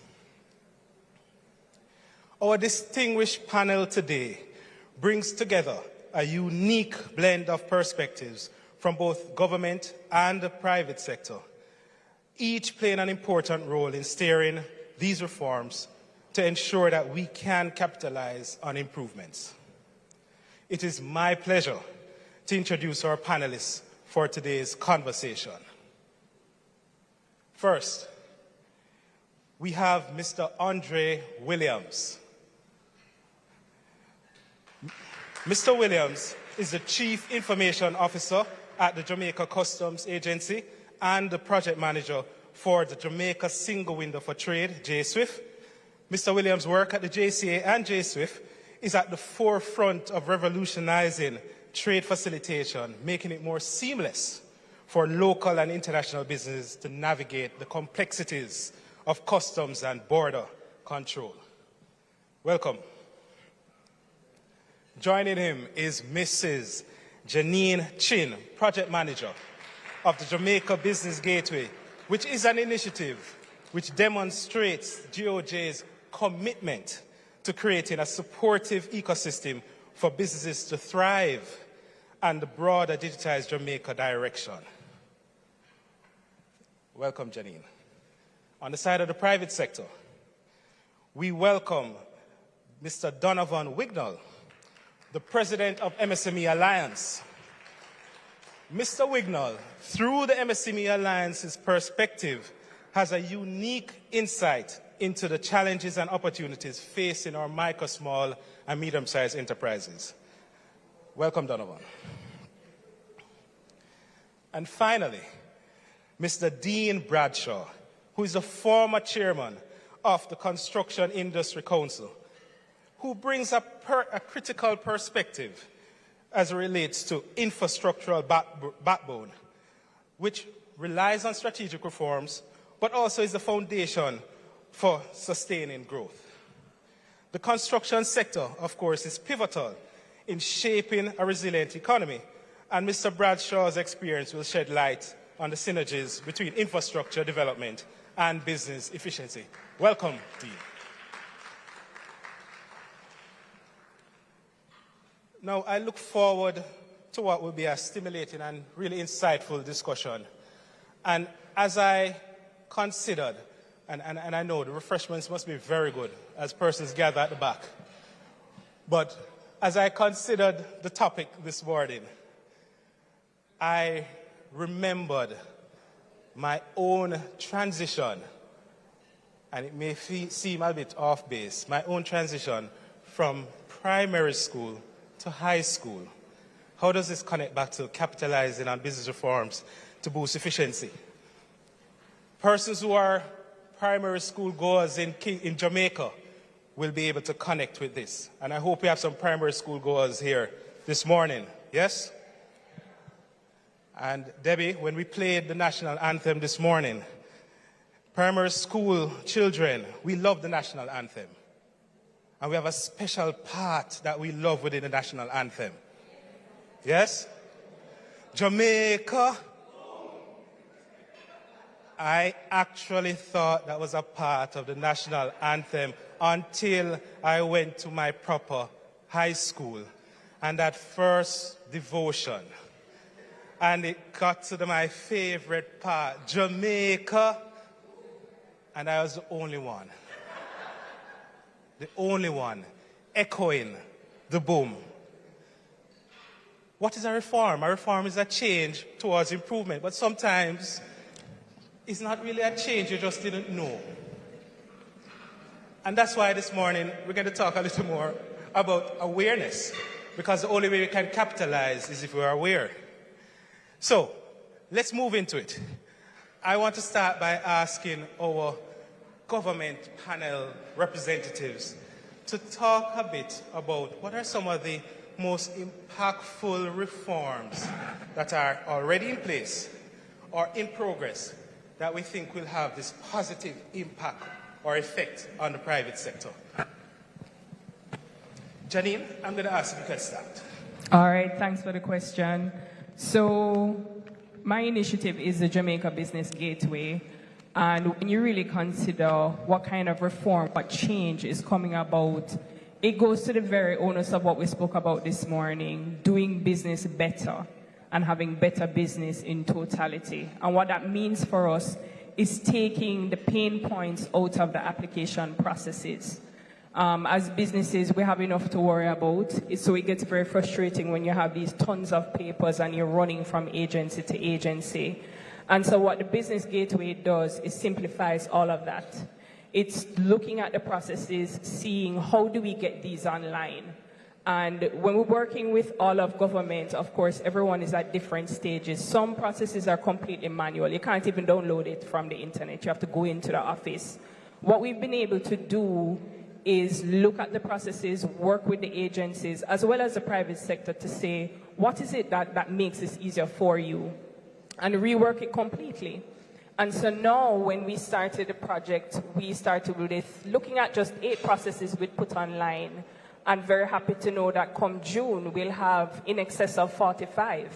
S21: Our distinguished panel today brings together a unique blend of perspectives from both government and the private sector, each playing an important role in steering these reforms to ensure that we can capitalize on improvements. It is my pleasure to introduce our panelists for today's conversation. First, we have Mr. Andre Williams. Mr. Williams is the Chief Information Officer at the Jamaica Customs Agency and the Project Manager for the Jamaica Single Window for Trade, JSWIFT. Mr. Williams' work at the JCA and JSWIFT is at the forefront of revolutionizing trade facilitation, making it more seamless for local and international businesses to navigate the complexities of customs and border control. Welcome. Joining him is Mrs. Janine Chin, Project Manager of the Jamaica Business Gateway, which is an initiative which demonstrates GOJ's commitment to creating a supportive ecosystem for businesses to thrive and the broader digitized Jamaica direction. Welcome, Janine. On the side of the private sector, we welcome Mr. Donovan Wignall, the President of MSME Alliance. Mr. Wignall, through the MSME Alliance's perspective, has a unique insight into the challenges and opportunities facing our micro, small, and medium-sized enterprises. Welcome, Donovan. And finally, Mr. Dean Bradshaw, who is the former chairman of the Construction Industry Council, who brings a critical perspective as it relates to infrastructural backbone, which relies on strategic reforms, but also is the foundation for sustaining growth. The construction sector, of course, is pivotal in shaping a resilient economy, and Mr. Bradshaw's experience will shed light on the synergies between infrastructure development and business efficiency. Welcome, Dean. Now, I look forward to what will be a stimulating and really insightful discussion. And as I considered, and I know the refreshments must be very good as persons gather at the back, but as I considered the topic this morning, I remembered my own transition, and it may seem a bit off base, my own transition from primary school to high school. How does this connect back to capitalizing on business reforms to boost efficiency? Persons who are primary school goers in Jamaica will be able to connect with this. And I hope we have some primary school goers here this morning. Yes? And Debbie, when we played the national anthem this morning, primary school children, we love the national anthem. And we have a special part that we love within the national anthem. Yes? Jamaica. I actually thought that was a part of the national anthem until I went to my proper high school and that first devotion. And it got to my favorite part, Jamaica, and I was the only one. The only one echoing the boom. What is a reform? A reform is a change towards improvement, but sometimes it's not really a change, you just didn't know. And that's why this morning we're going to talk a little more about awareness, because the only way we can capitalize is if we are aware. So, let's move into it. I want to start by asking our government panel representatives to talk a bit about what are some of the most impactful reforms that are already in place or in progress that we think will have this positive impact or effect on the private sector. Janine, I'm going to ask if you can start.
S2: All right, thanks for the question. So my initiative is the Jamaica Business Gateway. And when you really consider what kind of reform, what change is coming about, it goes to the very onus of what we spoke about this morning, doing business better and having better business in totality. And what that means for us is taking the pain points out of the application processes. As businesses, we have enough to worry about, so it gets very frustrating when you have these tons of papers and you're running from agency to agency. And so what the Business Gateway does is simplifies all of that. It's looking at the processes, seeing how do we get these online. And when we're working with all of government, of course, everyone is at different stages. Some processes are completely manual. You can't even download it from the internet. You have to go into the office. What we've been able to do is look at the processes, work with the agencies, as well as the private sector to say, what is it that makes this easier for you? And rework it completely. And so now, when we started the project, we started with looking at just 8 processes we'd put online. I'm very happy to know that come June, we'll have in excess of 45,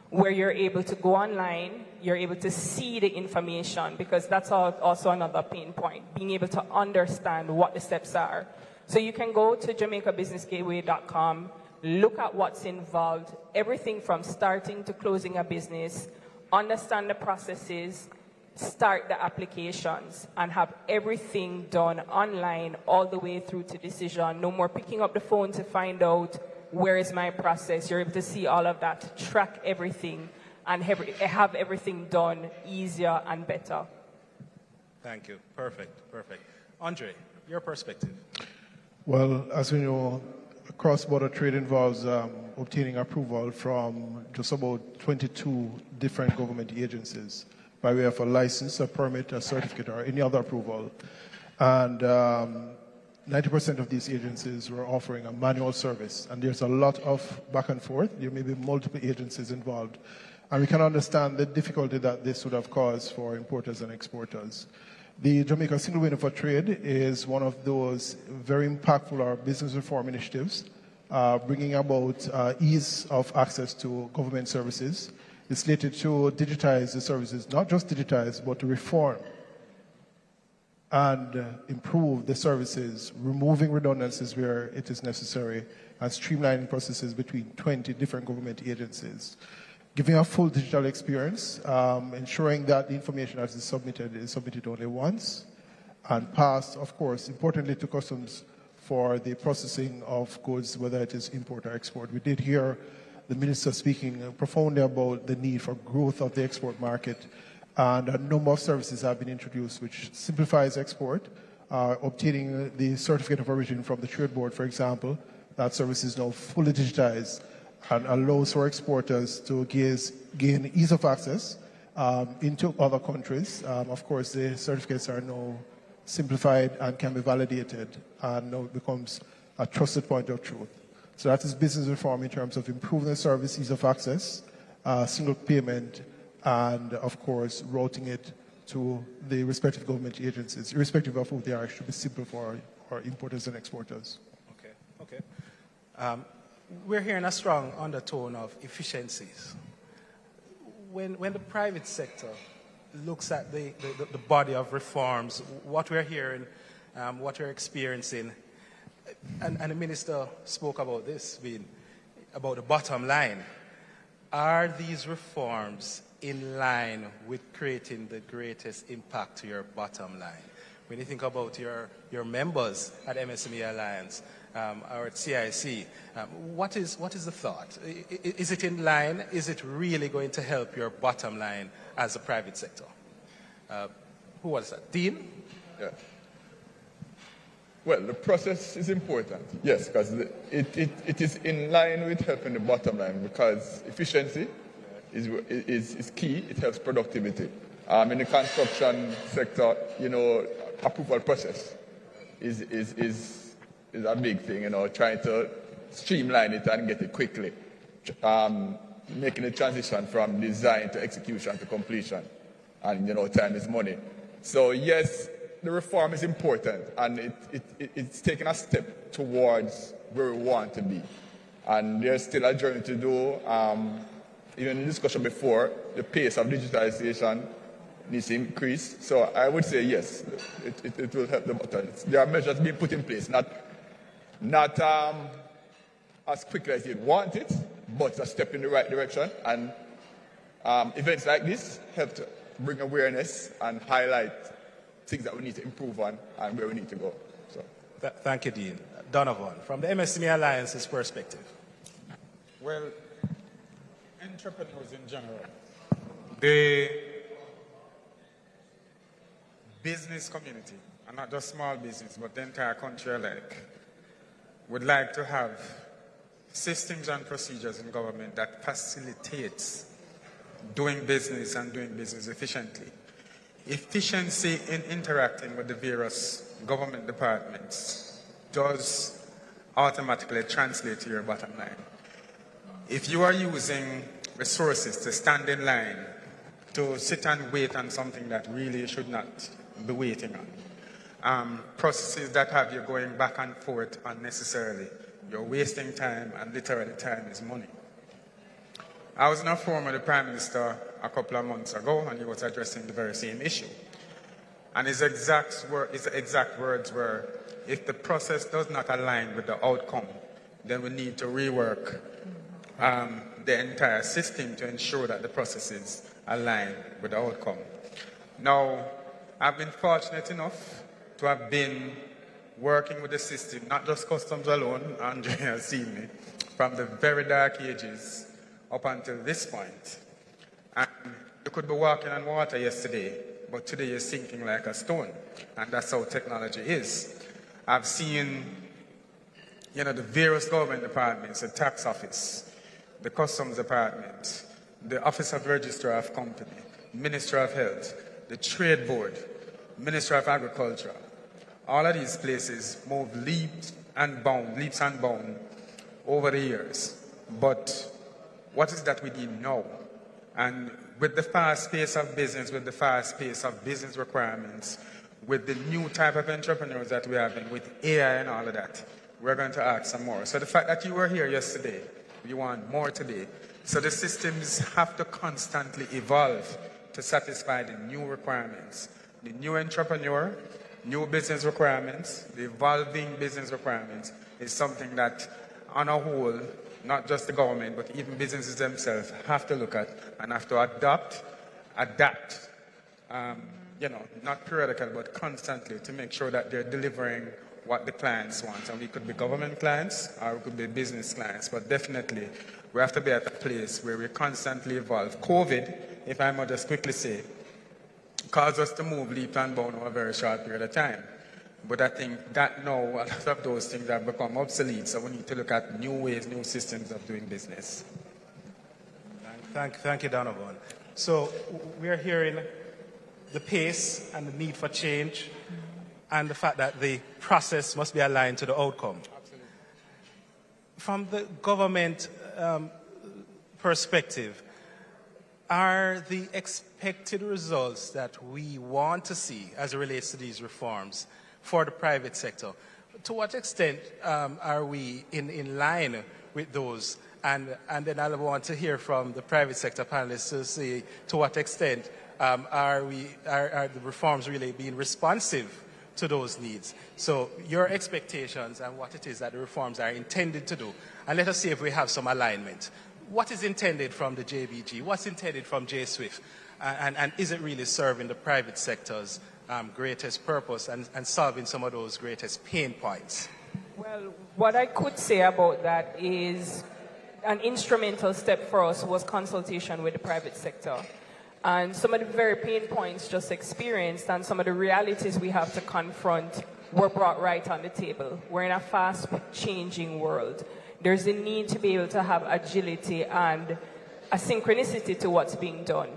S2: where you're able to go online, you're able to see the information, because that's also another pain point, being able to understand what the steps are. So you can go to JamaicaBusinessGateway.com, look at what's involved, everything from starting to closing a business, understand the processes, start the applications, and have everything done online all the way through to decision. No more picking up the phone to find out where is my process. You're able to see all of that, track everything, and have everything done easier and better.
S21: Thank you. Perfect, perfect. Andre, your perspective.
S22: Well, as we know, cross-border trade involves obtaining approval from just about 22 different government agencies by way of a license, a permit, a certificate, or any other approval. And 90% of these agencies were offering a manual service. And there's a lot of back and forth. There may be multiple agencies involved. And we can understand the difficulty that this would have caused for importers and exporters. The Jamaica Single Window for Trade is one of those very impactful business reform initiatives, bringing about ease of access to government services. It's slated to digitize the services, not just digitize, but to reform and improve the services, removing redundancies where it is necessary, and streamlining processes between 20 different government agencies. Giving a full digital experience, ensuring that the information that is submitted only once, and passed, of course, importantly to customs for the processing of goods, whether it is import or export. We did hear the Minister speaking profoundly about the need for growth of the export market, and a number of services have been introduced which simplifies export, obtaining the certificate of origin from the Trade Board, for example, That service is now fully digitized and allows for exporters to gain ease of access into other countries. Of course, the certificates are now simplified and can be validated, and now it becomes a trusted point of truth. So that is business reform in terms of improving the service, ease of access, single payment, and of course, routing it to the respective government agencies, irrespective of who they are. It should be simple for our importers and exporters.
S21: Okay. We're hearing a strong undertone of efficiencies. When the private sector looks at the body of reforms, what we're hearing, what we're experiencing, and the minister spoke about this, about the bottom line. Are these reforms in line with creating the greatest impact to your bottom line? When you think about your members at MSME Alliance or at CIC, what is the thought? Is it in line? Is it really going to help your bottom line as a private sector? Who was that? Dean?
S3: Yeah. Well, the process is important, yes, because it is in line with helping the bottom line, because efficiency is key. It helps productivity. In the construction sector, approval process is a big thing, trying to streamline it and get it quickly, making the transition from design to execution to completion. And, time is money. So, yes, the reform is important, and it's taking a step towards where we want to be. And there's still a journey to do. Even in the discussion before, the pace of digitalization needs to increase. So I would say yes, it will help the bottom. There are measures being put in place, not as quickly as you'd want it, but a step in the right direction. And events like this help to bring awareness and highlight things that we need to improve on and where we need to go. So.
S21: Thank you, Dean. Donovan, from the MSME Alliance's perspective.
S6: Well, entrepreneurs in general, the business community, and not just small business, but the entire country alike, would like to have systems and procedures in government that facilitates doing business and doing business efficiently. Efficiency in interacting with the various government departments does automatically translate to your bottom line. If you are using resources to stand in line, to sit and wait on something that really you should not be waiting on, processes that have you going back and forth unnecessarily, you're wasting time, and literally time is money. I was in a forum with the Prime Minister a couple of months ago, and he was addressing the very same issue. And his exact words were, if the process does not align with the outcome, then we need to rework the entire system to ensure that the processes align with the outcome. Now, I've been fortunate enough to have been working with the system, not just customs alone. Andre has seen me, from the very dark ages up until this point. And you could be walking on water yesterday, but today you're sinking like a stone. And that's how technology is. I've seen, the various government departments, the tax office, the customs department, the office of registrar of company, Ministry of Health, the trade board, Ministry of Agriculture. All of these places move leaps and bounds over the years. But what is that we need now? And with the fast pace of business, with the fast pace of business requirements, with the new type of entrepreneurs that we have, and with AI and all of that, we're going to ask some more. So the fact that you were here yesterday, you want more today. So the systems have to constantly evolve to satisfy the new requirements. The new entrepreneur, new business requirements, the evolving business requirements is something that, on a whole, not just the government, but even businesses themselves have to look at and have to adapt, not periodically, but constantly, to make sure that they're delivering what the clients want. And we could be government clients or we could be business clients, but definitely we have to be at a place where we constantly evolve. COVID, if I might just quickly say, caused us to move leap and bound over a very short period of time. But I think that now a lot of those things have become obsolete, so we need to look at new ways, new systems of doing business.
S21: Thank you, Donovan. So we are hearing the pace and the need for change and the fact that the process must be aligned to the outcome. Absolutely. From the government perspective, are the expected results that we want to see as it relates to these reforms for the private sector, to what extent are we in line with those? And then I want to hear from the private sector panelists to see to what extent are the reforms really being responsive to those needs. So your expectations and what it is that the reforms are intended to do. And let us see if we have some alignment. What is intended from the JBG? What's intended from J-SWIFT? And is it really serving the private sector's greatest purpose and solving some of those greatest pain points?
S2: Well, what I could say about that is an instrumental step for us was consultation with the private sector. And some of the very pain points just experienced and some of the realities we have to confront were brought right on the table. We're in a fast-changing world. There's a need to be able to have agility and a synchronicity to what's being done.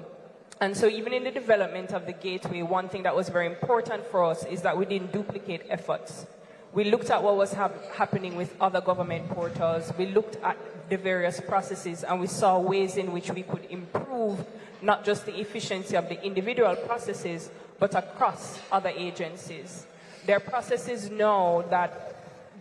S2: And so even in the development of the gateway, one thing that was very important for us is that we didn't duplicate efforts. We looked at what was happening with other government portals. We looked at the various processes and we saw ways in which we could improve not just the efficiency of the individual processes, but across other agencies. There are processes now that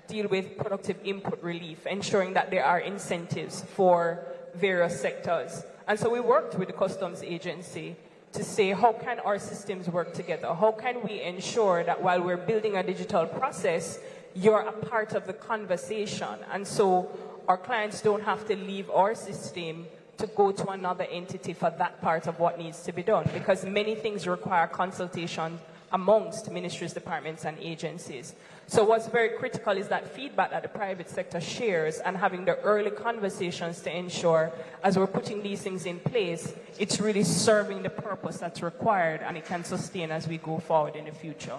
S2: deal with productive input relief, ensuring that there are incentives for various sectors. And so we worked with the customs agency to say, how can our systems work together? How can we ensure that while we're building a digital process, you're a part of the conversation? And so our clients don't have to leave our system to go to another entity for that part of what needs to be done, because many things require consultation amongst ministries, departments, and agencies. So what's very critical is that feedback that the private sector shares and having the early conversations to ensure, as we're putting these things in place, it's really serving the purpose that's required and it can sustain as we go forward in the future.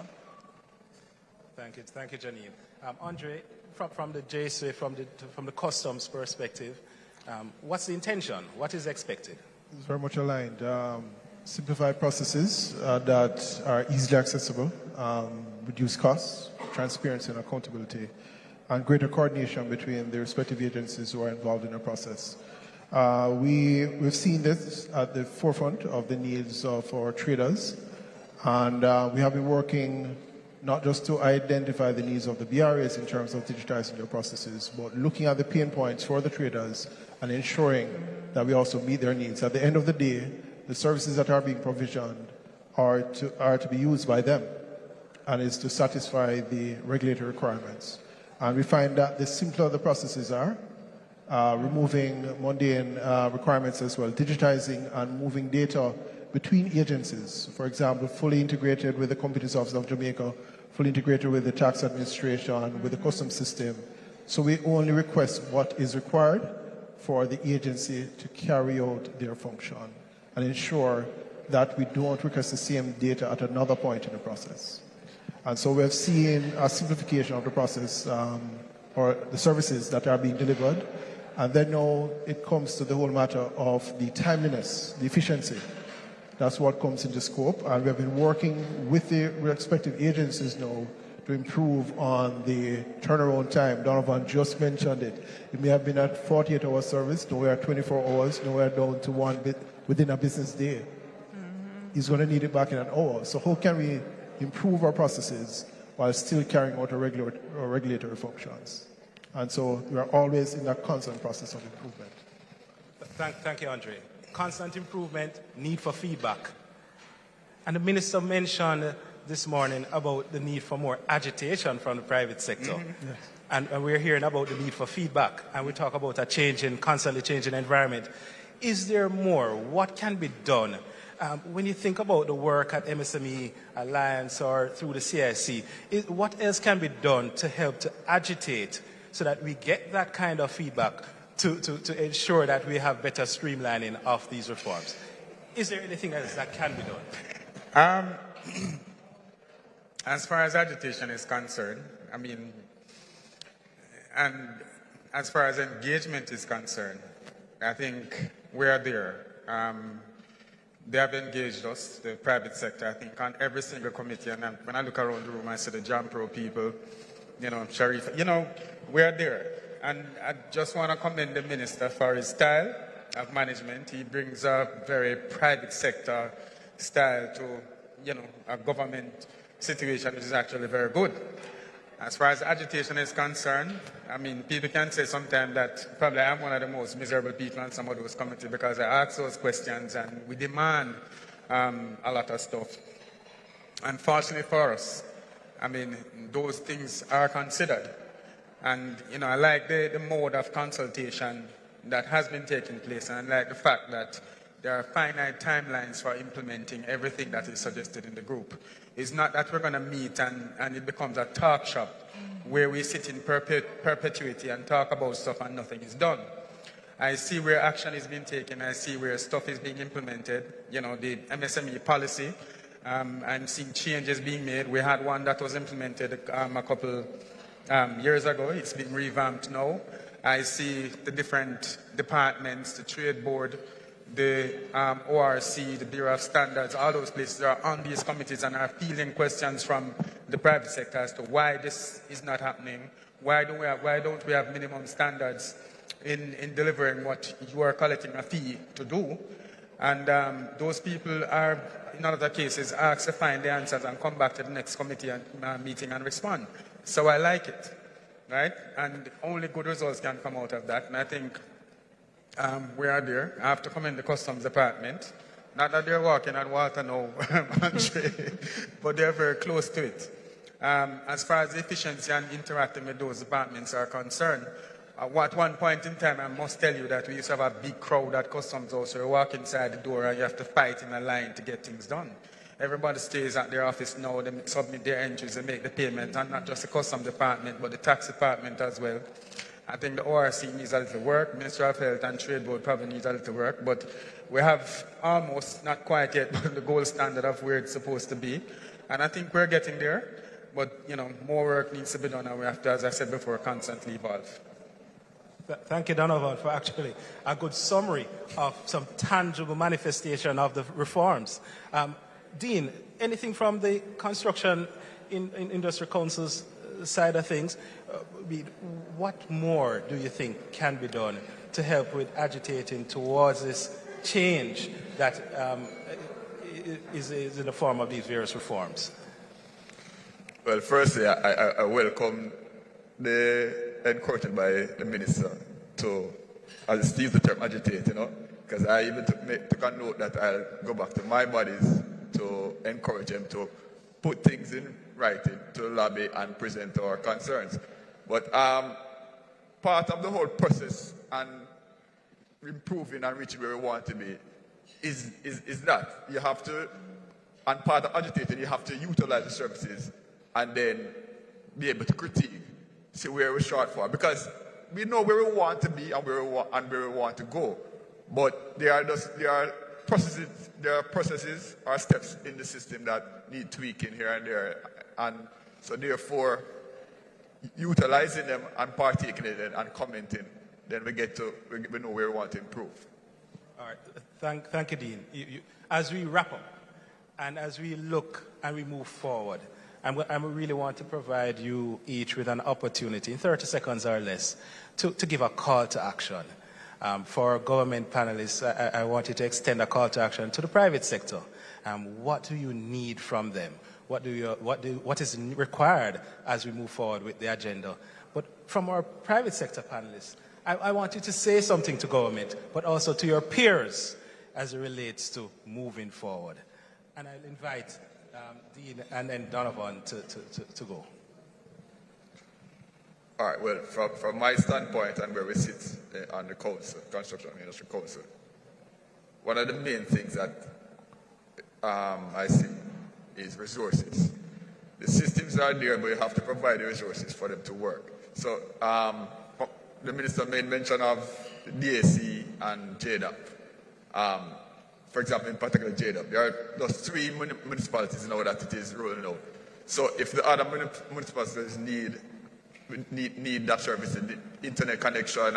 S21: Thank you, Janine. Andre, from the JSA, from the customs perspective, what's the intention? What is expected?
S22: It's very much aligned. Simplified processes that are easily accessible, reduce costs, transparency and accountability, and greater coordination between the respective agencies who are involved in the process. We've seen this at the forefront of the needs of our traders, and we have been working not just to identify the needs of the BRAs in terms of digitizing their processes, but looking at the pain points for the traders and ensuring that we also meet their needs. At the end of the day, the services that are being provisioned are to be used by them, and is to satisfy the regulatory requirements. And we find that the simpler the processes are, removing mundane requirements as well, digitizing and moving data between agencies, for example, fully integrated with the Companies Office of Jamaica, fully integrated with the tax administration, with the customs system. So we only request what is required for the agency to carry out their function and ensure that we don't request the same data at another point in the process. And so we've seen a simplification of the process or the services that are being delivered. And then now it comes to the whole matter of the timeliness, the efficiency. That's what comes into scope. And we've been working with the respective agencies now to improve on the turnaround time. Donovan just mentioned it. It may have been at 48-hour service, now we're at 24 hours, now we're down to one bit within a business day. He's going to need it back in an hour. So how can we improve our processes while still carrying out our regulatory functions? And so we are always in that constant process of improvement.
S21: Thank you, Andre. Constant improvement, need for feedback. And the Minister mentioned this morning about the need for more agitation from the private sector.
S22: Yes.
S21: And we're hearing about the need for feedback. And we talk about a constantly changing environment. Is there more? What can be done? When you think about the work at MSME Alliance or through the CIC, what else can be done to help to agitate so that we get that kind of feedback to ensure that we have better streamlining of these reforms? Is there anything else that can be done?
S6: as far as agitation is concerned, I mean, and as far as engagement is concerned, I think we are there. They have engaged us, the private sector, I think, on every single committee. And when I look around the room, I see the JAMPRO people, Sharif, we're there. And I just want to commend the minister for his style of management. He brings a very private sector style to, a government situation, which is actually very good. As far as agitation is concerned, I mean, people can say sometimes that probably I'm one of the most miserable people on some of those committees because I ask those questions and we demand a lot of stuff. Unfortunately for us, I mean, those things are considered. And, I like the mode of consultation that has been taking place, and I like the fact that there are finite timelines for implementing everything that is suggested in the group. It's not that we're going to meet and it becomes a talk shop where we sit in perpetuity and talk about stuff and nothing is done. I see where action is being taken. I see where stuff is being implemented. The MSME policy, I'm seeing changes being made. We had one that was implemented a couple years ago. It's been revamped now. I see the different departments, the Trade Board, the ORC, the Bureau of Standards, all those places are on these committees and are fielding questions from the private sector as to why this is not happening, why don't we have minimum standards in delivering what you are collecting a fee to do. And those people are, in other cases, asked to find the answers and come back to the next committee and meeting and respond. So I like it, right? And only good results can come out of that. And I think we are there. I have to commend the Customs Department. Not that they're walking on water now, but they're very close to it. As far as efficiency and interacting with those departments are concerned, at one point in time, I must tell you that we used to have a big crowd at Customs House. You walk inside the door and you have to fight in a line to get things done. Everybody stays at their office now, they submit their entries and make the payment, and not just the Customs Department, but the Tax Department as well. I think the ORC needs a little work. Ministry of Health and Trade Board probably needs a little work, but we have almost, not quite yet, but the gold standard of where it's supposed to be. And I think we're getting there, but more work needs to be done, and we have to, as I said before, constantly evolve.
S21: Thank you, Donovan, for actually a good summary of some tangible manifestation of the reforms. Dean, anything from the Construction Industry Council's side of things? What more do you think can be done to help with agitating towards this change that is in the form of these various reforms?
S3: Well, firstly, I welcome the encouragement by the minister to, as Steve the term, agitate, because I even took a note that I'll go back to my bodies to encourage them to put things in writing, to lobby and present our concerns. But part of the whole process and improving and reaching where we want to be is that you have to, and part of agitating, you have to utilize the services and then be able to critique, see where we're short for. Because we know where we want to be and where we want to go. But there are processes or steps in the system that need tweaking here and there. And so therefore, utilizing them and partaking in it and commenting, then we know where we want to improve.
S21: All right. Thank you, Dean. As we wrap up and as we look and we move forward, I really want to provide you each with an opportunity, in 30 seconds or less, to give a call to action. For government panelists, I want you to extend a call to action to the private sector. What do you need from them? What is required as we move forward with the agenda? But from our private sector panelists, I want you to say something to government, but also to your peers as it relates to moving forward. And I'll invite Dean and then Donovan to go.
S3: All right, well, from my standpoint and where we sit on the council, Construction Industry Council, one of the main things that I see is resources. The systems are there, but you have to provide the resources for them to work. So the minister made mention of the DAC and JDAP. For example, in particular JDAP, there are those 3 municipalities now that it is rolling out. So if the other municipalities need that service, the internet connection,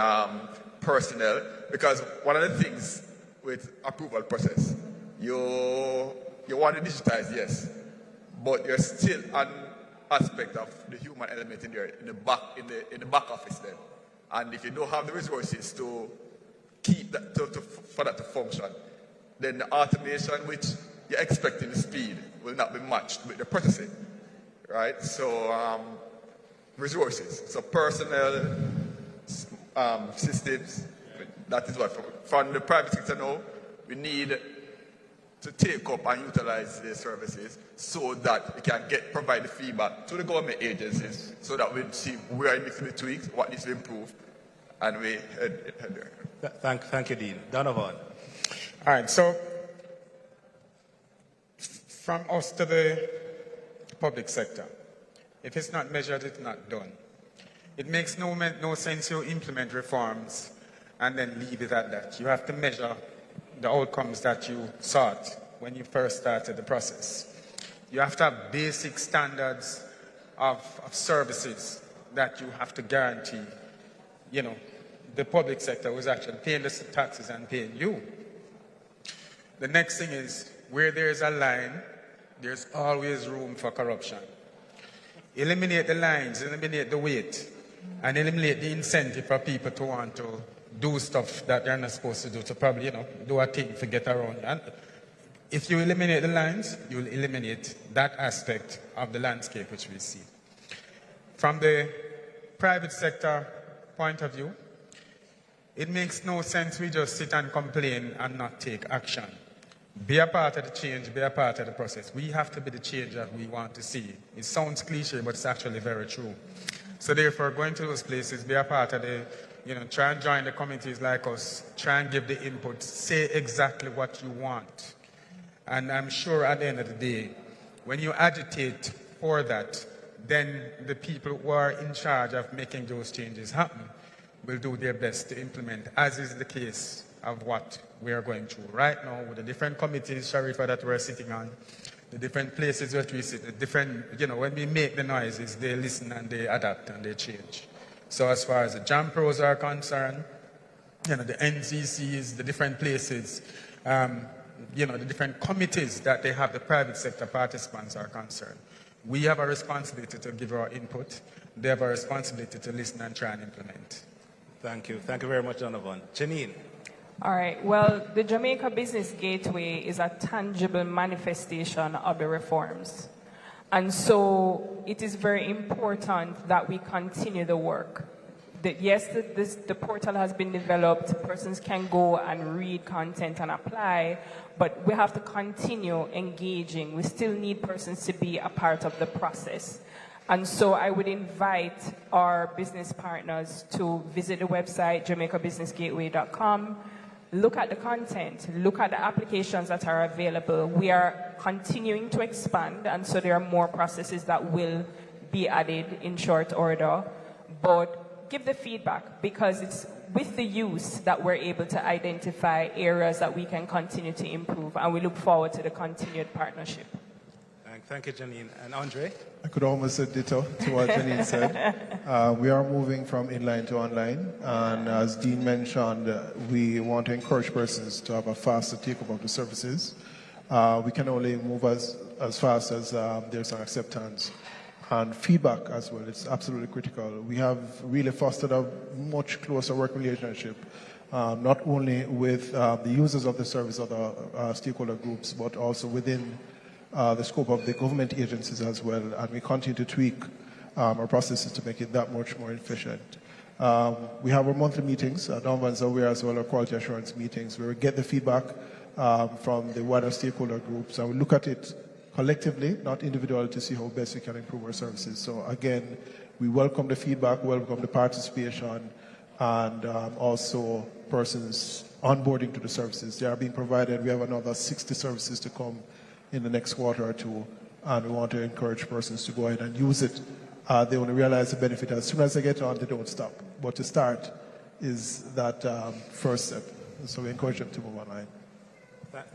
S3: personnel, because one of the things with approval process, you want to digitize, yes, but there's still an aspect of the human element in there, in the back office then. And if you don't have the resources to keep that, for that to function, then the automation which you're expecting the speed will not be matched with the processing, right? So resources, so personnel, systems, that is what, from the private sector now, we need to take up and utilize these services so that we can provide the feedback to the government agencies so that we see where it needs to be tweaked, what needs to be improved, and we head there.
S5: Thank you, Dean. Donovan.
S6: All right, so from us to the public sector, if it's not measured, it's not done. It makes no sense to implement reforms and then leave it at that. You have to measure the outcomes that you sought when you first started the process. You have to have basic standards of services that you have to guarantee, the public sector was actually paying the taxes and paying you. The next thing is, where there's a line, there's always room for corruption. Eliminate the lines, eliminate the weight, and eliminate the incentive for people to want to do stuff that they're not supposed to do, to probably, do a thing to get around. And if you eliminate the lines, you will eliminate that aspect of the landscape which we see. From the private sector point of view, it makes no sense we just sit and complain and not take action. Be a part of the change, be a part of the process. We have to be the change that we want to see. It sounds cliche, but it's actually very true. So therefore, going to those places, be a part of the, try and join the committees like us, try and give the input, say exactly what you want. And I'm sure at the end of the day, when you agitate for that, then the people who are in charge of making those changes happen will do their best to implement, as is the case of what we are going through right now with the different committees, Sharifa, that we're sitting on, the different places where we sit, the different, when we make the noises, they listen and they adapt and they change. So as far as the Jam Pros are concerned, the NCCs, the different places, the different committees that they have, the private sector participants are concerned. We have a responsibility to give our input. They have a responsibility to listen and try and implement.
S5: Thank you. Thank you very much, Donovan. Janine.
S2: All right. Well, the Jamaica Business Gateway is a tangible manifestation of the reforms. And so it is very important that we continue the work. Yes, the portal has been developed. Persons can go and read content and apply, but we have to continue engaging. We still need persons to be a part of the process. And so I would invite our business partners to visit the website, jamaicabusinessgateway.com, look at the content, look at the applications that are available. We are continuing to expand, and so there are more processes that will be added in short order. But give the feedback, because it's with the use that we're able to identify areas that we can continue to improve, and we look forward to the continued partnership.
S5: Thank you, Janine. And Andre?
S22: I could almost say ditto to what Janine said. We are moving from inline to online, and as Dean mentioned, we want to encourage persons to have a faster take-up of the services. We can only move as fast as there's an acceptance. And feedback as well, it's absolutely critical. We have really fostered a much closer working relationship, not only with the users of the service or the stakeholder groups, but also within the scope of the government agencies as well, and we continue to tweak our processes to make it that much more efficient. We have our monthly meetings, Donovan's aware as well, our quality assurance meetings, where we get the feedback from the wider stakeholder groups, and we look at it collectively, not individually, to see how best we can improve our services. So again, we welcome the feedback, welcome the participation, and also persons onboarding to the services. They are being provided. We have another 60 services to come in the next quarter or two, and we want to encourage persons to go ahead and use it. They only realize the benefit as soon as they get on, they don't stop. But to start is that first step. So we encourage them to move online.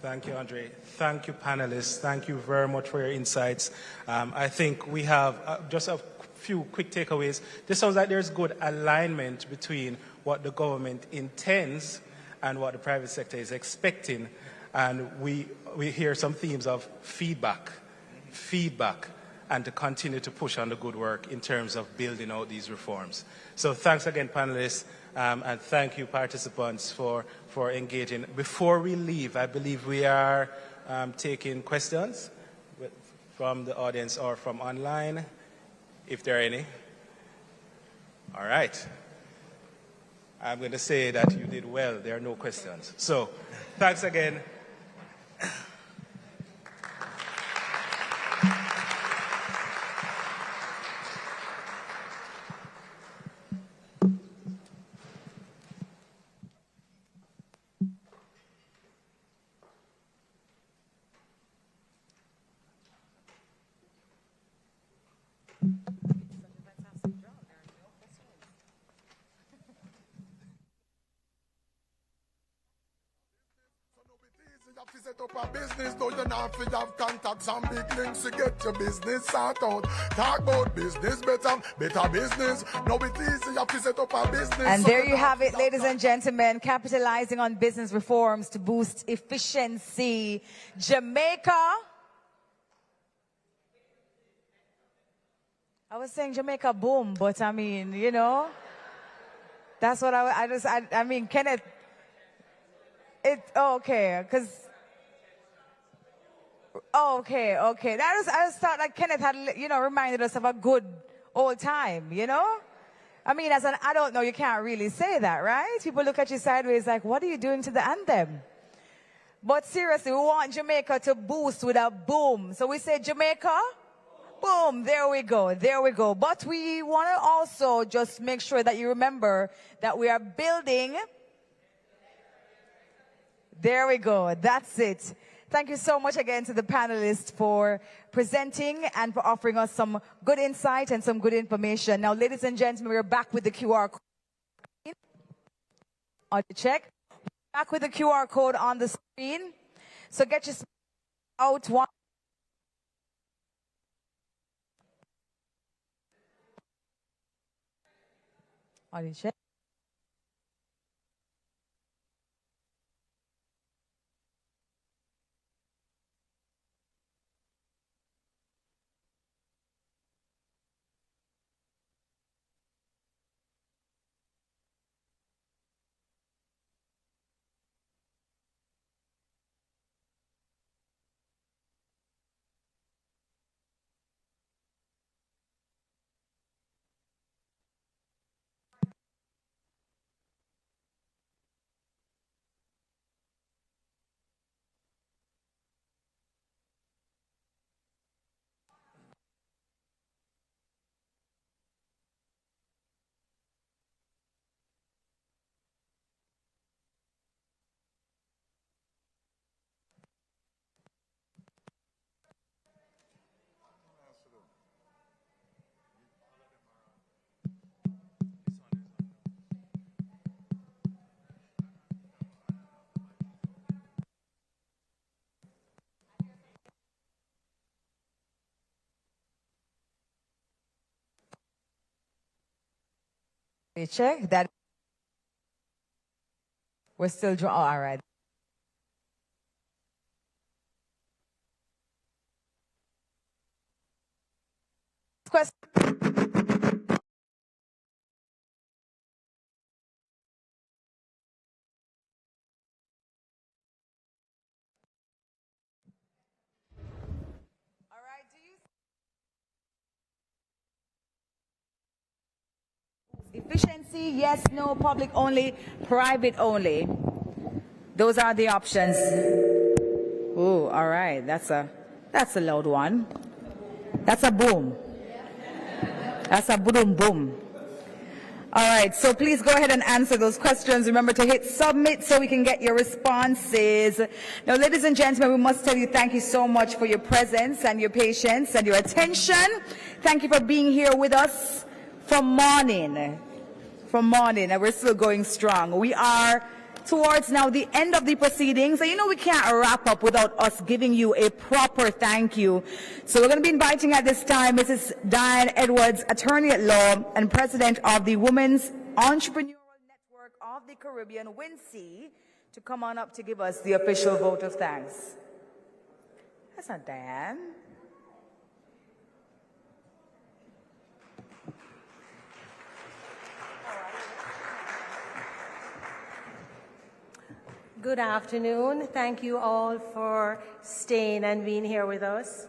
S21: Thank you, Andre. Thank you, panelists. Thank you very much for your insights. I think we have just a few quick takeaways. This sounds like there's good alignment between what the government intends and what the private sector is expecting. And we hear some themes of feedback, and to continue to push on the good work in terms of building out these reforms. So thanks again, panelists, and thank you, participants, for engaging. Before we leave, I believe we are taking questions from the audience or from online, if there are any. All right. I'm going to say that you did well. There are no questions. So thanks again.
S11: Set up a business, though you not fi have contacts and big links to get your business sort out. Talk about business, better business. Now it's easy, you have to set up a business.
S1: And there you have it, ladies and gentlemen, capitalizing on business reforms to boost efficiency. Jamaica. I was saying Jamaica boom, but I mean, you know, that's what I mean, Kenneth, okay, because, okay. I just thought like Kenneth had, reminded us of a good old time, I mean, as an adult now, you can't really say that, right? People look at you sideways like, what are you doing to the anthem? But seriously, we want Jamaica to boost with a boom. So we say Jamaica, boom, there we go. But we want to also just make sure that you remember that we are building. There we go. That's it. Thank you so much again to the panelists for presenting and for offering us some good insight and some good information. Now, ladies and gentlemen, we're back with the QR code. On the check. Back with the QR code on the screen. So get your out one. On the check. Check that. We're still drawing. Oh, all right. Question. Efficiency, yes, no, public only, private only. Those are the options. Oh, all right. That's a loud one. That's a boom. That's a boom boom. All right, so please go ahead and answer those questions. Remember to hit submit so we can get your responses. Now, ladies and gentlemen, we must tell you thank you so much for your presence and your patience and your attention. Thank you for being here with us from morning, and we're still going strong. We are towards now the end of the proceedings. And you know we can't wrap up without us giving you a proper thank you. So we're going to be inviting at this time Mrs. Diane Edwards, Attorney at Law and President of the Women's Entrepreneurial Network of the Caribbean, WINSEE, to come on up to give us the official vote of thanks. That's not Diane.
S9: Good afternoon. Thank you all for staying and being here with us.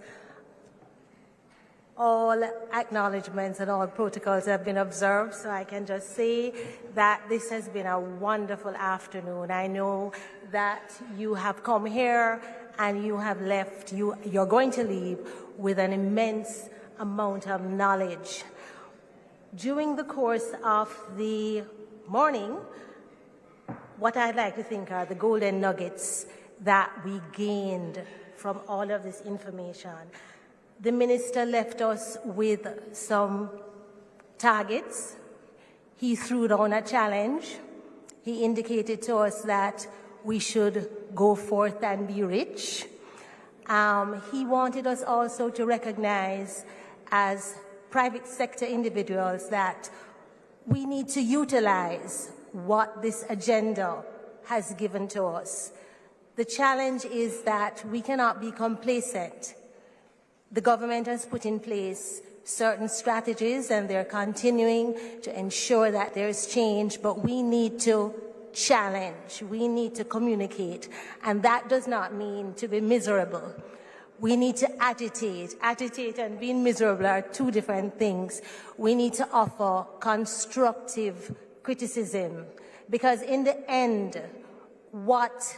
S9: All acknowledgements and all protocols have been observed, so I can just say that this has been a wonderful afternoon. I know that you have come here and you have left, you're going to leave with an immense amount of knowledge. During the course of the morning, what I'd like to think are the golden nuggets that we gained from all of this information. The minister left us with some targets. He threw down a challenge. He indicated to us that we should go forth and be rich. He wanted us also to recognize as private sector individuals that we need to utilize what this agenda has given to us. The challenge is that we cannot be complacent. The government has put in place certain strategies and they're continuing to ensure that there's change, but we need to challenge, we need to communicate, and that does not mean to be miserable. We need to agitate. Agitate and being miserable are two different things. We need to offer constructive criticism, because in the end, what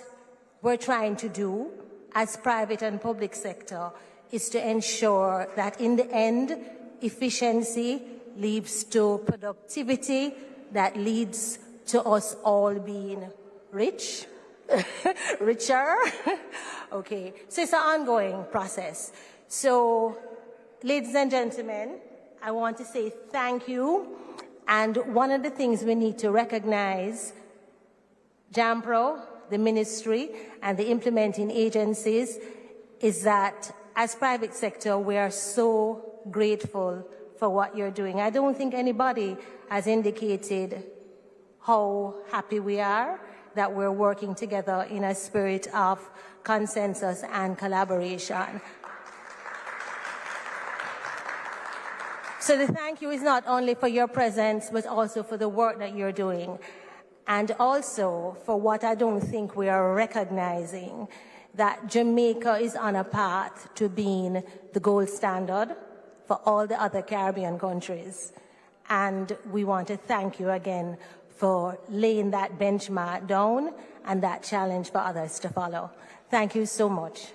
S9: we're trying to do as private and public sector is to ensure that in the end, efficiency leads to productivity that leads to us all being rich, richer. Okay, so it's an ongoing process. So, ladies and gentlemen, I want to say thank you. And one of the things we need to recognize, JAMPRO, the ministry, and the implementing agencies, is that as private sector, we are so grateful for what you're doing. I don't think anybody has indicated how happy we are that we're working together in a spirit of consensus and collaboration. So the thank you is not only for your presence, but also for the work that you're doing. And also for what I don't think we are recognizing, that Jamaica is on a path to being the gold standard for all the other Caribbean countries. And we want to thank you again for laying that benchmark down and that challenge for others to follow. Thank you so much.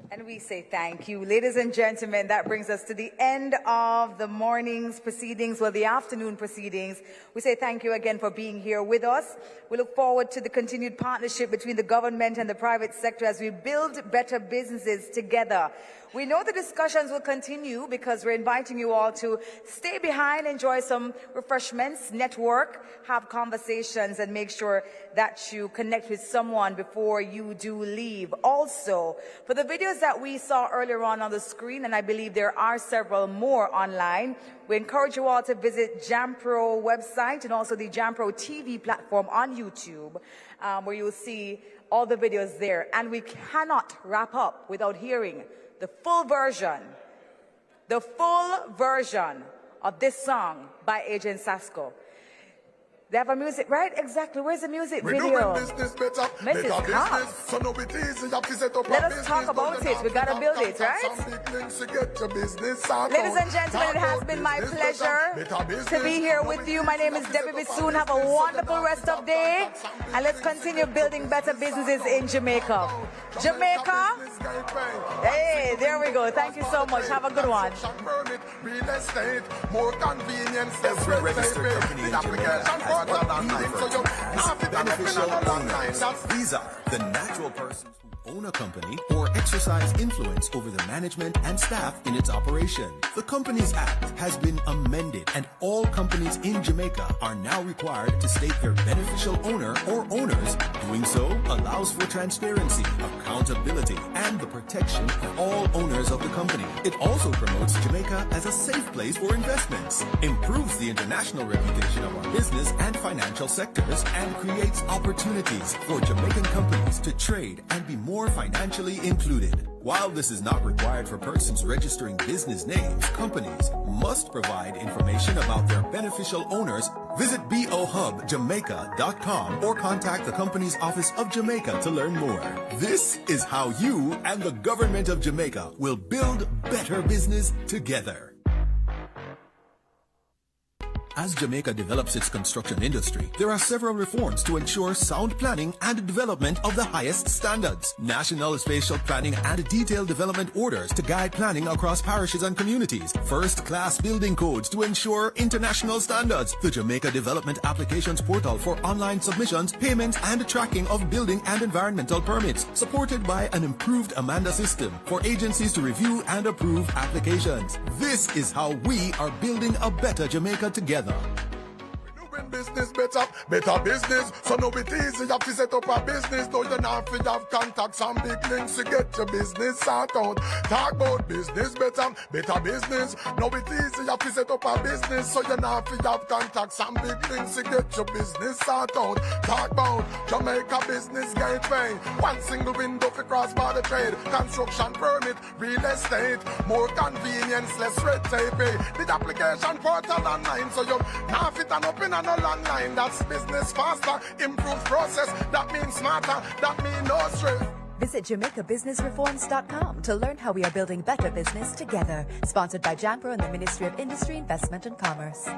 S1: And we say thank you. Ladies and gentlemen, that brings us to the end of the morning's proceedings, well, the afternoon proceedings. We say thank you again for being here with us. We look forward to the continued partnership between the government and the private sector as we build better businesses together. We know the discussions will continue because we're inviting you all to stay behind, enjoy some refreshments, network, have conversations, and make sure that you connect with someone before you do leave. Also, for the videos that we saw earlier on the screen, and I believe there are several more online, we encourage you all to visit JAMPRO website and also the JAMPRO TV platform on YouTube, where you'll see all the videos there. And we cannot wrap up without hearing the full version of this song by Agent Sasco. They have a music, right? Exactly. Where's the music video? Mrs. Cox.
S11: So no it easy,
S1: let us talk about it. We gotta build it, right? Ladies and gentlemen, it has been my pleasure to be here with you. My name is Debbie Bissoon. Have a wonderful rest of the day. And let's continue building better businesses in Jamaica. Jamaica? Hey, there we go. Thank you so much. Have a good one.
S11: Real estate, more convenience.
S12: Every registered company in Jamaica has
S11: portal online, so you not fit on up in a long line.
S12: These are the natural persons who own a company or exercise influence over the management and staff in its operation. The Companies Act has been amended, and all companies in Jamaica are now required to state their beneficial owner or owners. Doing so allows for transparency, accountability, and the protection of all owners of the company. It also promotes Jamaica as a safe place for investments, improves the international reputation of our business and financial sectors, and creates opportunities for Jamaican companies to trade and be more financially included. While this is not required for persons registering business names, companies must provide information about their beneficial owners. Visit bohubjamaica.com or contact the Companies Office of Jamaica to learn more. This is how you and the government of Jamaica will build better business together. As Jamaica develops its construction industry, there are several reforms to ensure sound planning and development of the highest standards. National spatial planning and detailed development orders to guide planning across parishes and communities. First-class building codes to ensure international standards. The Jamaica Development Applications Portal for online submissions, payments, and tracking of building and environmental permits. Supported by an improved Amanda system for agencies to review and approve applications. This is how we are building a better Jamaica together.
S11: Business better business. So now it easy you have to set up a business. Though you not have to have contacts and big links to get your business sort out. Talk about business better business. Now it easy you have to set up a business. So you not have to have contacts and big links to get your business sort out. Talk about Jamaica Business Gateway. One single window for cross-border trade. Construction permit, real estate. More convenience, less red tape. The application portal online. So you not fit and up in an online. That's business faster, improved process. That means smarter, that means no stress.
S14: Visit JamaicaBusinessReforms.com to learn how we are building better business together. Sponsored by JAMPRO and the Ministry of Industry, Investment and Commerce.